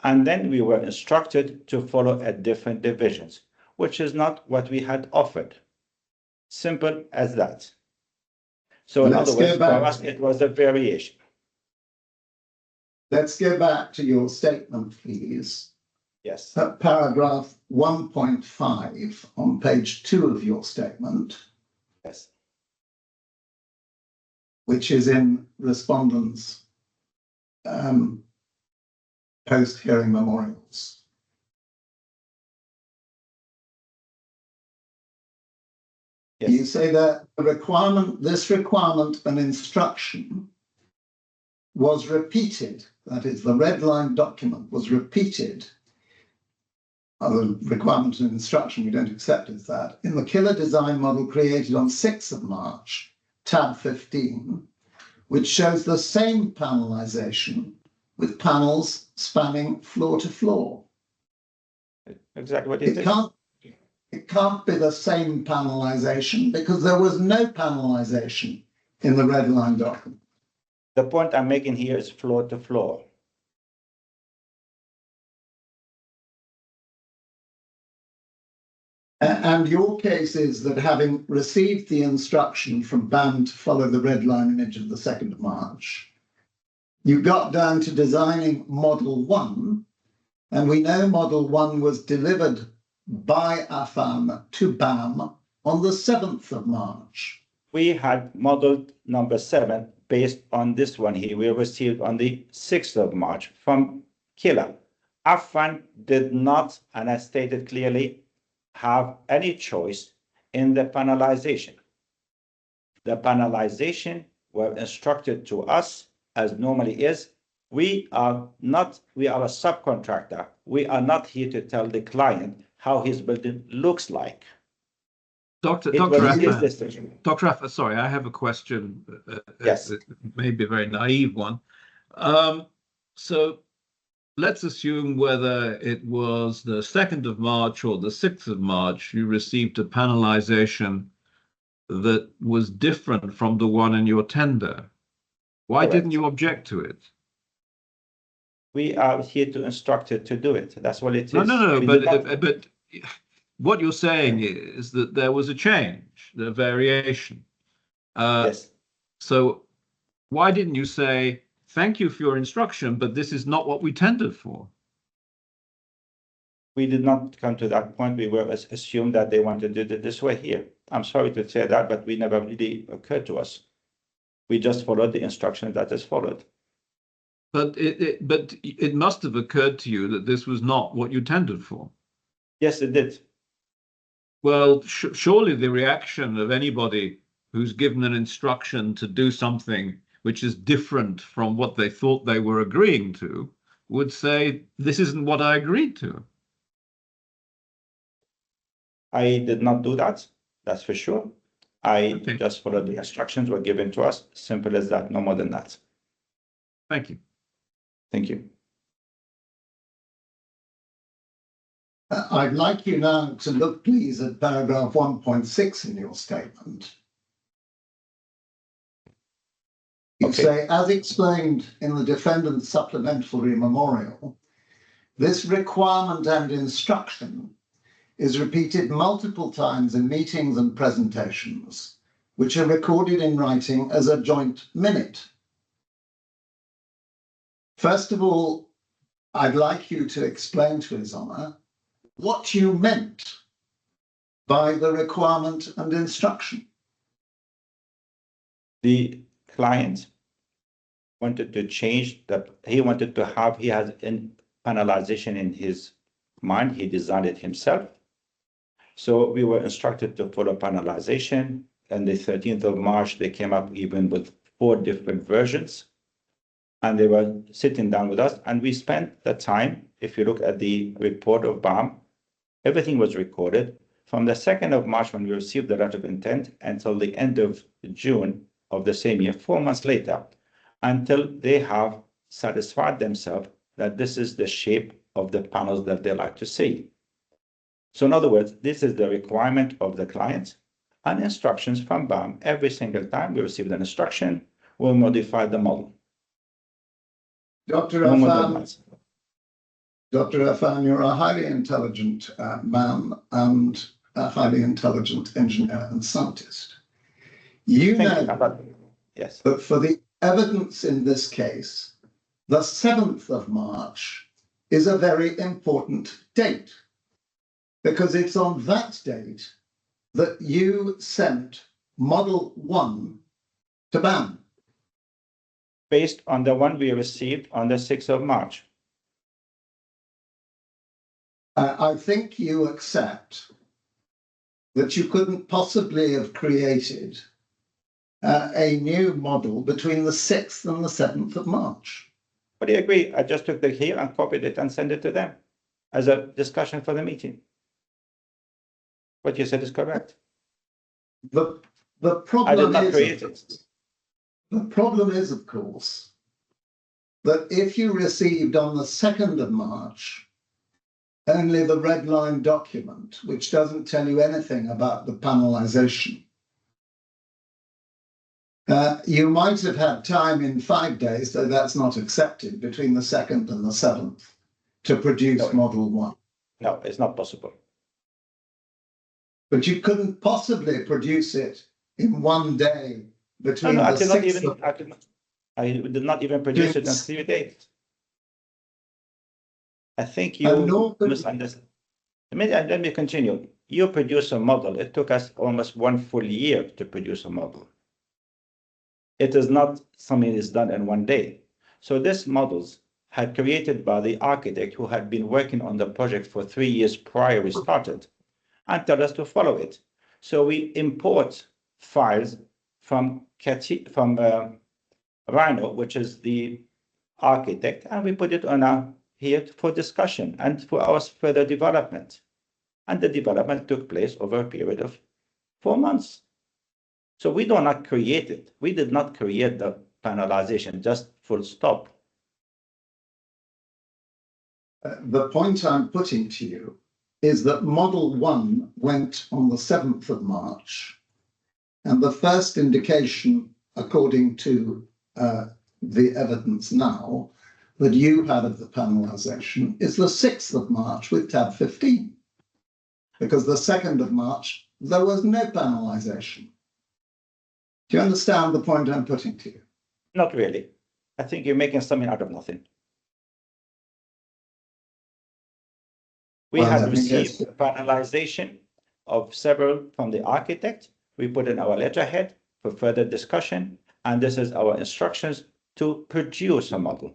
and then we were instructed to follow a different divisions, which is not what we had offered. Simple as that. So in other words, for us, it was a variation. Let's go back to your statement, please. Yes. Paragraph 1.5 on page 2 of your statement. Yes. Which is in respondents' post-hearing memorials. Yes. You say that this requirement and instruction was repeated. That is, the red line document was repeated. The requirement and instruction we don't accept is that in the killer design model created on 6th of March, tab 15, which shows the same panelization with panels spanning floor to floor. Exactly what it can't be the same panelization because there was no panelization in the red line document. The point I'm making here is floor to floor. And your case is that having received the instruction from BAM to follow the red line image of the 2nd of March, you got down to designing Model 1, and we know Model 1 was delivered by Affan to BAM on the 7th of March. We had model number 7 based on this one here. We received on the 6th of March from Killer. Affan did not, and I stated clearly, have any choice in the panelization. The panelization were instructed to us, as normally is. We are a subcontractor. We are not here to tell the client how his building looks like. Dr. Affan, sorry, I have a question. Yes. Maybe a very naive one. So let's assume whether it was the 2nd of March or the 6th of March, you received a panelization that was different from the one in your tender. Why Correct. didn't you object to it? We are here to instruct it to do it. That's what it is. No, but what you're saying is that there was a change, a variation. Yes. So why didn't you say, thank you for your instruction, but this is not what we tendered for? We did not come to that point. We were assumed that they wanted to do it this way here. I'm sorry to say that, but we never really occurred to us. We just followed the instruction that is followed. But it must have occurred to you that this was not what you tendered for. Yes, it did. Well, surely the reaction of anybody who's given an instruction to do something which is different from what they thought they were agreeing to would say, this isn't what I agreed to. I did not do that, that's for sure. I just followed the instructions were given to us. Simple as that, no more than that. Thank you. Thank you. I'd like you now to look, please, at paragraph 1.6 in your statement. You say, as explained in the defendant's supplementary memorial, this requirement and instruction is repeated multiple times in meetings and presentations, which are recorded in writing as a joint minute. First of all, I'd like you to explain to His Honour what you meant by the requirement and instruction. The client wanted to change he has an panelization in his mind. He designed it himself. So we were instructed to follow panelization. And the 13th of March, they came up even with 4 different versions. And they were sitting down with us. And we spent the time, if you look at the report of BAM, everything was recorded. From the 2nd of March, when we received the letter of intent, until the end of June of the same year, 4 months later, until they have satisfied themselves that this is the shape of the panels that they like to see. So in other words, this is the requirement of the client and instructions from BAM. Every single time we receive an instruction, we'll modify the model. Dr. Affan, you're a highly intelligent man and a highly intelligent engineer and scientist. You know that for the evidence in this case, the 7th of March is a very important date, because it's on that date that you sent Model 1 to BAM. Based on the one we received on the 6th of March. I think you accept that you couldn't possibly have created a new model between the 6th and the 7th of March. But I agree. I just took the here and copied it and sent it to them as a discussion for the meeting. What you said is correct. The problem I did not create it. The problem is, of course, that if you received on the 2nd of March only the red line document, which doesn't tell you anything about the panelization, you might have had time in 5 days, though that's not accepted, between the 2nd and the 7th to produce Model 1. No, it's not possible. But you couldn't possibly produce it in 1 day between the 6th I did not even produce it in 3 days. I think you misunderstood. Let me continue. You produce a model. It took us almost 1 full year to produce a model. It is not something that's done in 1 day. So these models had created by the architect who had been working on the project for 3 years prior we started, and tell us to follow it. So we import files from Rhino, which is the architect, and we put it on here for discussion and for our further development. And the development took place over a period of 4 months. So we do not create it. We did not create the panelization, just full stop. The point I'm putting to you is that Model 1 went on the 7th of March, and the first indication, according to the evidence now, that you had of the panelization is the 6th of March with tab 15, because the 2nd of March, there was no panelization. Do you understand the point I'm putting to you? Not really. I think you're making something out of nothing. We had received panelization of several from the architect. We put in our letterhead for further discussion, and this is our instructions to produce a model.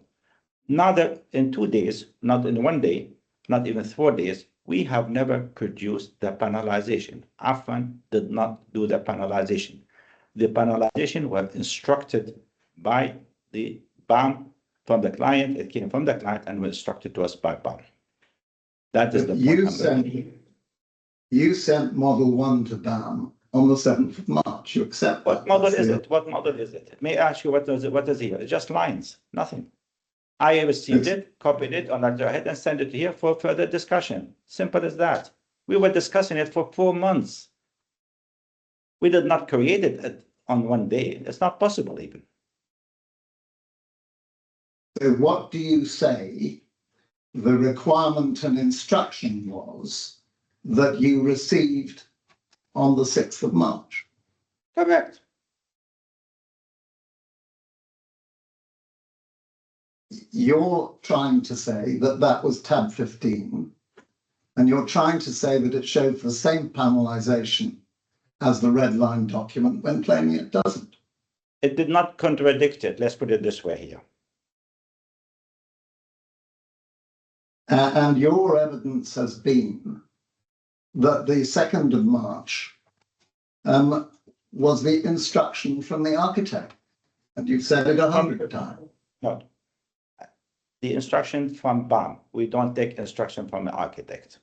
Not that in 2 days, not in 1 day, not even 4 days, we have never produced the panelization. Affan did not do the panelization. The panelization was instructed by the BAM from the client. It came from the client and was instructed to us by BAM. That is the point. You sent Model 1 to BAM on the 7th of March. You accept what model is it? What model is it? May I ask you what is it? What is here? It's just lines, nothing. I received it, copied it on letterhead, and sent it here for further discussion. Simple as that. We were discussing it for 4 months. We did not create it on 1 day. It's not possible even. So what do you say the requirement and instruction was that you received on the 6th of March? Correct. You're trying to say that that was tab 15, and you're trying to say that it showed the same panelization as the red line document when claiming it doesn't. It did not contradict it. Let's put it this way here. And your evidence has been that the 2nd of March was the instruction from the architect, and you've said it 100 times. No. The instruction from BAM. We don't take instruction from the architect.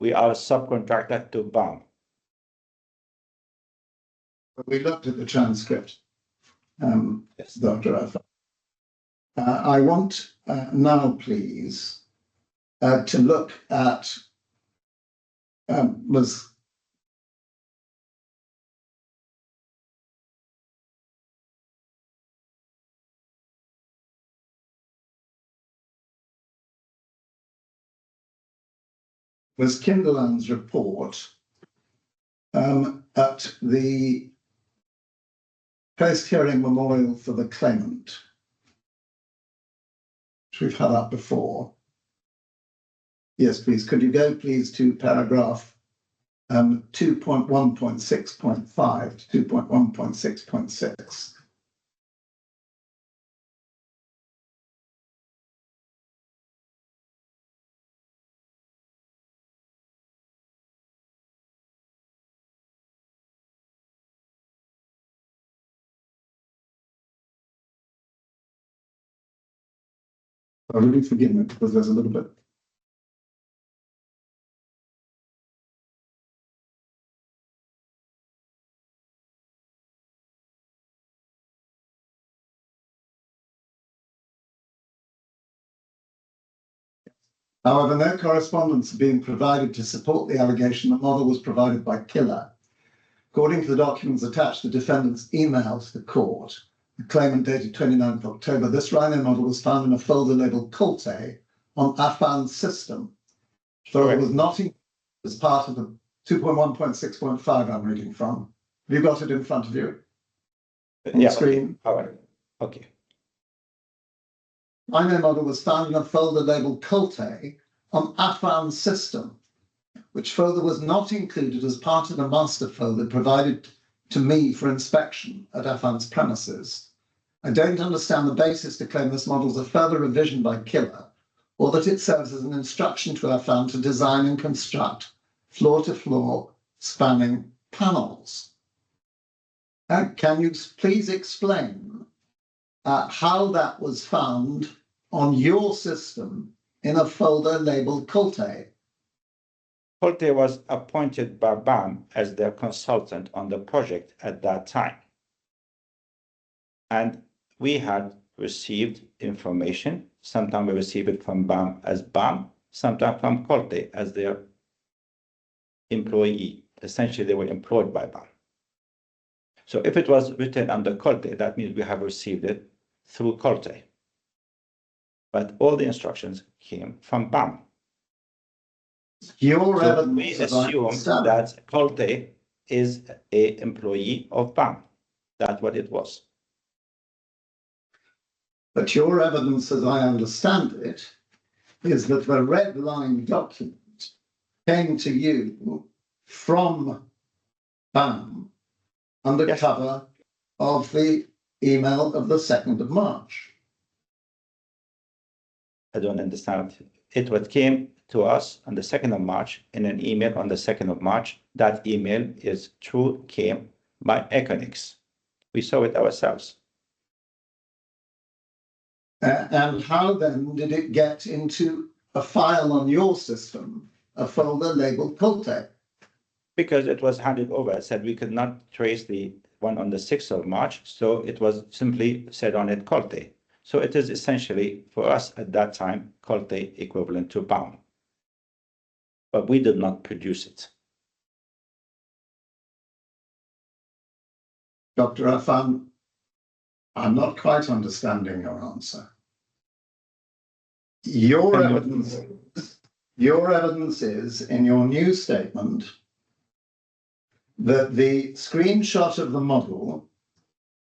We are a subcontractor to BAM. We looked at the transcript, Yes. Dr. Affan. I want now, please, to look at was Kinderland's report at the post-hearing memorial for the claimant, which we've had up before. Yes, please. Could you go, please, to paragraph 2.1.6.5 to 2.1.6.6. Really forgive me because there's a little bit. However, no correspondence being provided to support the allegation. The model was provided by Killer. According to the documents attached to the defendant's email to the court, the claimant dated 29th October, this Rhino model was found in a folder labeled Colte on Affan's system. So it was not as part of the 2.1.6.5 I'm reading from. Have you got it in front of you? On Yeah, screen. okay. All right. Okay. Binary model was found in a folder labeled Colte on Affan's system, which folder was not included as part of the master folder provided to me for inspection at Affan's premises. I don't understand the basis to claim this model is a further revision by Killer, or that it serves as an instruction to Affan to design and construct floor-to-floor spanning panels. Can you please explain how that was found on your system in a folder labeled Colte? Colte was appointed by BAM as their consultant on the project at that time. And we had received information. Sometimes we received it from BAM as BAM, sometimes from Colte as their employee. Essentially, they were employed by BAM. So if it was written under Colte, that means we have received it through Colte. But all the instructions came from BAM. Your So evidence, we assume that Colte is an employee of BAM. That's what it was. But your evidence, as I understand it, is that the red line document came to you from BAM under cover of the email of the 2nd of March. I don't understand. It came to us on the 2nd of March in an email on the 2nd of March. That email is true, came by Econix. We saw it ourselves. And how then did it get into a file on your system, a folder labeled Colte? Because it was handed over. I said we could not trace the one on the 6th of March, so it was simply said on it Colte. So it is essentially, for us at that time, Colte equivalent to BAM. But we did not produce it. Dr. Affan, I'm not quite understanding your answer. Your evidence is in your new statement that the screenshot of the model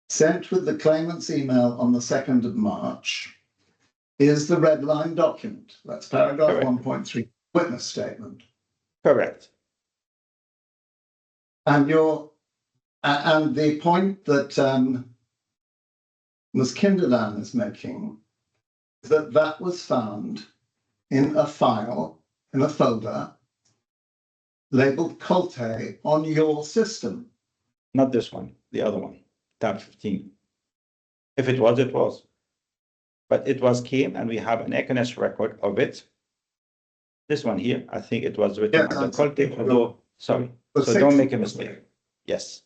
sent with the claimant's email on the 2nd of March is the red line document. That's paragraph 1.3 witness statement. Correct. And the point that Ms. Kinderland is making is that was found in a file, in a folder labeled Colte on your system. Not this one, the other one, tab 15. If it was, it was. But it came, and we have an Econix record of it. This one here, I think it was written under Colte, although, sorry. So don't make a mistake. Yes.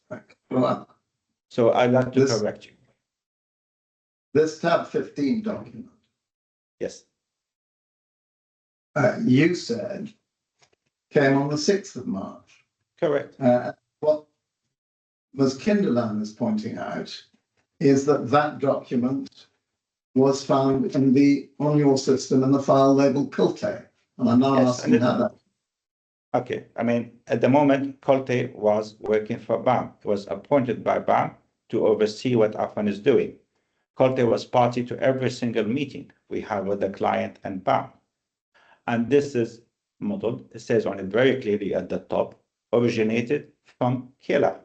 So I'd like to correct you. This tab 15 document. Yes. You said came on the 6th of March. Correct. What Ms. Kinderland is pointing out is that document was found on your system in the file labeled Colte. And I'm not asking how that. Okay, I mean, at the moment, Colte was working for BAM. It was appointed by BAM to oversee what Affan is doing. Colte was party to every single meeting we have with the client and BAM. And this is modeled, it says on it very clearly at the top, originated from Killer.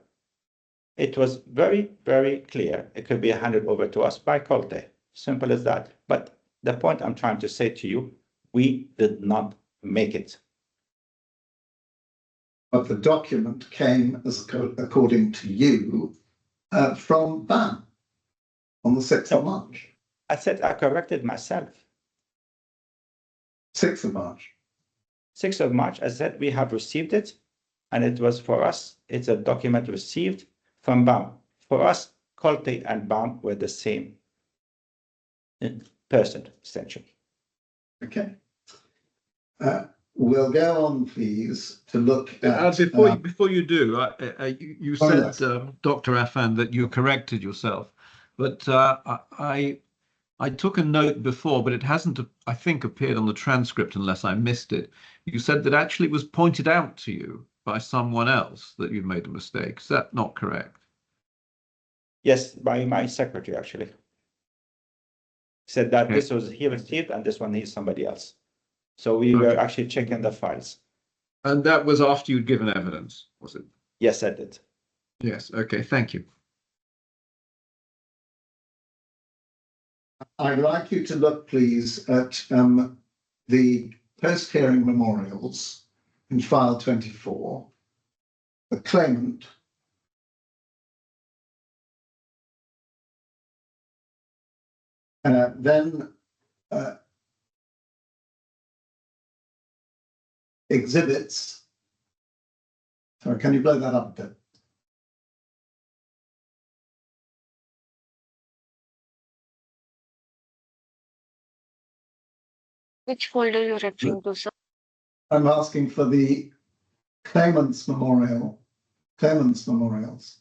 It was very, very clear. It could be handed over to us by Colte. Simple as that. But the point I'm trying to say to you, we did not make it. But the document came, according to you, from BAM on the 6th of March. I said I corrected myself. 6th of March. 6th of March, I said we have received it, and it was for us, it's a document received from BAM. For us, Colte and BAM were the same person, essentially. Okay. We'll go on, please, to look at... Before you do, you said, Dr. Affan, that you corrected yourself. But I took a note before, but it hasn't, I think, appeared on the transcript unless I missed it. You said that actually it was pointed out to you by someone else that you've made a mistake. Is that not correct? Yes, by my secretary, actually. Said that this was he received and this one is somebody else. So we were actually checking the files. And that was after you'd given evidence, was it? Yes, I did. Yes. Okay. Thank you. I'd like you to look, please, at the post-hearing memorials in file 24. The claimant then exhibits. Sorry, can you blow that up a bit? Which folder you're referring to, sir? I'm asking for the claimant's memorial, claimant's memorials.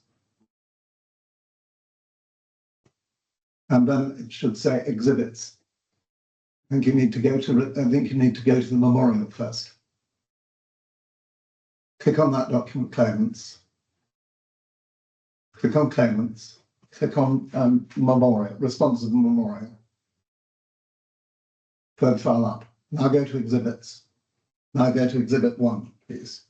And then it should say exhibits. I think you need to go to the memorial first. Click on that document, claimants. Click on claimants. Click on memorial, responsive memorial. Third file up. Now go to exhibits. Now go to exhibit 1, please.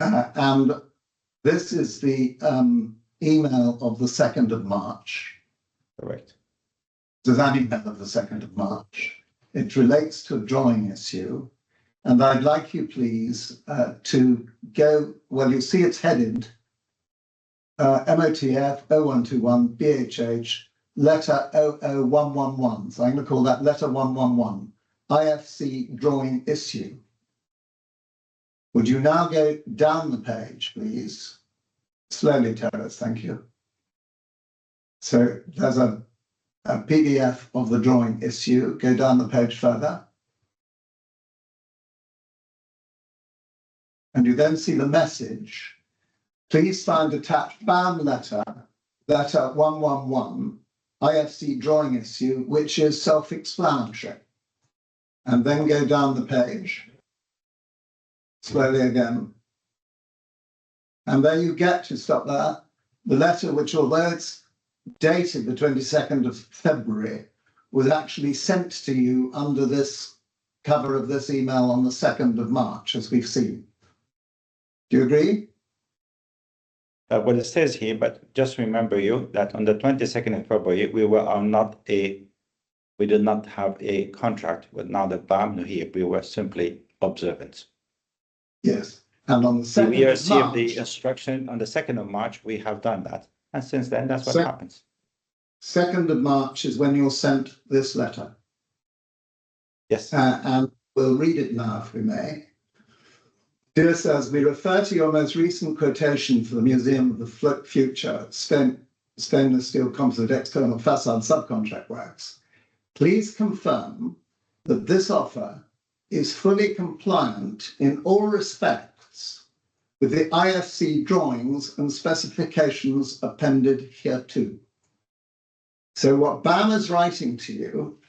And this is the email of the 2nd of March. Correct. There's an email of the 2nd of March. It relates to a drawing issue. And I'd like you, please, to go, well, you see it's headed MOTF 0121 BHH letter 00111. So I'm going to call that letter 111, IFC drawing issue. Would you now go down the page, please? Slowly, Terrace, thank you. So there's a PDF of the drawing issue. Go down the page further. And you then see the message. Please find attached BAM letter 111, IFC drawing issue, which is self-explanatory. And then go down the page. Slowly again. And there you get to stop there. The letter, which although it's dated the 22nd of February, was actually sent to you under this cover of this email on the 2nd of March, as we've seen. Do you agree? What it says here, but just remember you that on the 22nd of February, we did not have a contract with now the BAM here. We were simply observants. Yes. And on the 2nd we of received March, the instruction on the 2nd of March, we have done that. And since then, that's what happens. 2nd of March is when you're sent this letter. Yes. And we'll read it now, if we may. Dear sirs, we refer to your most recent quotation for the Museum of the Future, stainless steel composite external facade subcontract works. Please confirm that this offer is fully compliant in all respects with the IFC drawings and specifications appended hereto. So what BAM is writing to you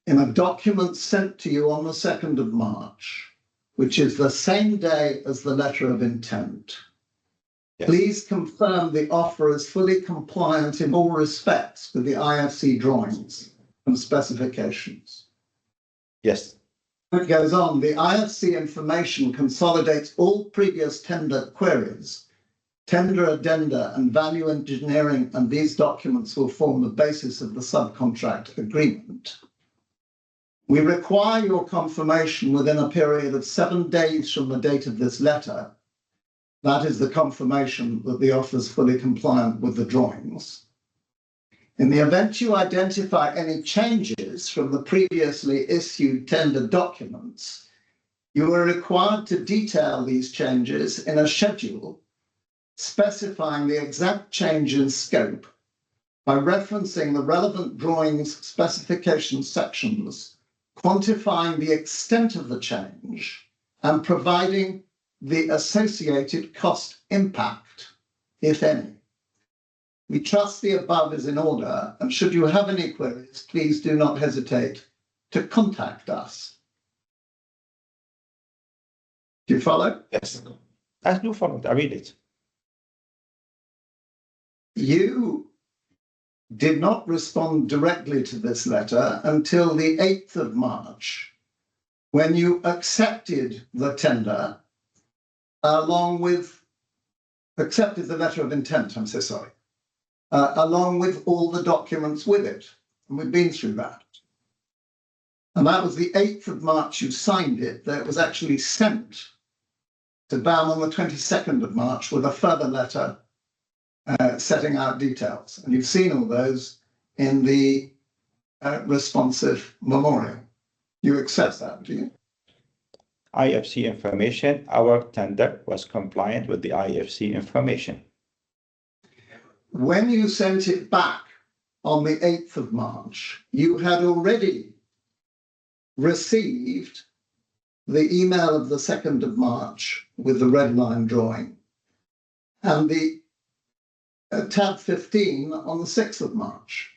in a document sent to you on the 2nd of March, which is the same day as the letter of intent. Yes. Please confirm the offer is fully compliant in all respects with the IFC drawings and specifications. Yes. It goes on, the IFC information consolidates all previous tender queries, tender addenda and value engineering, and these documents will form the basis of the subcontract agreement. We require your confirmation within a period of 7 days from the date of this letter. That is the confirmation that the offer is fully compliant with the drawings. In the event you identify any changes from the previously issued tender documents, you are required to detail these changes in a schedule specifying the exact change in scope by referencing the relevant drawings specification sections, quantifying the extent of the change, and providing the associated cost impact, if any. We trust the above is in order, and should you have any queries, please do not hesitate to contact us. Do you follow? Yes. I do follow it. I read it. You did not respond directly to this letter until the 8th of March, when you accepted the tender accepted the letter of intent, I'm so sorry, along with all the documents with it. And we've been through that. And that was the 8th of March you signed it, that it was actually sent to BAM on the 22nd of March with a further letter setting out details. And you've seen all those in the responsive memorial. You accept that, do you? IFC information, our tender was compliant with the IFC information. When you sent it back on the 8th of March, you had already received the email of the 2nd of March with the red line drawing and the tab 15 on the 6th of March.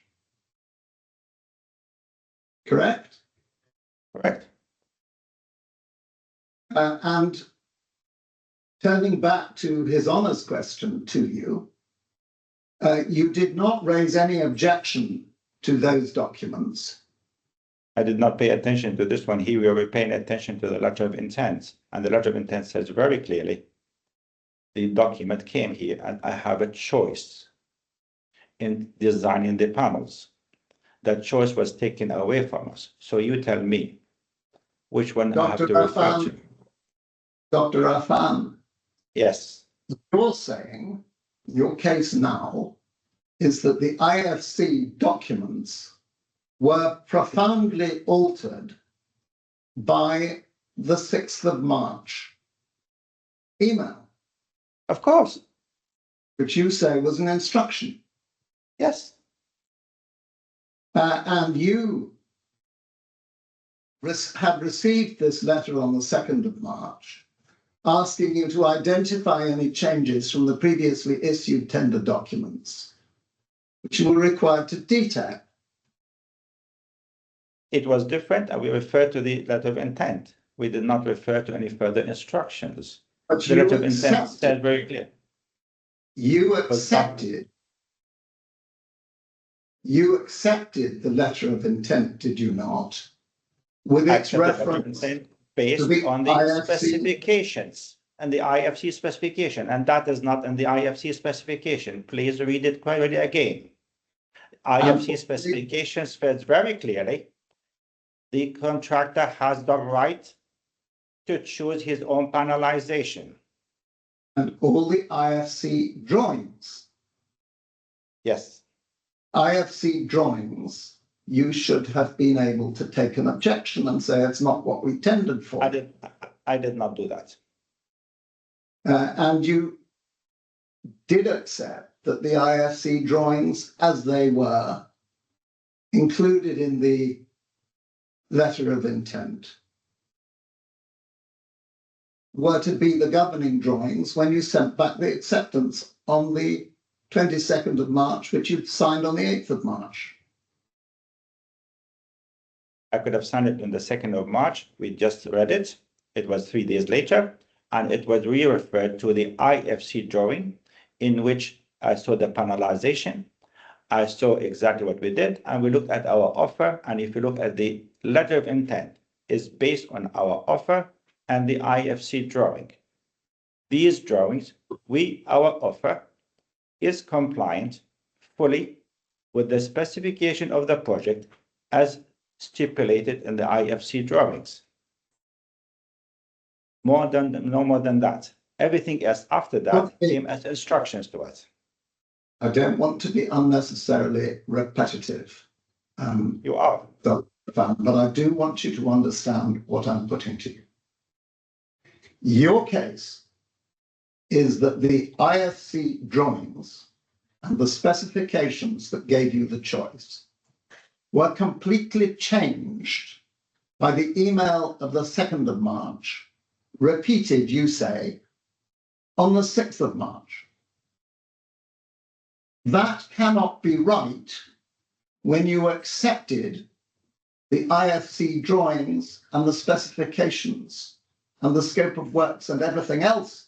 Correct? Correct. And turning back to His Honour's question to you, you did not raise any objection to those documents. I did not pay attention to this one. Here we were paying attention to the letter of intent. And the letter of intent says very clearly, the document came here and I have a choice in designing the panels. That choice was taken away from us. So you tell me which one I have to refer to. Dr. Affan. Yes. You're saying your case now is that the IFC documents were profoundly altered by the 6th of March email. Of course. Which you say was an instruction. Yes. And you had received this letter on the 2nd of March, asking you to identify any changes from the previously issued tender documents, which you were required to detail. It was different, and we referred to the letter of intent. We did not refer to any further instructions. But the letter of intent said very clear. You accepted the letter of intent, did you not? With its reference based on the specifications and the IFC specification, and that is not in the IFC specification. Please read it clearly again. IFC specification says very clearly the contractor has the right to choose his own panelization. And all the IFC drawings. Yes. IFC drawings, you should have been able to take an objection and say it's not what we tendered for. I did not do that. And you did accept that the IFC drawings, as they were included in the letter of intent, were to be the governing drawings when you sent back the acceptance on the 22nd of March, which you signed on the 8th of March. I could have signed it on the 2nd of March. We just read it. It was 3 days later, and it was re-referred to the IFC drawing, in which I saw the panelization. I saw exactly what we did, and we looked at our offer. And if you look at the letter of intent, is based on our offer and the IFC drawing. These drawings, our offer is compliant fully with the specification of the project as stipulated in the IFC drawings. No more than that. Everything else after that came as instructions to us. I don't want to be unnecessarily repetitive. You are. But I do want you to understand what I'm putting to you. Your case is that the IFC drawings and the specifications that gave you the choice were completely changed by the email of the 2nd of March, repeated, you say, on the 6th of March. That cannot be right when you accepted the IFC drawings and the specifications and the scope of works and everything else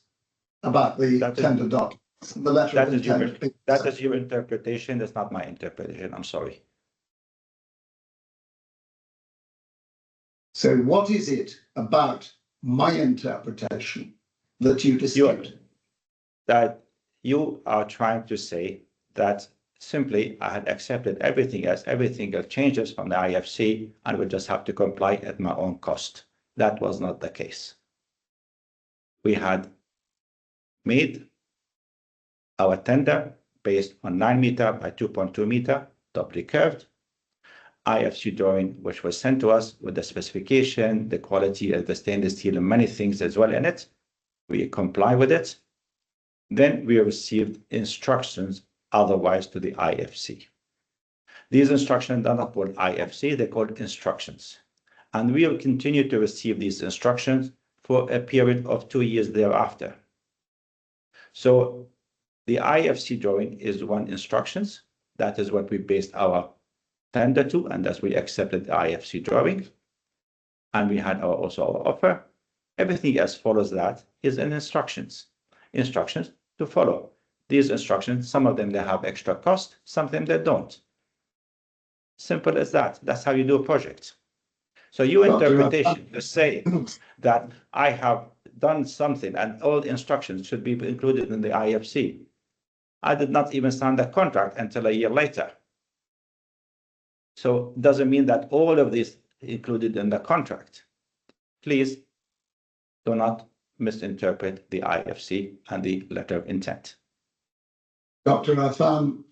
about the That is- tender documents, the letter That of is your, intent. that is your interpretation. That's not my interpretation. I'm sorry. So what is it about my interpretation that you dispute? That you are trying to say that simply I had accepted everything as everything else changes from the IFC and would just have to comply at my own cost. That was not the case. We had made our tender based on 9 meter by 2.2 meter, doubly curved, IFC drawing, which was sent to us with the specification, the quality of the stainless steel, and many things as well in it. We comply with it. Then we received instructions otherwise to the IFC. These instructions are not called IFC, they're called instructions. And we will continue to receive these instructions for a period of 2 years thereafter. So the IFC drawing is one instructions. That is what we based our tender to, and as we accepted the IFC drawing. And we had also our offer. Everything else follows that is in instructions to follow. These instructions, some of them they have extra cost, some of them they don't. Simple as that. That's how you do a project. So your interpretation to say that I have done something and all instructions should be included in the IFC. I did not even sign the contract until a year later. So it doesn't mean that all of this included in the contract. Please do not misinterpret the IFC and the letter of intent. Dr. Affan,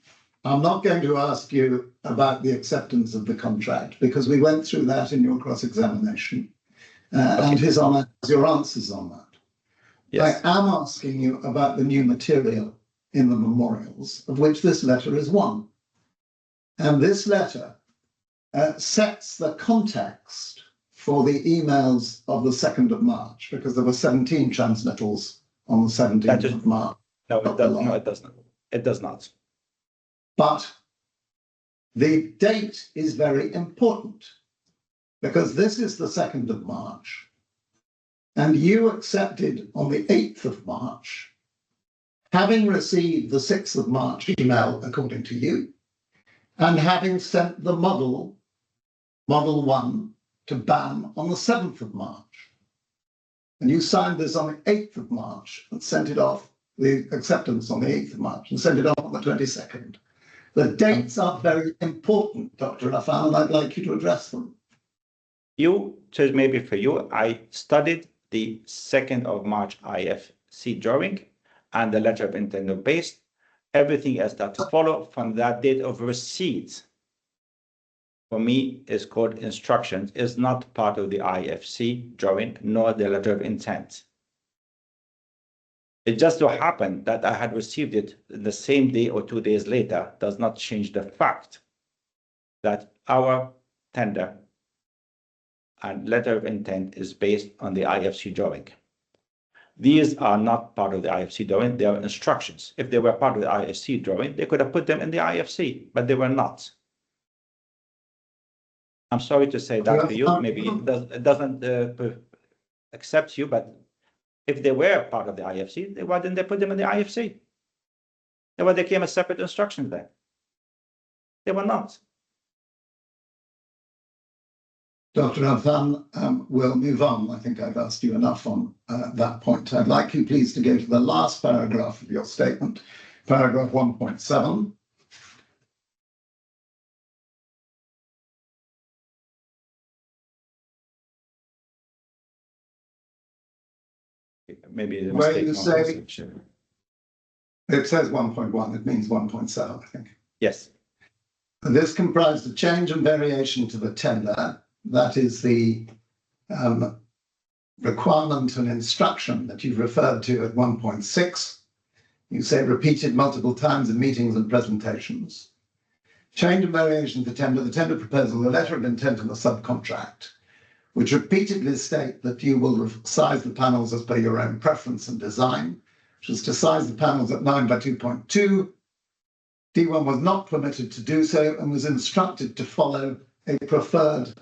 I'm not going to ask you about the acceptance of the contract because we went through that in your cross-examination and His Honour has your answers on that. Yes. I am asking you about the new material in the memorials, of which this letter is one. And this letter sets the context for the emails of the 2nd of March, because there were 17 transmittals on the 17th of March. No, it does, no, it does not. It does not. But the date is very important because this is the 2nd of March and you accepted on the 8th of March, having received the 6th of March email, according to you, and having sent the model 1 to BAM on the 7th of March. And you signed this on the 8th of March and sent it off, the acceptance on the 8th of March, and sent it off on the 22nd. The dates are very important, Dr. Affan, and I'd like you to address them. You, so maybe for you, I studied the 2nd of March IFC drawing and the letter of intent based. Everything else that follow from that date of receipt for me is called instructions, is not part of the IFC drawing nor the letter of intent. It just so happened that I had received it the same day or 2 days later does not change the fact that our tender and letter of intent is based on the IFC drawing. These are not part of the IFC drawing, they are instructions. If they were part of the IFC drawing, they could have put them in the IFC, but they were not. I'm sorry to say that to you, maybe it doesn't accept you, but if they were part of the IFC, why didn't they put them in the IFC? Why they came as separate instructions then? They were not. Dr. Affan, we'll move on. I think I've asked you enough on that point. I'd like you please to go to the last paragraph of your statement, paragraph 1.7. Maybe a where mistake. you say, it says 1.1, it means 1.7, I think. Yes. This comprised a change and variation to the tender. That is the requirement and instruction that you've referred to at 1.6. You say repeated multiple times in meetings and presentations. Change and variation to the tender proposal, the letter of intent and the subcontract, which repeatedly state that you will size the panels as per your own preference and design, which is to size the panels at 9 by 2.2. D1 was not permitted to do so and was instructed to follow a preferred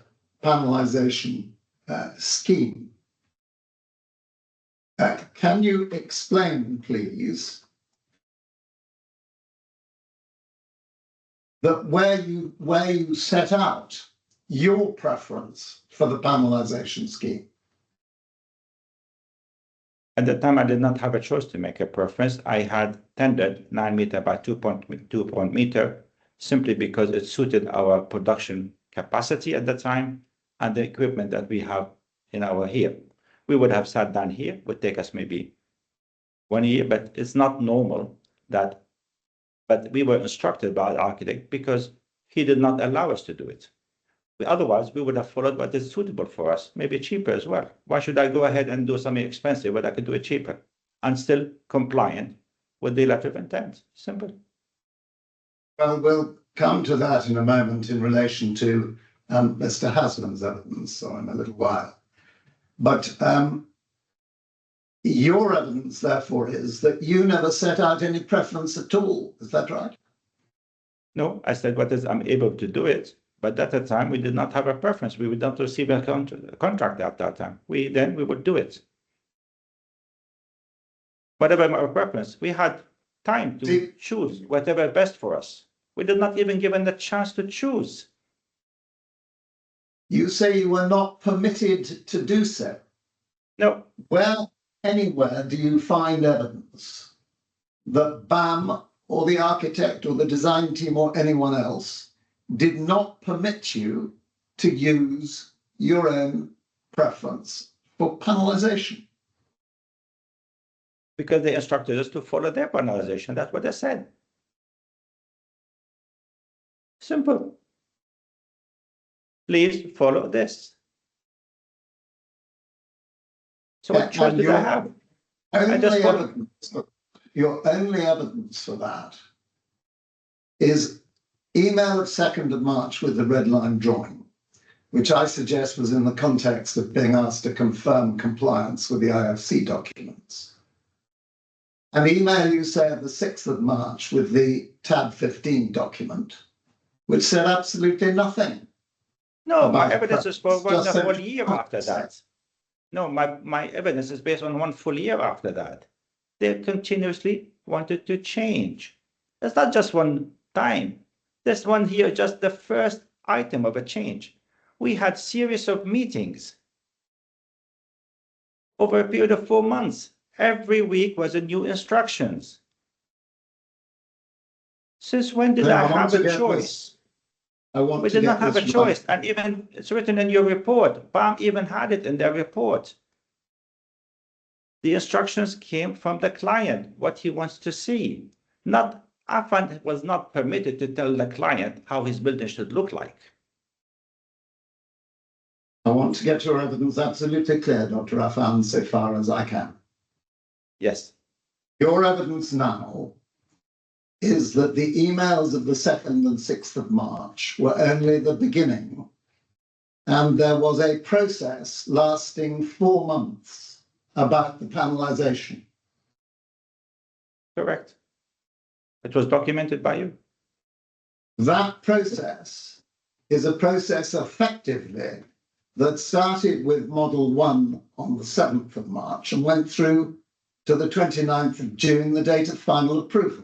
panelization scheme. can you explain, please, that where you set out your preference for the panelization scheme? At the time, I did not have a choice to make a preference. I had tendered 9 meter by 2.2 meter simply because it suited our production capacity at the time and the equipment that we have in our here. We would have sat down here, would take us maybe 1 year, but it's not normal that, but we were instructed by the architect because he did not allow us to do it. Otherwise, we would have followed what is suitable for us, maybe cheaper as well. Why should I go ahead and do something expensive when I could do it cheaper and still compliant with the letter of intent? Simple. Well, we'll come to that in a moment in relation to Mr. Haslam's evidence, so in a little while. But your evidence, therefore, is that you never set out any preference at all. Is that right? No, I said, I'm able to do it. But at the time, we did not have a preference. We would not receive a contract at that time. We would do it. Whatever our preference, we had time to choose whatever best for us. We did not even given the chance to choose. You say you were not permitted to do so. No. Where anywhere do you find evidence that BAM or the architect or the design team or anyone else did not permit you to use your own preference for panelization? Because they instructed us to follow their panelization. That's what they said. Simple. Please follow this. So what choice did I have? Your only evidence for that is email of 2nd of March with the red line drawing, which I suggest was in the context of being asked to confirm compliance with the IFC documents. An email you say of the 6th of March with the tab 15 document, which said absolutely nothing. No, my evidence is for one full year after that. No, my evidence is based on 1 full year after that. They continuously wanted to change. It's not just one time. This one here, just the first item of a change. We had series of meetings over a period of 4 months. Every week was a new instructions. Since when did I have a choice? We did not have a choice. And even it's written in your report. BAM even had it in their report. The instructions came from the client, what he wants to see. Affan was not permitted to tell the client how his building should look like. I want to get your evidence absolutely clear, Dr. Affan, so far as I can. Yes. Your evidence now is that the emails of the 2nd and 6th of March were only the beginning, and there was a process lasting 4 months about the panelization. Correct. It was documented by you. That process is a process effectively that started with Model 1 on the 7th of March and went through to the 29th of June, the date of final approval.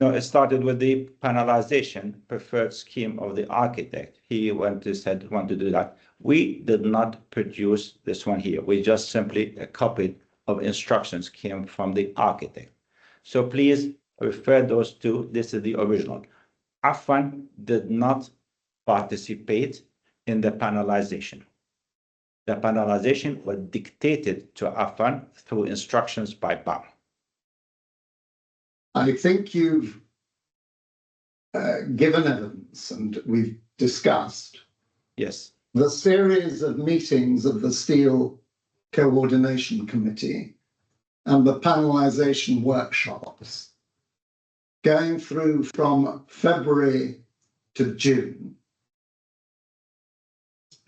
No, it started with the panelization preferred scheme of the architect. He want to do that. We did not produce this one here. We just simply a copy of instructions came from the architect. So please refer those to, this is the original. Affan did not participate in the panelization. The panelization was dictated to Affan through instructions by BAM. I think you've given evidence, and we've discussed the series of meetings of the Steel Coordination Committee and the panelization workshops going through from February to June.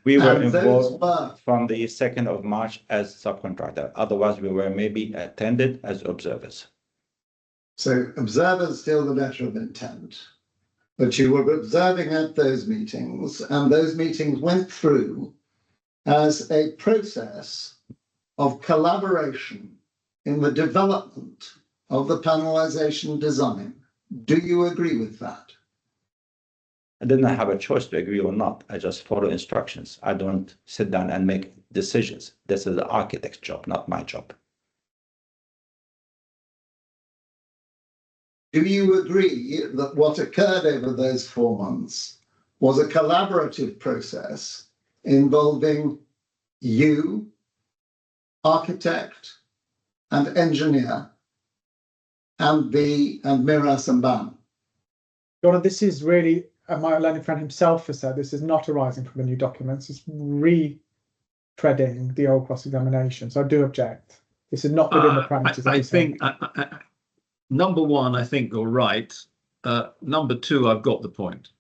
We were involved from the 2nd of March as subcontractor. Otherwise, we were maybe attended as observers. So observers still the letter of intent, but you were observing at those meetings, and those meetings went through as a process of collaboration in the development of the panelization design. Do you agree with that? I didn't have a choice to agree or not. I just follow instructions. I don't sit down and make decisions. This is the architect's job, not my job. Do you agree that what occurred over those 4 months was a collaborative process involving you, architect and engineer, and Miras and Ban? Donna, this is really, my learning friend himself has said, this is not arising from the new documents. It's retreading the old cross-examination. So I do object. This is not within the parameters. I think, number one, I think you're right. Number two, I've got the point.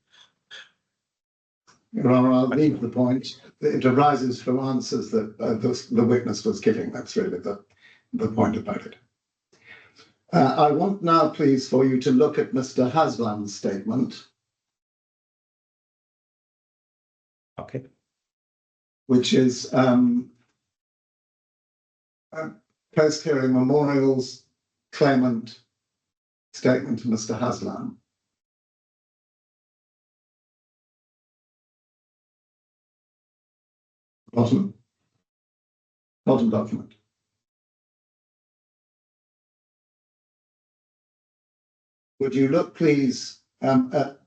Well, I'll leave the point. It arises from answers that the witness was giving. That's really the point about it. I want now, please, for you to look at Mr. Haslan's statement. Okay. Which is post-hearing memorials claimant statement to Mr. Haslan. Bottom document. Would you look, please, at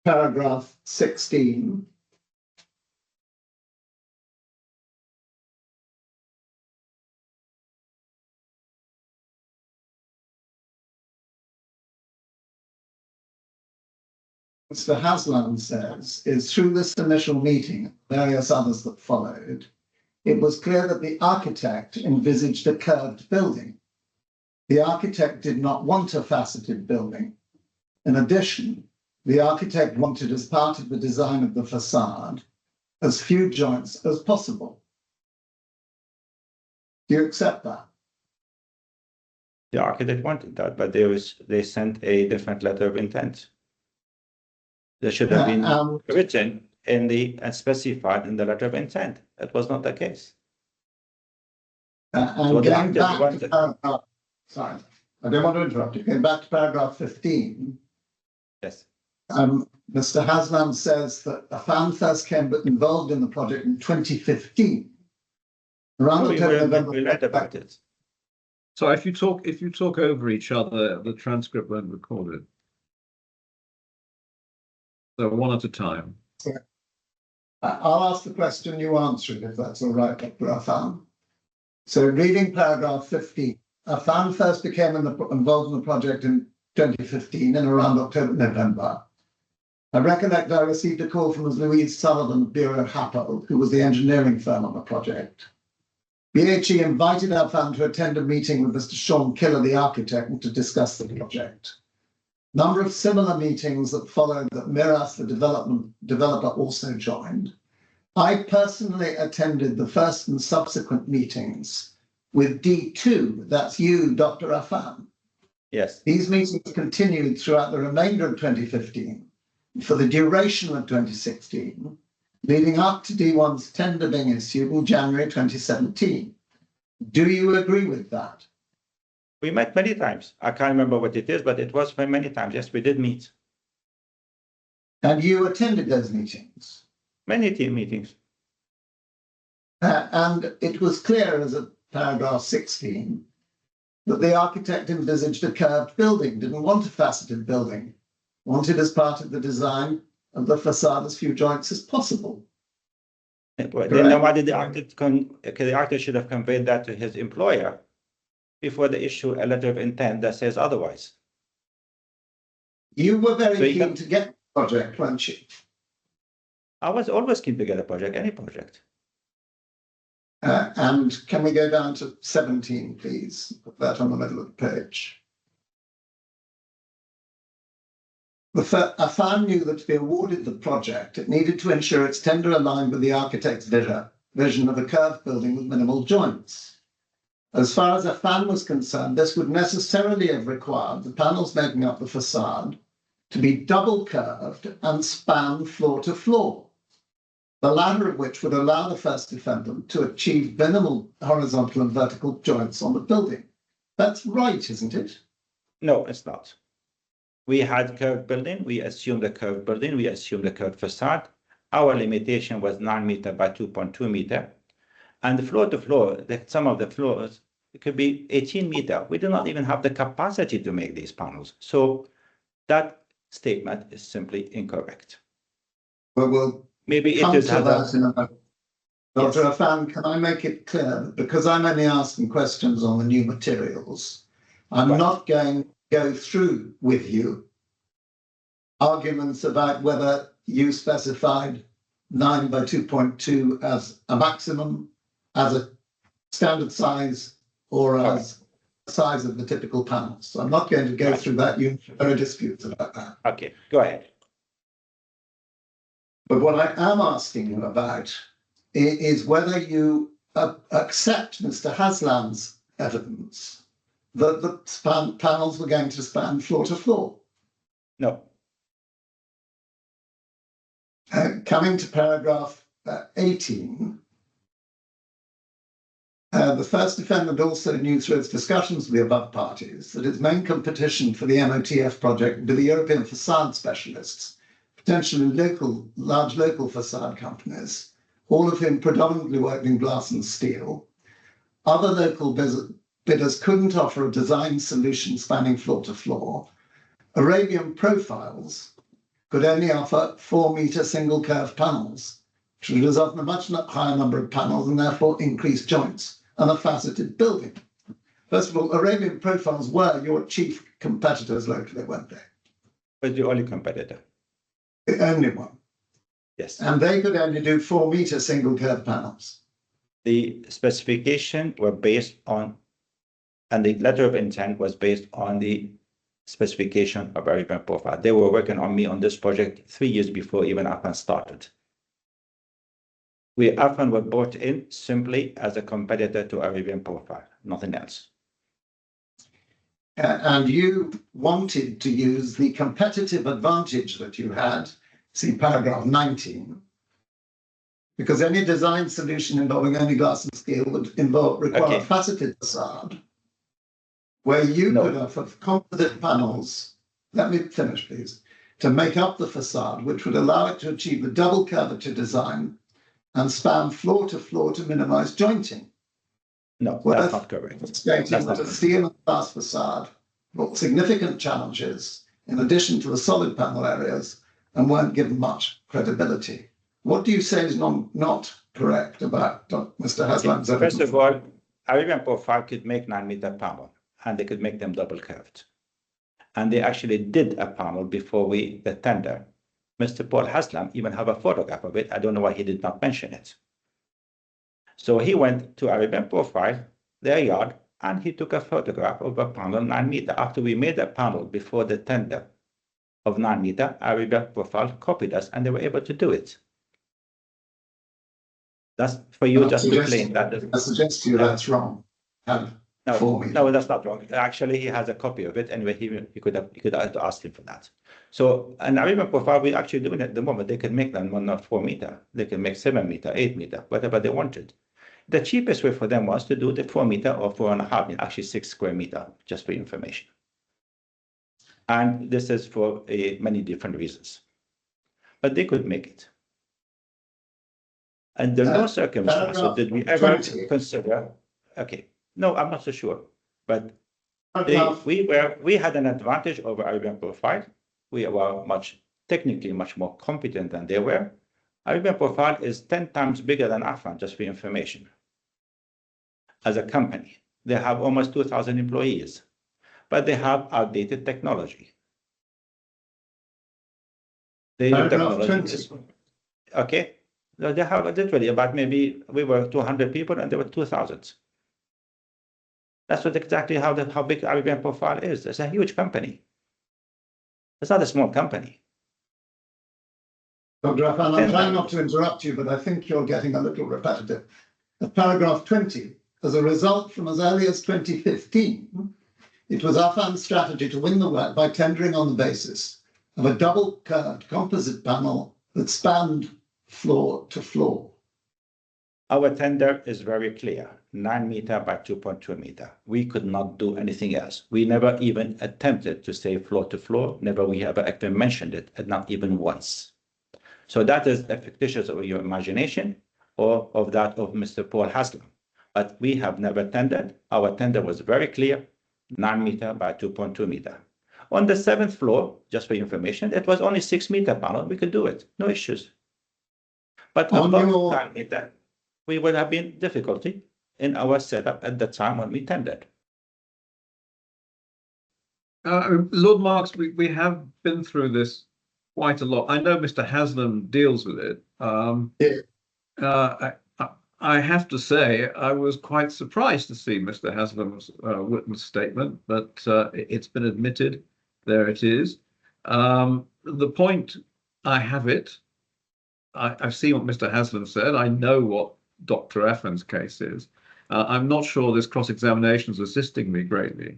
paragraph 16. Mr. Haslan says is through this initial meeting, various others that followed, it was clear that the architect envisaged a curved building. The architect did not want a faceted building. In addition, the architect wanted, as part of the design of the facade, as few joints as possible. Do you accept that? The architect wanted that, but they sent a different letter of intent. There should have been written in the and specified in the letter of intent. That was not the case. And going back to paragraph, sorry, I don't want to interrupt you. Going back to paragraph 15. Yes. Mr. Haslan says that Affan first came involved in the project in 2015. Around November. We read about it. So if you talk over each other, the transcript won't record it. So one at a time. I'll ask the question, you answer it, if that's all right, Dr. Affan. So reading paragraph 15, Affan first became involved in the project in 2015 in around October, November. I recollect I received a call from Louise Sullivan of Bureau Happel, who was the engineering firm on the project. BHE invited Affan to attend a meeting with Mr. Sean Killer, the architect, and to discuss the project. Number of similar meetings that followed that Miras, the developer, also joined. I personally attended the first and subsequent meetings with D2, that's you, Dr. Affan. Yes. These meetings continued throughout the remainder of 2015 for the duration of 2016, leading up to D1's tender being issued in January 2017. Do you agree with that? We met many times. I can't remember what it is, but it was many times. Yes, we did meet. And you attended those meetings? Many team meetings. And it was clear as of paragraph 16 that the architect envisaged a curved building, didn't want a faceted building, wanted as part of the design of the facade as few joints as possible. Then why did the architect should have conveyed that to his employer before they issue a letter of intent that says otherwise? You were very keen to get the project, weren't you? I was always keen to get a project, any project. And can we go down to 17, please? Put that on the middle of the page. Affan knew that to be awarded the project, it needed to ensure its tender aligned with the architect's vision of a curved building with minimal joints. As far as Affan was concerned, this would necessarily have required the panels making up the facade to be double curved and span floor to floor. the latter of which would allow the first defendant to achieve minimal horizontal and vertical joints on the building. That's right, isn't it? No, it's not. We had curved building, we assumed a curved building, we assumed a curved facade. Our limitation was 9 meter by 2.2 meter. And the floor to floor, some of the floors, it could be 18 meter. We do not even have the capacity to make these panels. So that statement is simply incorrect. Well, we'll maybe come it is to that in a moment. Dr. Affan, can I make it clear that because I'm only asking questions on the new materials, I'm not going to go through with you arguments about whether you specified 9 by 2.2 as a maximum, as a standard size, or as the size of the typical panels. So I'm not going to go through that. There are disputes about that. Okay, go ahead. But what I am asking you about is whether you accept Mr. Haslam's evidence that the panels were going to span floor to floor. No. Coming to paragraph 18, the first defendant also knew through its discussions with the above parties that its main competition for the MOTF project would be the European facade specialists, potentially large local facade companies, all of whom predominantly worked in glass and steel. Other local bidders couldn't offer a design solution spanning floor to floor. Arabian Profiles could only offer 4-meter single curved panels, which would result in a much higher number of panels and therefore increased joints and a faceted building. First of all, Arabian Profiles were your chief competitors locally, weren't they? But the only competitor. The only one. Yes. And they could only do 4-meter single curved panels. The specification were based on, and the letter of intent was based on the specification of Arabian Profile. They were working on me on this project 3 years before even Affan started. Affan were brought in simply as a competitor to Arabian Profile, nothing else. And you wanted to use the competitive advantage that you had, see paragraph 19, because any design solution involving only glass and steel would require a faceted facade, where you could offer composite panels, let me finish please, to make up the facade, which would allow it to achieve the double curvature design and span floor to minimize jointing. No, that's not correct. Stating that a steel and glass facade brought significant challenges in addition to the solid panel areas and weren't given much credibility. What do you say is not correct about Mr. Haslam's evidence? First of all, Arabian Profile could make 9-meter panel, and they could make them double curved. And they actually did a panel before the tender. Mr. Paul Haslam even have a photograph of it. I don't know why he did not mention it. So he went to Arabian Profile, their yard, and he took a photograph of a panel 9-meter. After we made a panel before the tender of 9-meter, Arabian Profile copied us, and they were able to do it. That's for you just to claim that. I suggest to you that's wrong. No, that's not wrong. Actually, he has a copy of it. Anyway, he could have asked him for that. So an Arabian Profile, we're actually doing it at the moment. They can make them not 4-meter. They can make 7-meter, 8-meter, whatever they wanted. The cheapest way for them was to do the 4-meter or 4.5 meter, actually 6 square meter, just for information. And this is for many different reasons. But they could make it. Under no circumstances did we ever consider, okay, no, I'm not so sure, but we had an advantage over Arabian Profile. We were technically much more competent than they were. Arabian Profile is 10 times bigger than Affan, just for information. As a company, they have almost 2,000 employees, but they have outdated technology. The technology is, okay. No, they have literally about maybe we were 200 people and there were 2,000. That's exactly how big Arabian Profile is. It's a huge company. It's not a small company. Dr. Affan, I'm trying not to interrupt you, but I think you're getting a little repetitive. At paragraph 20, as a result from as early as 2015, it was Affan's strategy to win the work by tendering on the basis of a double curved composite panel that spanned floor to floor? Our tender is very clear, 9 meter by 2.2 meter. We could not do anything else. We never even attempted to say floor to floor. Never we ever actually mentioned it, and not even once. So that is a fictitious of your imagination or of that of Mr. Paul Haslam. But we have never tendered. Our tender was very clear, 9 meter by 2.2 meter. On the 7th floor, just for your information, it was only 6 meter panel. We could do it, no issues. But above 9 meter, we would have been difficulty in our setup at the time when we tendered. Lord Marks, we have been through this quite a lot. I know Mr. Haslam deals with it. I have to say I was quite surprised to see Mr. Haslam's witness statement, but it's been admitted. There it is. The point, I have it. I've seen what Mr. Haslam said. I know what Dr. Affan's case is. I'm not sure this cross-examination is assisting me greatly.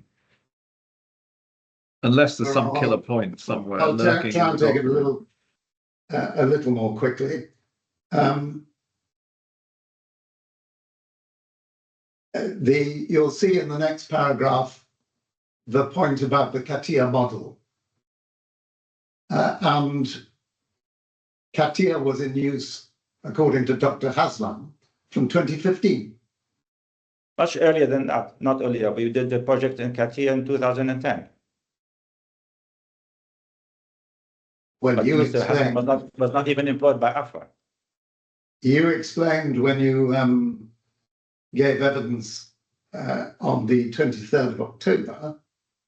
Unless there's some killer point somewhere. I'll try and take it a little more quickly. You'll see in the next paragraph the point about the CATIA model. And CATIA was in use, according to Dr. Haslam, from 2015. Much earlier than that, not earlier. We did the project in CATIA in 2010. Well, but you Mr. Haslam was not even employed by Affan. You explained when you gave evidence on the 23rd of October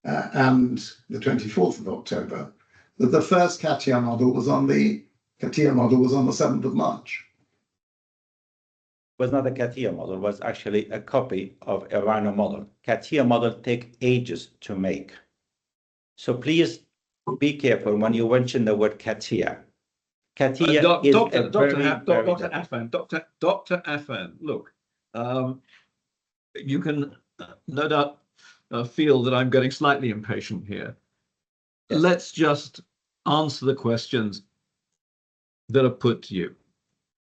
and the 24th of October that the first CATIA model was on the 7th of March. Was not a CATIA model, was actually a copy of a Rhino model. CATIA model take ages to make. So please be careful when you mention the word CATIA. CATIA is Dr. Affan. Dr. Affan, look, you can no doubt feel that I'm getting slightly impatient here. Yes. Let's just answer the questions that are put to you.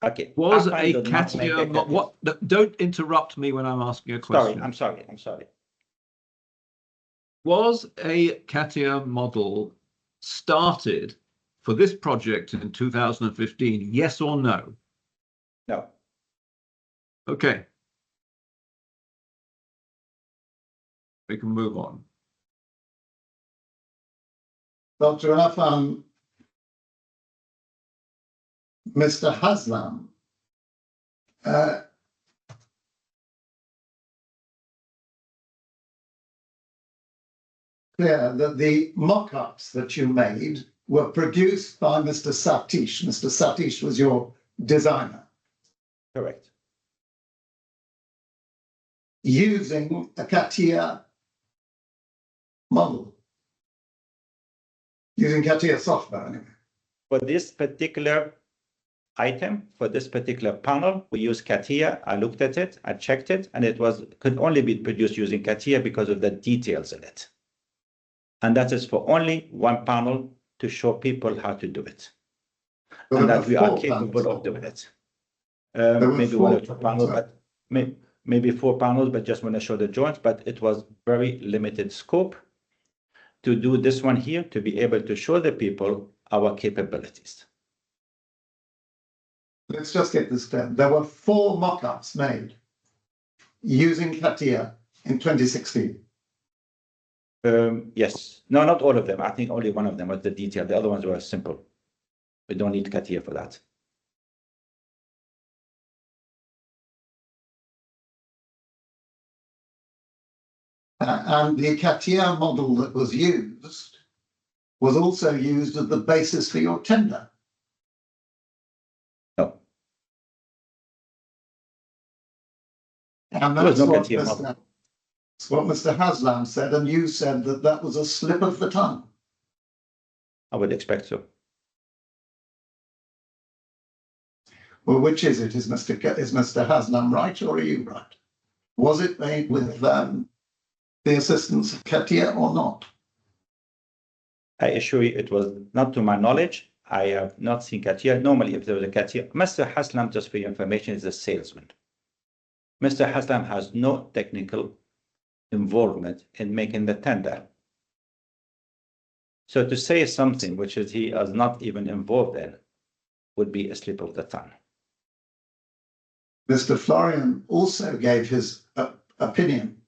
Okay. Was a CATIA what? Don't interrupt me when I'm asking a question. I'm sorry. Was a CATIA model started for this project in 2015? Yes or no? No. Okay. We can move on. Dr. Affan, Mr. Haslam, clear that the mock-ups that you made were produced by Mr. Satish. Mr. Satish was your designer. Correct. Using a CATIA model. Using CATIA software, anyway. For this particular item, for this particular panel, we use CATIA. I looked at it, I checked it, and it could only be produced using CATIA because of the details in it. And that is for only one panel to show people how to do it. But and that we are capable of doing it. Maybe 1 or 2 panels, but maybe 4 panels, but just want to show the joints. But it was very limited scope to do this one here, to be able to show the people our capabilities. Let's just get this clear. There were 4 mock-ups made using CATIA in 2016. Yes. No, not all of them. I think only one of them was the detail. The other ones were simple. We don't need CATIA for that. And the CATIA model that was used was also used as the basis for your tender. No. And that's what Mr. Haslam said, and you said that that was a slip of the tongue. I would expect so. Well, which is it? Is Mr. Haslam right, or are you right? Was it made with the assistance of CATIA or not? I assure you it was not to my knowledge. I have not seen CATIA. Normally, if there was a CATIA, Mr. Haslam, just for your information, is a salesman. Mr. Haslam has no technical involvement in making the tender. So to say something which is he is not even involved in would be a slip of the tongue. Mr. Florian also gave his opinion,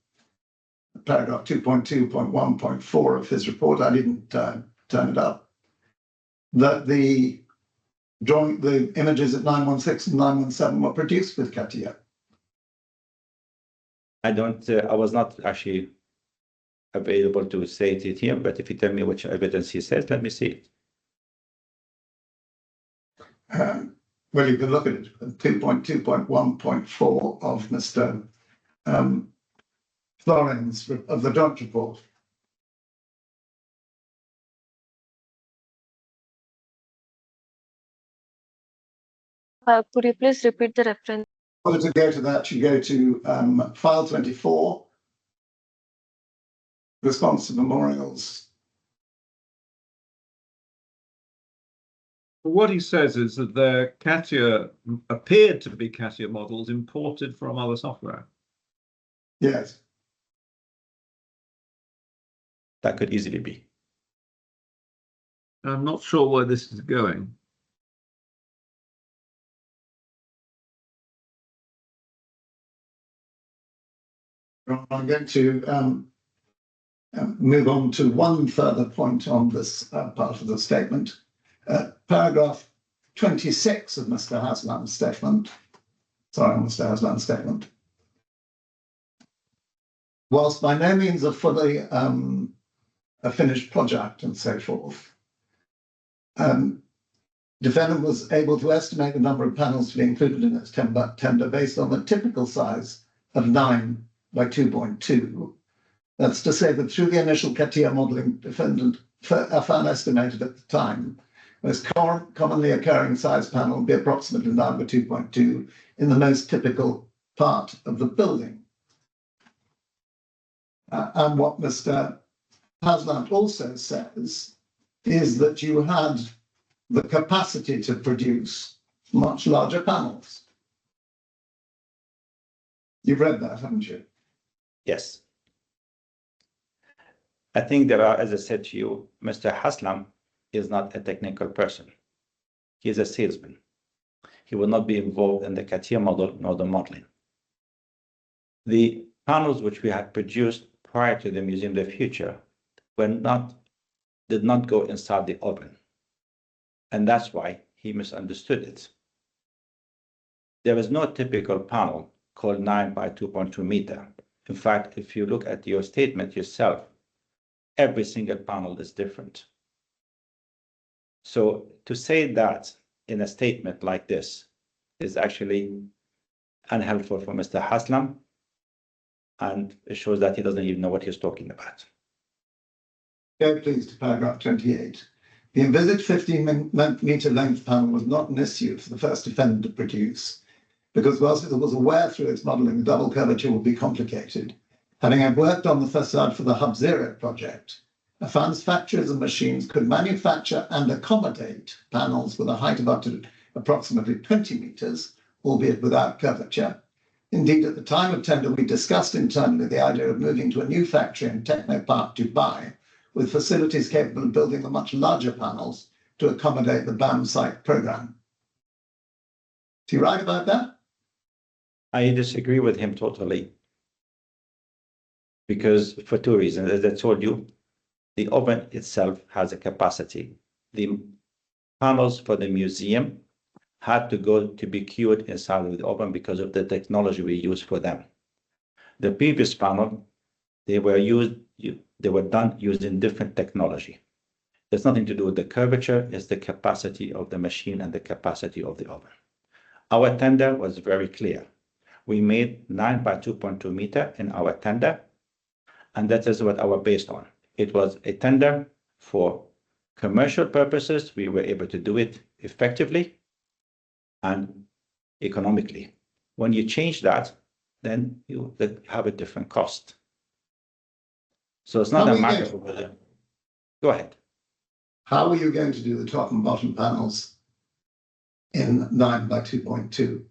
paragraph 2.2.1.4 of his report. I didn't turn it up. That the images at 916 and 917 were produced with CATIA. I was not actually available to say it here, but if you tell me which evidence he says, let me see it. Well, you can look at it, 2.2.1.4 of Mr. Florian's of the joint report. Could you please repeat the reference? In order to go to that, you go to file 24, response to memorials. What he says is that their CATIA appeared to be CATIA models imported from other software. Yes. That could easily be. I'm not sure where this is going. I'm going to move on to one further point on this part of the statement. Paragraph 26 of Mr. Haslam's statement. Sorry, Mr. Haslam's statement. Whilst by no means a fully a finished project and so forth, defendant was able to estimate the number of panels to be included in its tender based on the typical size of 9 by 2.2. That's to say that through the initial CATIA modeling, defendant Affan estimated at the time, most commonly occurring size panel would be approximately 9 by 2.2 in the most typical part of the building. And what Mr. Haslam also says is that you had the capacity to produce much larger panels. You've read that, haven't you? Yes. I think there are, as I said to you, Mr. Haslam is not a technical person. He is a salesman. He will not be involved in the CATIA model nor the modeling. The panels which we had produced prior to the Museum of the Future did not go inside the oven. And that's why he misunderstood it. There is no typical panel called 9 by 2.2 meter. In fact, if you look at your statement yourself, every single panel is different. So to say that in a statement like this is actually unhelpful for Mr. Haslam, and it shows that he doesn't even know what he's talking about. Go please to paragraph 28. The envisaged 15-meter length panel was not an issue for the first defendant to produce, because whilst it was aware through its modelling the double curvature would be complicated, having had worked on the facade for the Hub Zero project, Affan's factories and machines could manufacture and accommodate panels with a height of up to approximately 20 meters, albeit without curvature. Indeed, at the time of tender, we discussed internally the idea of moving to a new factory in Technopark, Dubai, with facilities capable of building the much larger panels to accommodate the BAM site program. Is he right about that? I disagree with him totally. Because for two reasons, as I told you, the oven itself has a capacity. The panels for the museum had to go to be cured inside of the oven because of the technology we use for them. The previous panel, they were done using different technology. There's nothing to do with the curvature, it's the capacity of the machine and the capacity of the oven. Our tender was very clear. We made 9 by 2.2 meter in our tender, and that is what I was based on. It was a tender for commercial purposes. We were able to do it effectively and economically. When you change that, then you have a different cost. So it's not a matter of whether. Go ahead. how are you going to do the top and bottom panels in 9 by 2.2?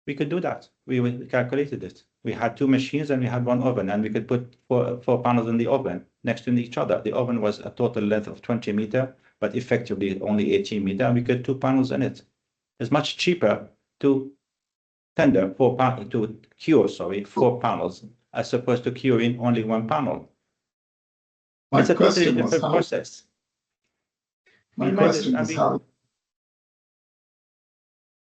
We could do that. We calculated it. We had 2 machines and we had 1 oven, and we could put four panels in the oven next to each other. The oven was a total length of 20 meters, but effectively only 18 meters, and we could 2 panels in it. It's much cheaper to cure 4 panels as opposed to curing only 1 panel. It's a totally different process. My question is how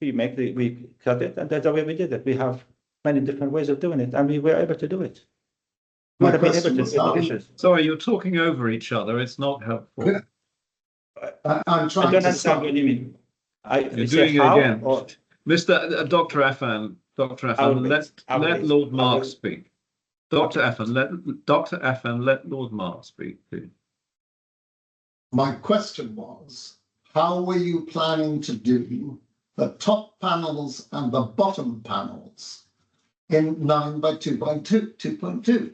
we cut it, and that's the way we did it. We have many different ways of doing it, and we were able to do it. We would have been able to do the issues. Sorry, you're talking over each other. It's not helpful. I'm trying I don't to understand what you mean. You're doing it again. Mr. Dr. Affan, let Lord Mark speak. Dr. Affan, let Lord Mark speak, please. My question was, how were you planning to do the top panels and the bottom panels in 9 by 2.2?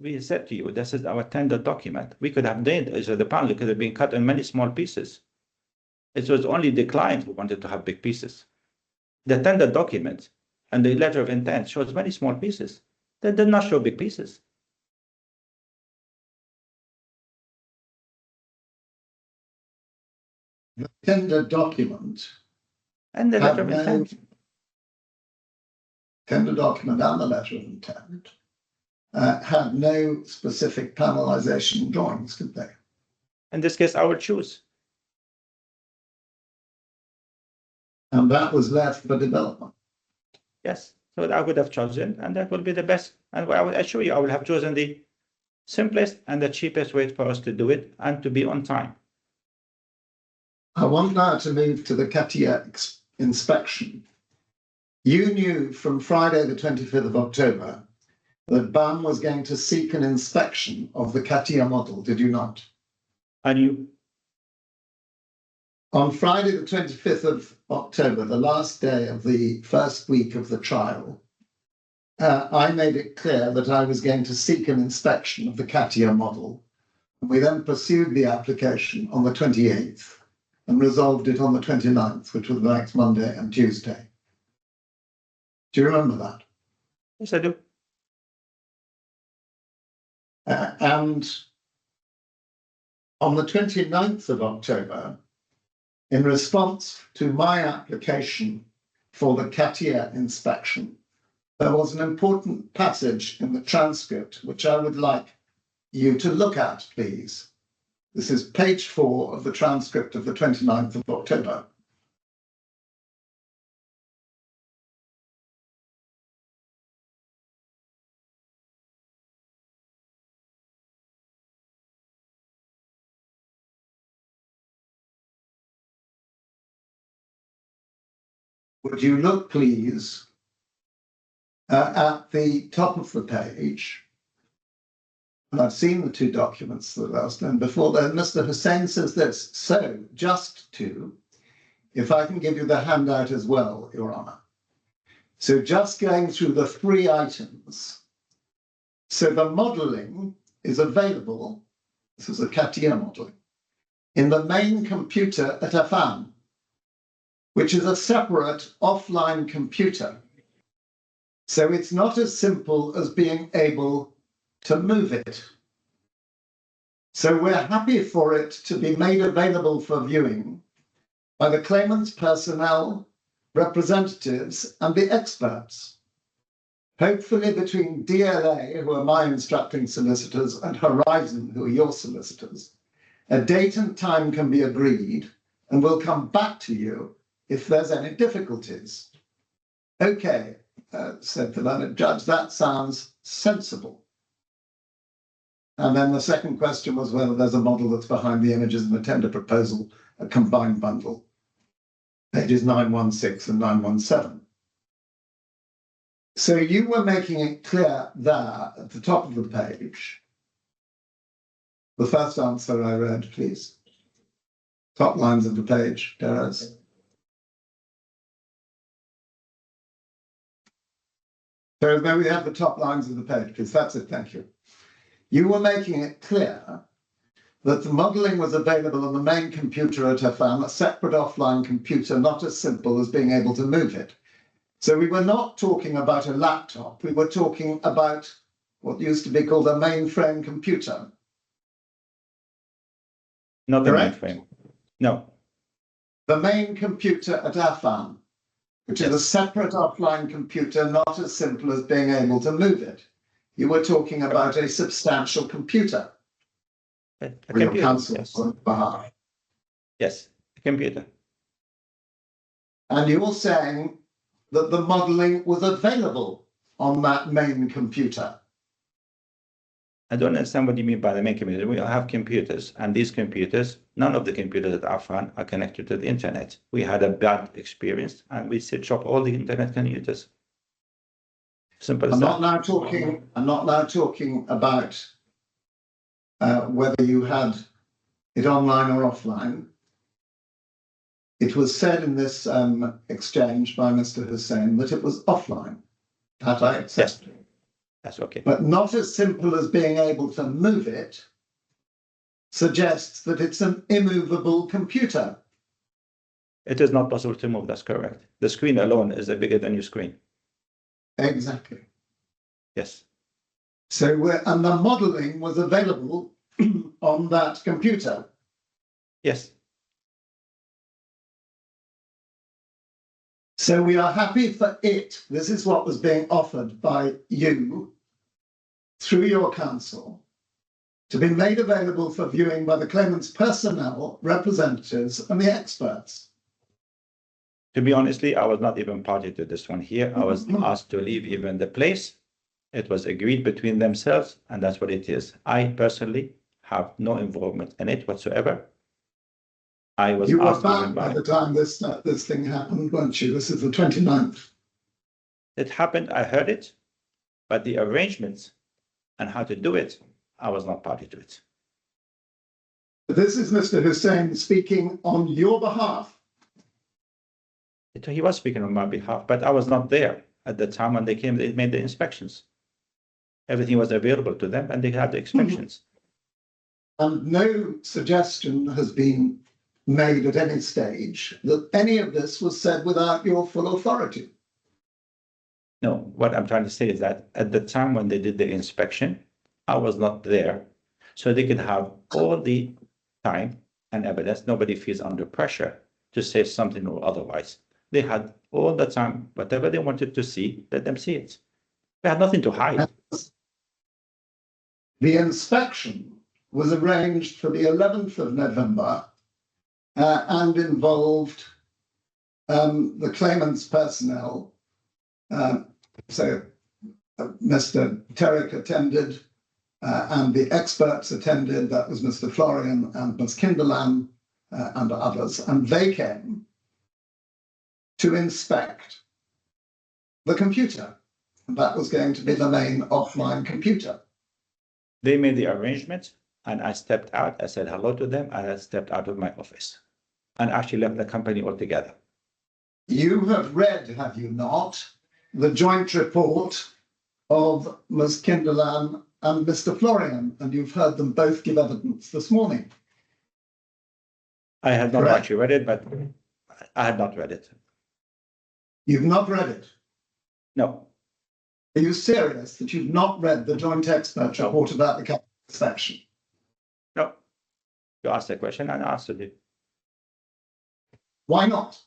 We said to you, this is our tender document. We could have done it, so the panel could have been cut in many small pieces. It was only the client who wanted to have big pieces. The tender document and the letter of intent shows very small pieces. They did not show big pieces. The tender document and the letter of intent. Tender document and the letter of intent had no specific panelization drawings, did they? In this case, I would choose. And that was left for development. Yes, so I would have chosen, and that would be the best. And I would assure you, I would have chosen the simplest and the cheapest way for us to do it and to be on time. I want now to move to the CATIA inspection. You knew from Friday, the 25th of October, that BAM was going to seek an inspection of the CATIA model, did you not? I knew. On Friday, the 25th of October, the last day of the first week of the trial, I made it clear that I was going to seek an inspection of the CATIA model. We then pursued the application on the 28th and resolved it on the 29th, which was the next Monday and Tuesday. Do you remember that? Yes, I do. And on the 29th of October, in response to my application for the CATIA inspection, there was an important passage in the transcript which I would like you to look at, please. This is page 4 of the transcript of the 29th of October. Would you look, please, at the top of the page? And I've seen the 2 documents that I was done before. Then Mr. Hussain says this. So, just to, if I can give you the handout as well, Your Honour. So, just going through the 3 items. So, the modelling is available. This is a CATIA modelling in the main computer at Affan, which is a separate offline computer. So it's not as simple as being able to move it. So we're happy for it to be made available for viewing by the claimant's personnel, representatives, and the experts. Hopefully between DLA, who are my instructing solicitors, and Horizon, who are your solicitors, a date and time can be agreed, and we'll come back to you if there's any difficulties. Okay, said the learned judge, that sounds sensible. And then the second question was whether there's a model that's behind the images in the tender proposal, a combined bundle, pages 916 and 917. So you were making it clear there at the top of the page. The first answer I read, please. Top lines of the page, Derez. So there we have the top lines of the page, please. That's it, thank you. You were making it clear that the modelling was available on the main computer at Affan, a separate offline computer, not as simple as being able to move it. So we were not talking about a laptop, we were talking about what used to be called a mainframe computer. Not the Correct? mainframe. No. The main computer at Affan, which is a separate offline computer, not as simple as being able to move it. You were talking about a substantial computer. A For your computer, counsel yes. on behalf. Yes, a computer. And you're saying that the modelling was available on that main computer. I don't understand what you mean by the main computer. We all have computers, and these computers, none of the computers at Affan are connected to the internet. We had a bad experience, and we switched off all the internet computers. Simple as I'm that. not now talking about whether you had it online or offline. It was said in this exchange by Mr. Hussain that it was offline. That I accept. Yes. That's okay. But not as simple as being able to move it suggests that it's an immovable computer. It is not possible to move, that's correct. The screen alone is bigger than your screen. Exactly. Yes. So and the modelling was available on that computer. Yes. So we are happy for it. This is what was being offered by you through your counsel to be made available for viewing by the claimant's personnel, representatives, and the experts. To be honestly, I was not even party to this one here. I was asked to leave even the place. It was agreed between themselves, and that's what it is. I personally have no involvement in it whatsoever. I was You were asked even back by the time this thing happened, weren't you? This is the 29th. It happened, I heard it, but the arrangements and how to do it, I was not party to it. This is Mr. Hussain speaking on your behalf. He was speaking on my behalf, but I was not there at the time when they came, they made the inspections. Everything was available to them and they had the inspections. And no suggestion has been made at any stage that any of this was said without your full authority. No, what I'm trying to say is that at the time when they did the inspection, I was not there. So they could have all the time and evidence. Nobody feels under pressure to say something or otherwise. They had all the time, whatever they wanted to see, let them see it. They had nothing to hide. The inspection was arranged for the 11th of November and involved the claimant's personnel. So Mr. Terrick attended and the experts attended. That was Mr. Florian and Ms. Kinderland and others. And they came to inspect the computer. That was going to be the main offline computer. They made the arrangement and I stepped out. I said hello to them and I stepped out of my office and actually left the company altogether. You have read, have you not, the joint report of Ms. Kinderland and Mr. Florian, and you've heard them both give evidence this morning. I had not Correct. actually read it, but I had not read it. You've not read it? No. Are you serious that you've not read the joint expert report about the capital inspection? No. You asked a question and I answered it. Why not?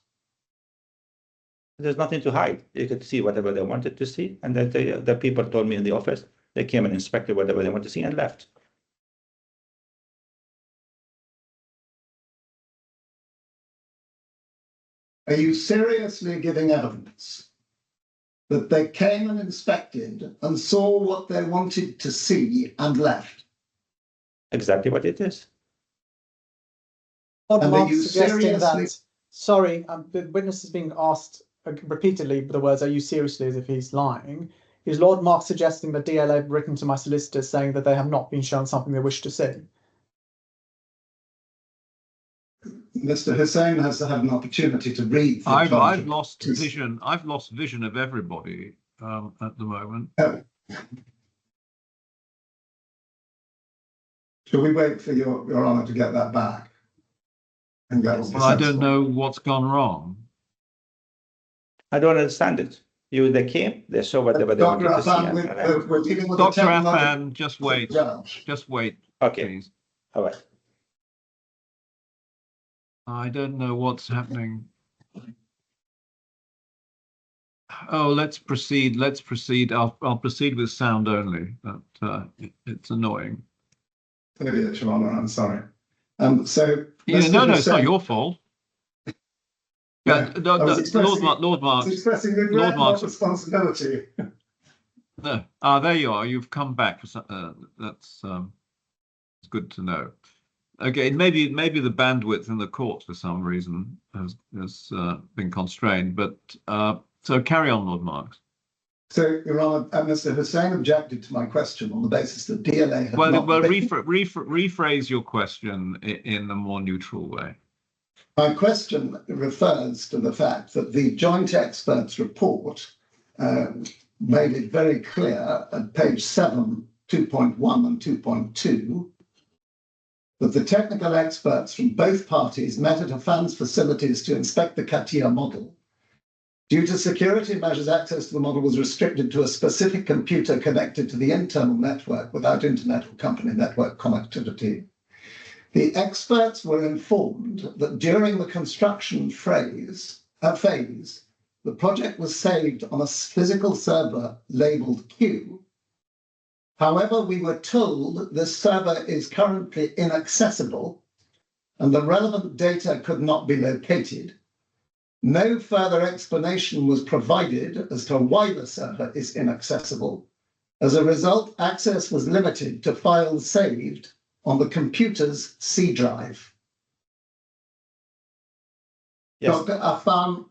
There's nothing to hide. You could see whatever they wanted to see. And then the people told me in the office, they came and inspected whatever they wanted to see and left. Are you seriously giving evidence that they came and inspected and saw what they wanted to see and left? Exactly what it is. And are Mark you suggesting seriously... that, sorry, the witness is being asked repeatedly the words, are you seriously, as if he's lying. Is Lord Mark suggesting that DLA have written to my solicitors saying that they have not been shown something they wish to see? Mr. Hussain has to have an opportunity to read. I've lost vision. I've lost vision of everybody at the moment. Shall we wait for Your Honour to get that back? And get Well, I don't know what's gone wrong. I don't understand it. They came, they saw whatever they wanted to see. We're dealing with Dr. Affan, just wait. Yeah. Just wait, Okay. please. All right. I don't know what's happening. Oh, let's proceed. Let's proceed. I'll proceed with sound only. But it's annoying. Your Honour, I'm sorry. So yeah, no, it's not your fault. Yeah, Lord Marks. Expressing regret, not responsibility. No, there you are. You've come back. That's it's good to know. Okay, maybe the bandwidth in the court for some reason has been constrained, but so carry on, Lord Marks. So, Your Honour, Mr. Hussain objected to my question on the basis that DLA had rephrase your question in a more neutral way. My question refers to the fact that the joint experts report made it very clear at page 7, 2.1 and 2.2 that the technical experts from both parties met at Affan's facilities to inspect the CATIA model. Due to security measures, access to the model was restricted to a specific computer connected to the internal network without internet or company network connectivity. The experts were informed that during the construction phase, the project was saved on a physical server labeled Q. However, we were told this server is currently inaccessible and the relevant data could not be located. No further explanation was provided as to why the server is inaccessible. As a result, access was limited to files saved on the computer's C drive. Yes. Dr. Affan,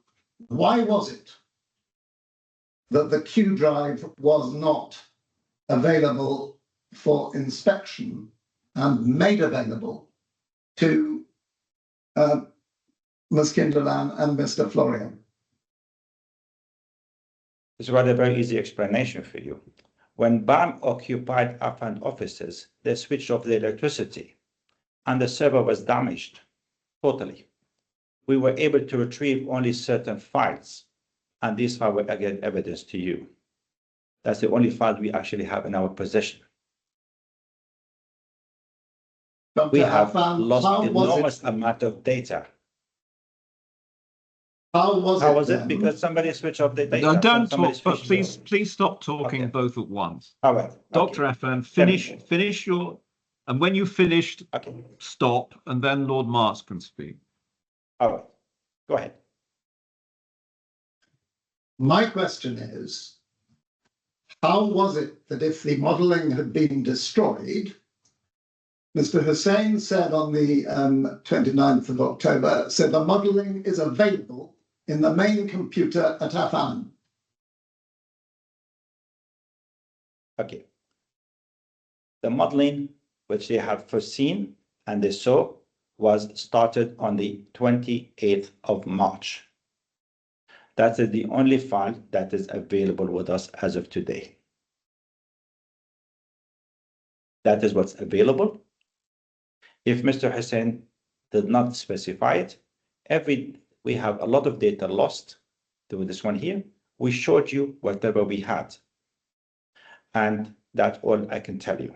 why was it that the Q drive was not available for inspection and made available to Ms. Kinderlan and Mr. Florian? It's got a very easy explanation for you. When BAM occupied Affan offices, they switched off the electricity and the server was damaged totally. We were able to retrieve only certain files, and these files were again evidence to you. That's the only file we actually have in our possession. Dr. We have Affan, lost enormous amount of data. How was it? Because somebody switched off the data. No, don't talk, but please stop talking both at once. All right. Dr. Affan, finish your, and when you finished, stop, and then Lord Marks can speak. All right. Go ahead. My question is, how was it that if the modelling had been destroyed, Mr. Hussain said on the 29th of October, said the modelling is available in the main computer at Affan. Okay. The modelling which they had foreseen and they saw was started on the 28th of March. That is the only file that is available with us as of today. That is what's available. If Mr. Hussain did not specify it, we have a lot of data lost to this one here. We showed you whatever we had. And that's all I can tell you.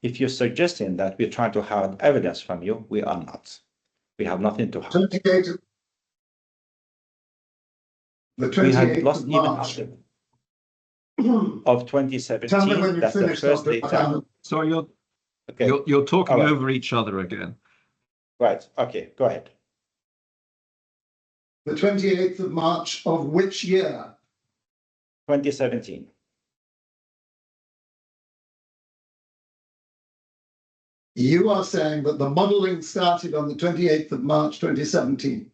If you're suggesting that we're trying to hide evidence from you, we are not. We have nothing to hide. We had lost even after of 2017. That's the first data. Sorry, you're talking over each other again. Right. Okay. Go ahead. The 28th of March of which year? 2017. You are saying that the modelling started on the 28th of March 2017.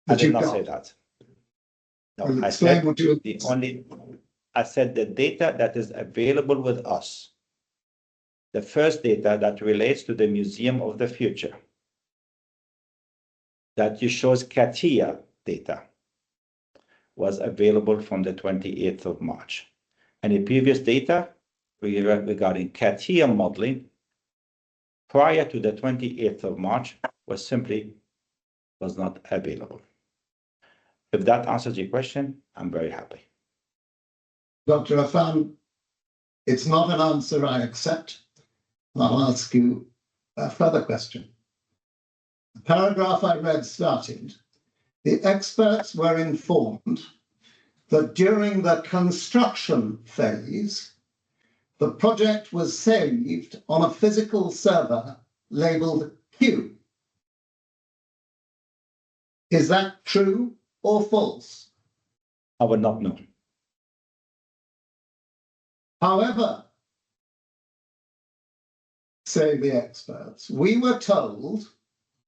I did not say that. No, I said I said the data that is available with us. The first data that relates to the Museum of the Future. That shows CATIA data. was available from the 28th of March. Any previous data regarding CATIA modeling prior to the 28th of March was not available. If that answers your question, I'm very happy. Dr. Affan, it's not an answer I accept. I'll ask you a further question. The paragraph I read started, the experts were informed that during the construction phase, the project was saved on a physical server labeled Q. Is that true or false? I would not know. However, say the experts, we were told,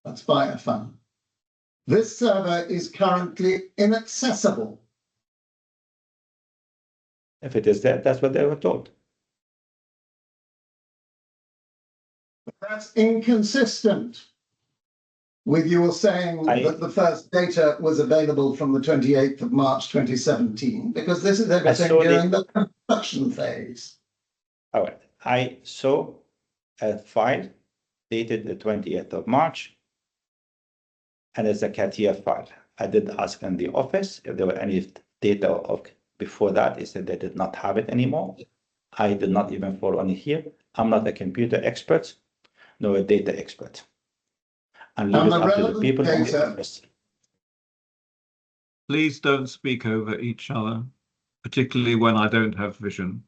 that's by Affan, this server is currently inaccessible. If it is that, that's what they were told. That's inconsistent with your saying that the first data was available from the 28th of March 2017, because this is everything during the construction phase. All right. I saw a file dated the 20th of March, and it's a CATIA file. I did ask in the office if there were any data of before that. They said they did not have it anymore. I did not even follow on here. I'm not a computer expert, nor a data expert. And leave it up to the people in the office. Please don't speak over each other, particularly when I don't have vision.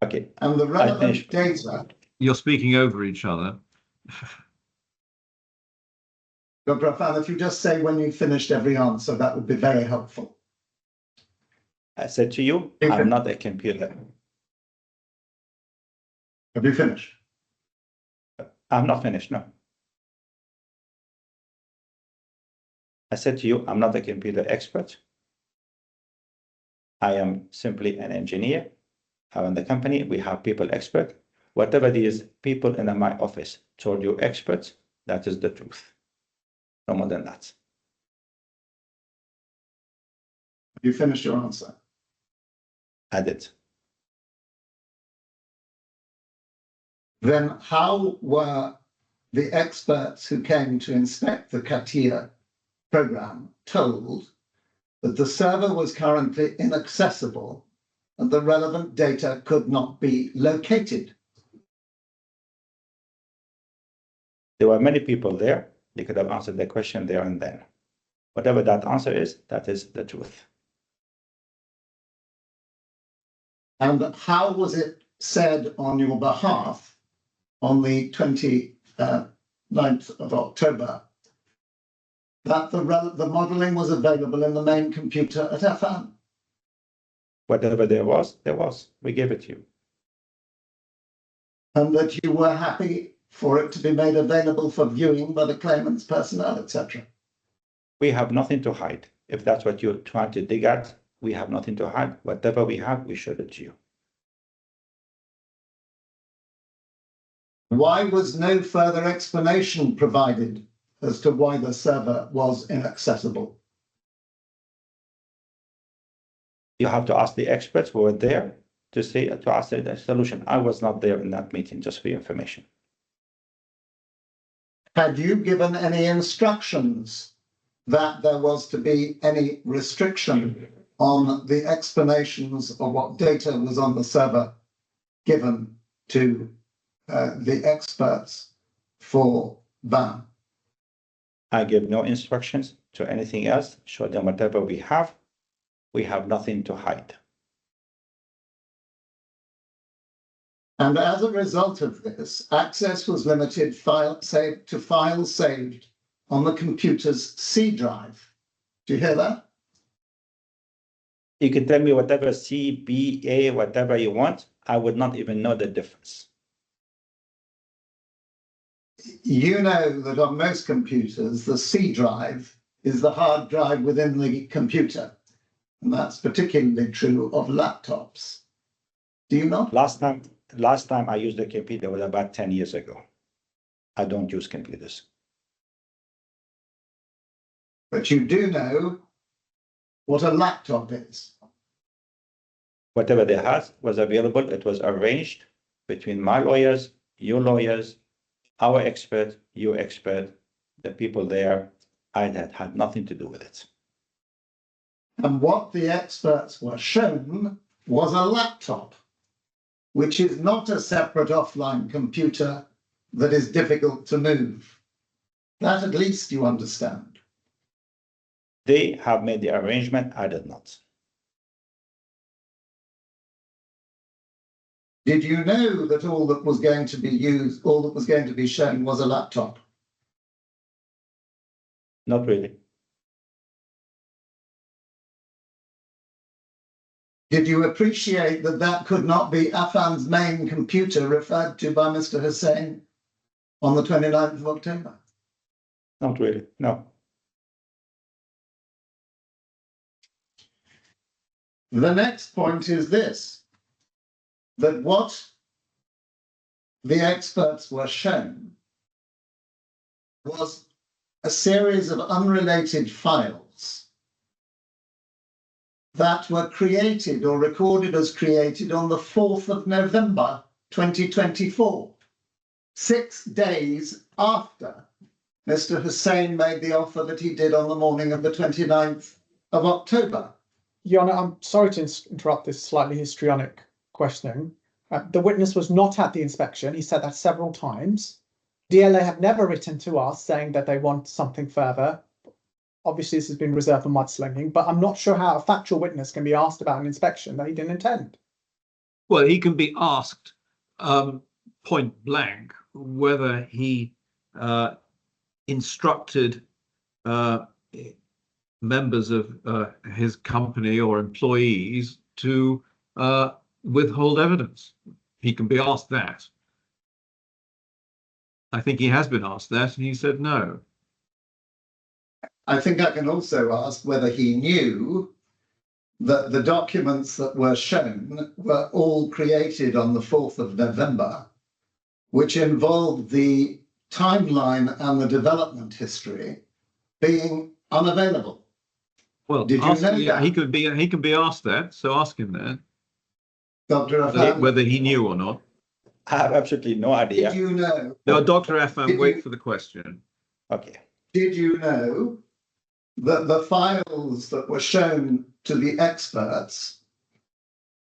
Okay. And the relevant data. You're speaking over each other. Dr. Affan, if you just say when you finished every answer, that would be very helpful. I said to you, I'm not a computer. Have you finished? I'm not finished, no. I said to you, I'm not a computer expert. I am simply an engineer. I run the company. We have people expert. Whatever these people in my office told you experts, that is the truth. No more than that. Have you finished your answer? I did. Then how were the experts who came to inspect the CATIA program told that the server was currently inaccessible and the relevant data could not be located? There were many people there. They could have answered the question there and then. Whatever that answer is, that is the truth. And how was it said on your behalf on the 29th of October that the modeling was available in the main computer at Affan? Whatever there was, there was. We gave it to you. And that you were happy for it to be made available for viewing by the claimant's personnel, etc. We have nothing to hide. If that's what you're trying to dig at, we have nothing to hide. Whatever we have, we showed it to you. Why was no further explanation provided as to why the server was inaccessible? You have to ask the experts who were there to ask the solution. I was not there in that meeting, just for your information. Had you given any instructions that there was to be any restriction on the explanations of what data was on the server given to the experts for BAM? I give no instructions to anything else. Show them whatever we have. We have nothing to hide. And as a result of this, access was limited to files saved on the computer's C drive. Do you hear that? You can tell me whatever C, B, A, whatever you want. I would not even know the difference. You know that on most computers, the C drive is the hard drive within the computer. And that's particularly true of laptops. Do you not? Last time I used a computer was about 10 years ago. I don't use computers. But you do know what a laptop is? Whatever they had was available. It was arranged between my lawyers, your lawyers, our expert, your expert, the people there. I had nothing to do with it. And what the experts were shown was a laptop, which is not a separate offline computer that is difficult to move. That at least you understand. They have made the arrangement. I did not. Did you know that all that was going to be used, all that was going to be shown was a laptop? Not really. Did you appreciate that that could not be Affan's main computer referred to by Mr. Hussain on the 29th of October? Not really, no. The next point is this, that what the experts were shown was a series of unrelated files that were created or recorded as created on the 4th of November 2024, 6 days after Mr. Hussain made the offer that he did on the morning of the 29th of October. Your Honour, I'm sorry to interrupt this slightly histrionic questioning. The witness was not at the inspection. He said that several times. DLA have never written to us saying that they want something further. Obviously, this has been reserved for mudslinging, but I'm not sure how a factual witness can be asked about an inspection that he didn't attend. Well, he can be asked point blank whether he instructed members of his company or employees to withhold evidence. He can be asked that. I think he has been asked that, and he said no. I think I can also ask whether he knew that the documents that were shown were all created on the 4th of November, which involved the timeline and the development history being unavailable. Well, did you know that? He can be asked that, so ask him that. Dr. Affan, whether he knew or not. I have absolutely no idea. Did you know? No, Dr. Affan, wait for the question. Okay. Did you know that the files that were shown to the experts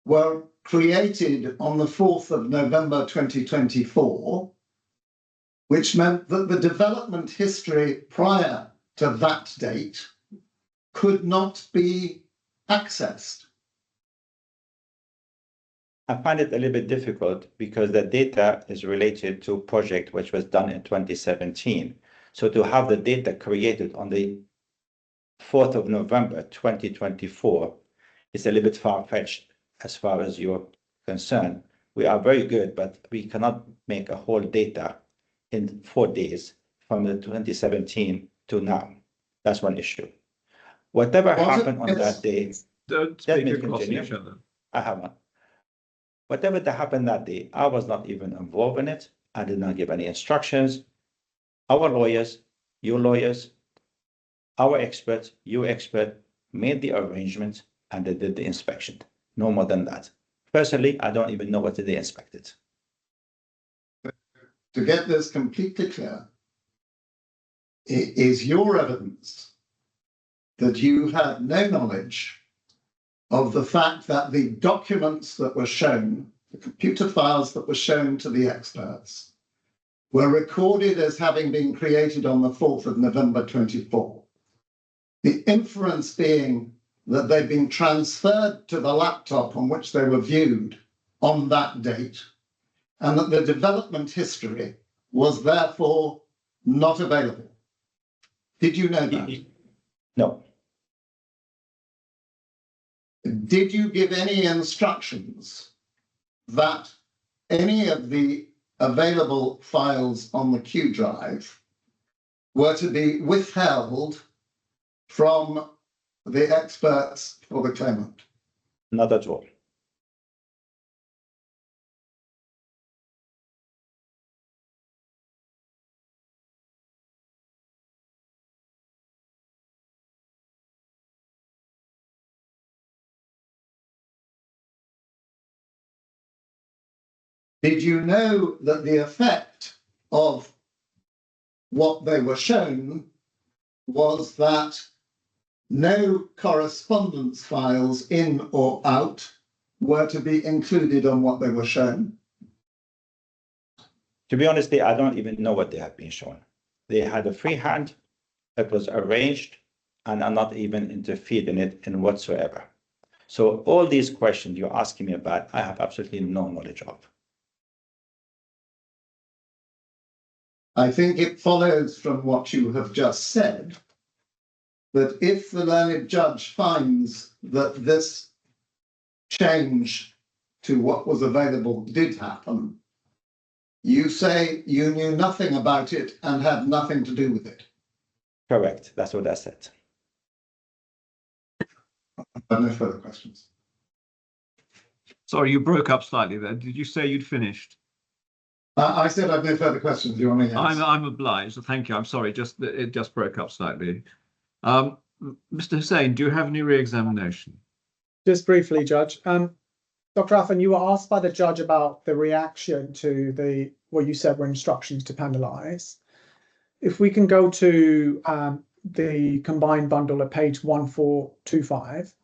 were created on the 4th of November 2024, which meant that the development history prior to that date could not be accessed? I find it a little bit difficult because the data is related to a project which was done in 2017. So to have the data created on the 4th of November 2024 is a little bit far-fetched as far as you're concerned. We are very good, but we cannot make a whole data in 4 days from the 2017 to now. That's one issue. Whatever happened on that day, Don't speak across each other. I haven't. Whatever that happened that day, I was not even involved in it. I did not give any instructions. Our lawyers, your lawyers, our experts, your expert made the arrangement and they did the inspection. No more than that. Personally, I don't even know what they inspected. To get this completely clear, it is your evidence that you had no knowledge of the fact that the documents that were shown, the computer files that were shown to the experts, were recorded as having been created on the 4th of November 24. The inference being that they'd been transferred to the laptop on which they were viewed on that date, and that the development history was therefore not available. Did you know that? No. Did you give any instructions that any of the available files on the Q drive were to be withheld from the experts for the claimant? Not at all. Did you know that the effect of what they were shown was that no correspondence files in or out were to be included on what they were shown? To be honest, I don't even know what they have been shown. They had a freehand that was arranged and are not even interfered in it in whatsoever. So all these questions you're asking me about, I have absolutely no knowledge of. I think it follows from what you have just said that if the learned judge finds that this change to what was available did happen, you say you knew nothing about it and had nothing to do with it. Correct. That's what I said. I have no further questions. Sorry, you broke up slightly there. Did you say you'd finished? I said I've no further questions. You want me? I'm obliged. Thank you. I'm sorry. It just broke up slightly. Mr. Hussain, do you have any re-examination? Just briefly, Judge. Dr. Affan, you were asked by the judge about the reaction to what you said were instructions to penalise. If we can go to the combined bundle at page 1425.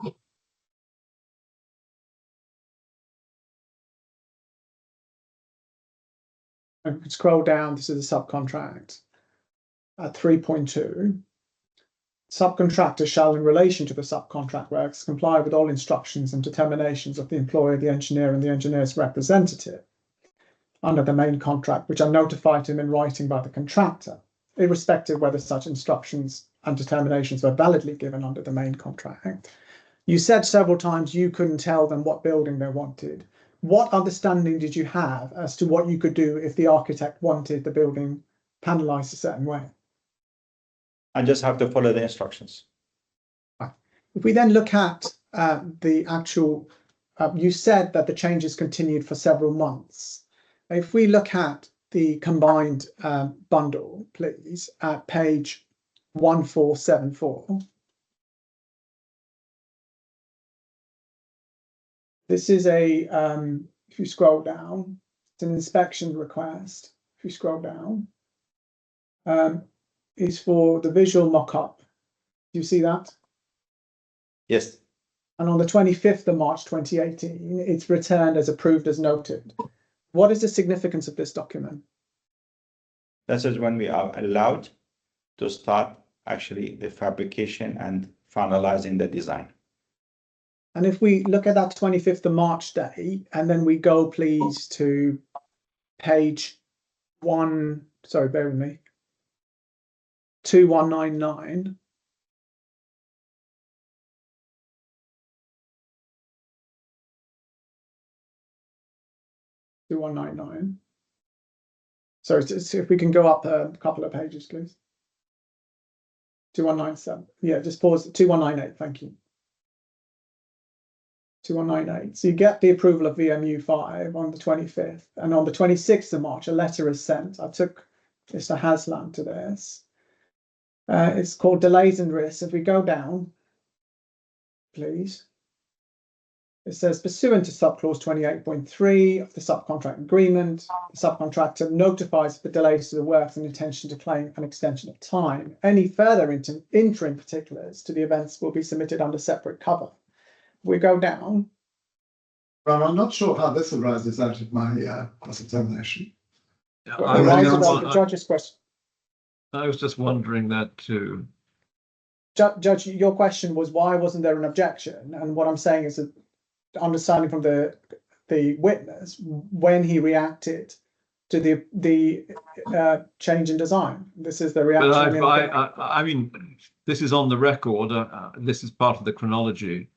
And scroll down, this is a subcontract at 3.2. Subcontractor shall, in relation to the subcontract works, comply with all instructions and determinations of the employer, the engineer, and the engineer's representative under the main contract, which are notified to him in writing by the contractor, irrespective whether such instructions and determinations were validly given under the main contract. You said several times you couldn't tell them what building they wanted. What understanding did you have as to what you could do if the architect wanted the building panelised a certain way? I just have to follow the instructions. If we then look at the actual, you said that the changes continued for several months. If we look at the combined bundle, please, at page 1474. This is if you scroll down, it's an inspection request. If you scroll down, is for the visual mock-up. Do you see that? Yes. And on the 25th of March 2018, it's returned as approved as noted. What is the significance of this document? This is when we are allowed to start actually the fabrication and finalizing the design. And if we look at that 25th of March day, and then we go please to page 2199. So if we can go up a couple of pages, please. 2197. Yeah, just pause. 2198. Thank you. 2198. So you get the approval of VMU5 on the 25th, and on the 26th of March, a letter is sent. I took Mr. Haslam to this. It's called delays and risks. If we go down, please. It says, pursuant to subclause 28.3 of the subcontract agreement, the subcontractor notifies the delays to the works and intention to claim an extension of time. Any further interim particulars to the events will be submitted under separate cover. We go down. Well, I'm not sure how this arises out of my cross-examination. The judge's question. I was just wondering that too. Judge, your question was why wasn't there an objection? And what I'm saying is that understanding from the witness when he reacted to the change in design. This is the reaction. But I mean, this is on the record. This is part of the chronology.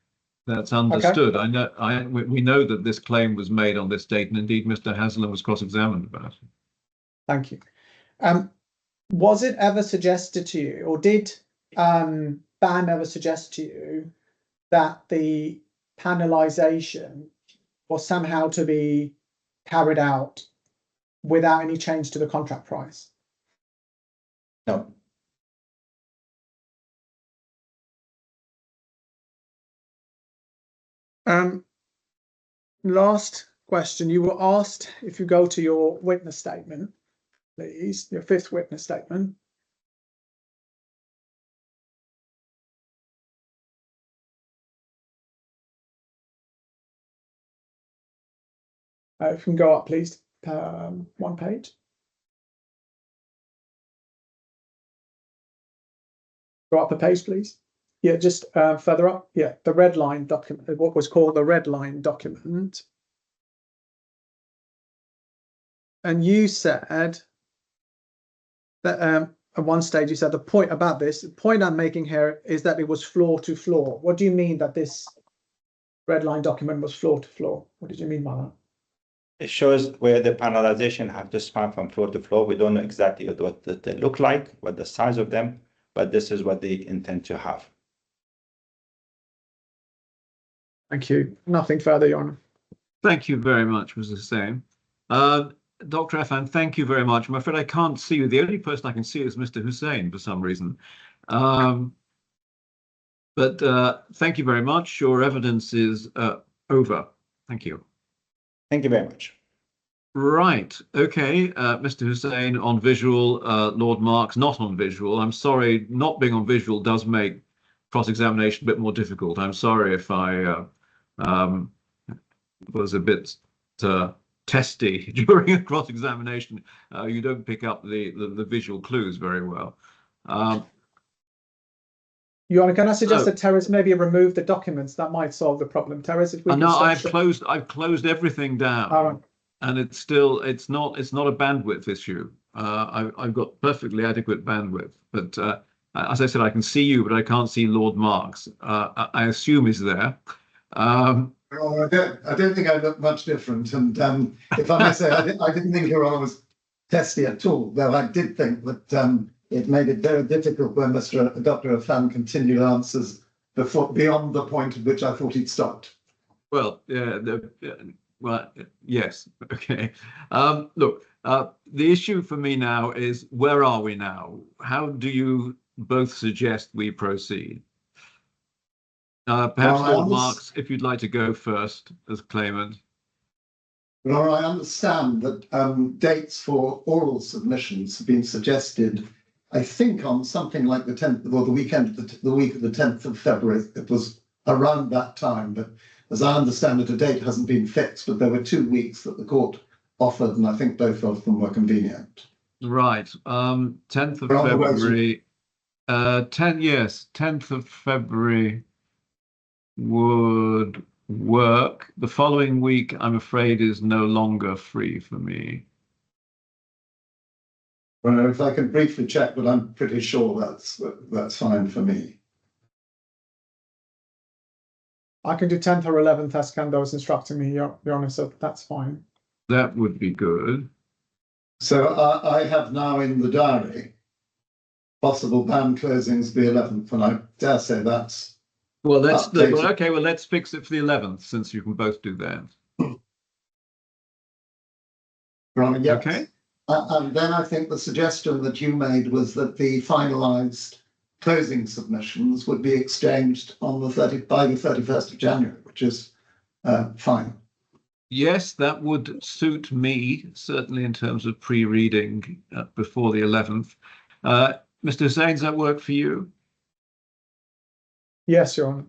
That's understood. Okay. We know that this claim was made on this date, and indeed Mr. Haslam was cross-examined about it. Thank you. Was it ever suggested to you, or did BAN ever suggest to you that the panelisation was somehow to be carried out without any change to the contract price? No. Last question, you were asked if you go to your witness statement, please, your fifth witness statement. If you can go up, please, one page. Go up a page, please. Yeah, just further up. Yeah, the red line document, what was called the red line document. And you said that at one stage you said the point about this, the point I'm making here is that it was floor to floor. What do you mean that this red line document was floor to floor? What did you mean by that? It shows where the panelization have to span from floor to floor. We don't know exactly what they look like, what the size of them, but this is what they intend to have. Thank you. Nothing further, Your Honor. Thank you very much, Mr. Hussain. Dr. Affan, thank you very much. I'm afraid I can't see you. The only person I can see is Mr. Hussain for some reason. But thank you very much. Your evidence is over. Thank you. Thank you very much. Right. Okay. Mr. Hussain on visual, Lord Marks not on visual. I'm sorry, not being on visual does make cross-examination a bit more difficult. I'm sorry if I was a bit testy during a cross-examination. You don't pick up the visual clues very well. Your Honor, can I suggest that Terence maybe remove the documents? That might solve the problem. Terence, if we can. No, I've closed everything down. All right. And it's not a bandwidth issue. I've got perfectly adequate bandwidth, but as I said, I can see you, but I can't see Lord Marks. I assume he's there. Well, I don't think I look much different. And if I may say, I didn't think Your Honor was testy at all, though I did think that it made it very difficult when Dr. Affan continued answers beyond the point at which I thought he'd stopped. Well, well, yes, okay. Look, the issue for me now is, where are we now? How do you both suggest we proceed? Perhaps Lord Marks, if you'd like to go first as claimant. Well, I understand that dates for oral submissions have been suggested, I think, on something like the 10th, or the week of the 10th of February. It was around that time, but as I understand it, a date hasn't been fixed, but there were 2 weeks that the court offered, and I think both of them were convenient. Right. 10th of February. 10th of February would work. The following week, I'm afraid, is no longer free for me. Well, if I can briefly check, but I'm pretty sure that's fine for me. I can do 10th or 11th as Kando was instructing me, Your Honor, so that's fine. That would be good. So I have now in the diary possible band closings the 11th, and I dare say that's well. Okay. Well, let's fix it for the 11th, since you can both do that. Right, yes. Okay. And then I think the suggestion that you made was that the finalised closing submissions would be exchanged on by the 31st of January, which is fine. Yes, that would suit me, certainly in terms of pre-reading before the 11th. Mr. Hussain, does that work for you? Yes, Your Honor.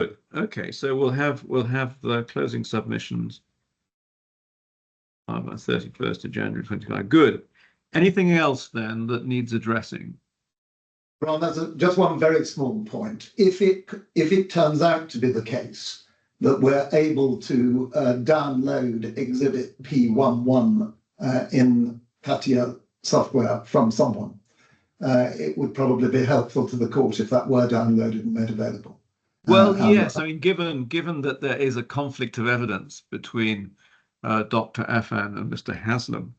Good. Okay, so we'll have the closing submissions on 31st of January 25. Good. Anything else then that needs addressing? Well, that's just one very small point. If it turns out to be the case that we're able to download Exhibit P11 in CATIA software from someone, it would probably be helpful to the court if that were downloaded and made available. Well, yes. I mean, given that there is a conflict of evidence between Dr. Affan and Mr. Haslam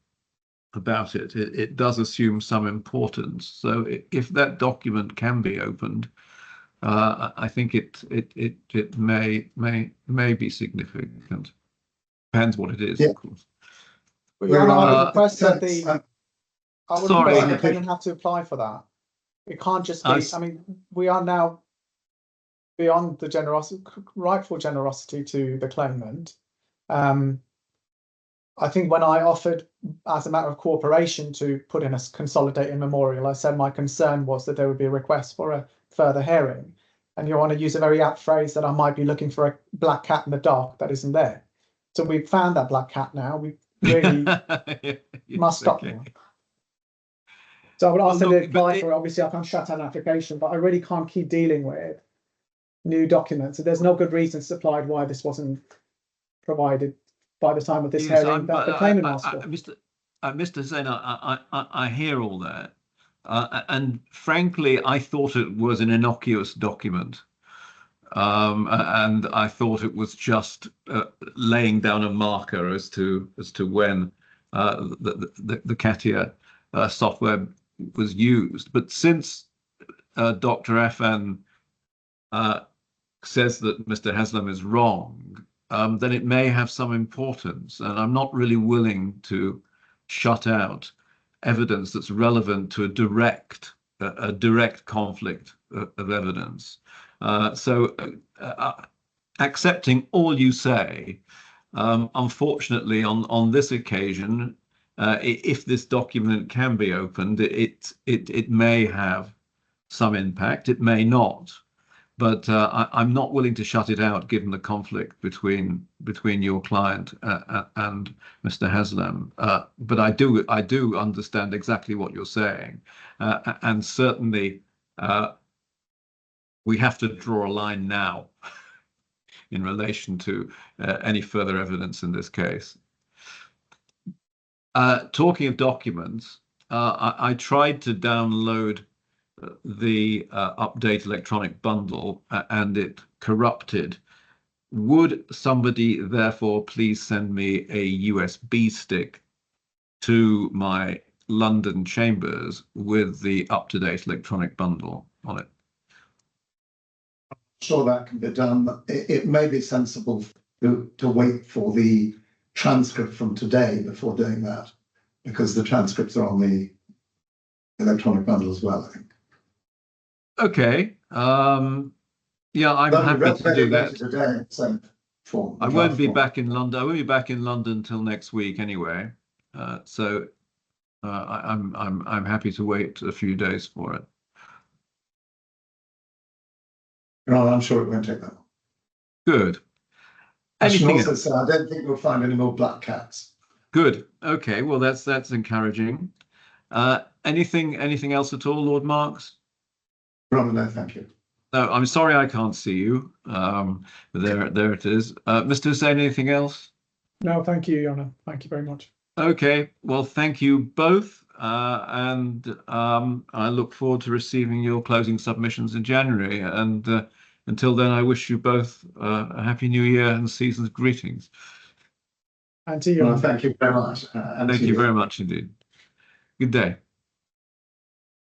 about it, it does assume some importance. So if that document can be opened, I think it may be significant. Depends what it is, of course. Your Honor, I would request that the defendant have to apply for that. It can't just be. I mean, we are now beyond the rightful generosity to the claimant. I think when I offered, as a matter of cooperation, to put in a consolidated memorial, I said my concern was that there would be a request for a further hearing. And you want to use a very apt phrase that I might be looking for a black cat in the dark that isn't there. So we've found that black cat now. We really must stop now. So I would ask them to apply for it. Obviously, I can't shut down an application, but I really can't keep dealing with new documents. So there's no good reason supplied why this wasn't provided by the time of this hearing that the claimant asked for. Mr. Hussain, I hear all that. And frankly, I thought it was an innocuous document. And I thought it was just laying down a marker as to when the CATIA software was used. But since Dr. Affan says that Mr. Haslam is wrong, then it may have some importance. And I'm not really willing to shut out evidence that's relevant to a direct conflict of evidence. So accepting all you say, unfortunately, on this occasion, if this document can be opened, it may have some impact. It may not. But I'm not willing to shut it out, given the conflict between your client and Mr. Haslam. But I do understand exactly what you're saying, and certainly we have to draw a line now in relation to any further evidence in this case. Talking of documents, I tried to download the update electronic bundle and it corrupted. Would somebody therefore please send me a USB stick to my London chambers with the up-to-date electronic bundle on it? I'm sure that can be done. It may be sensible to wait for the transcript from today before doing that, because the transcripts are on the electronic bundle as well, I think. Okay. Yeah, I'm happy to do that. Today, so I won't be back in London. I won't be back in London until next week anyway. So I'm happy to wait a few days for it. No, I'm sure it won't take that long. Good. Anything else? I don't think we'll find any more black cats. Good. Okay. Well, that's encouraging. Anything else at all, Lord Marks? No, thank you. No, I'm sorry I can't see you. There it is. Mr. Hussain, anything else? No, thank you, Your Honour. Thank you very much. Okay, well, thank you both. And I look forward to receiving your closing submissions in January. And until then, I wish you both a Happy New Year and season's greetings. And to you. Well, thank you very much. Thank you very much indeed. Good day.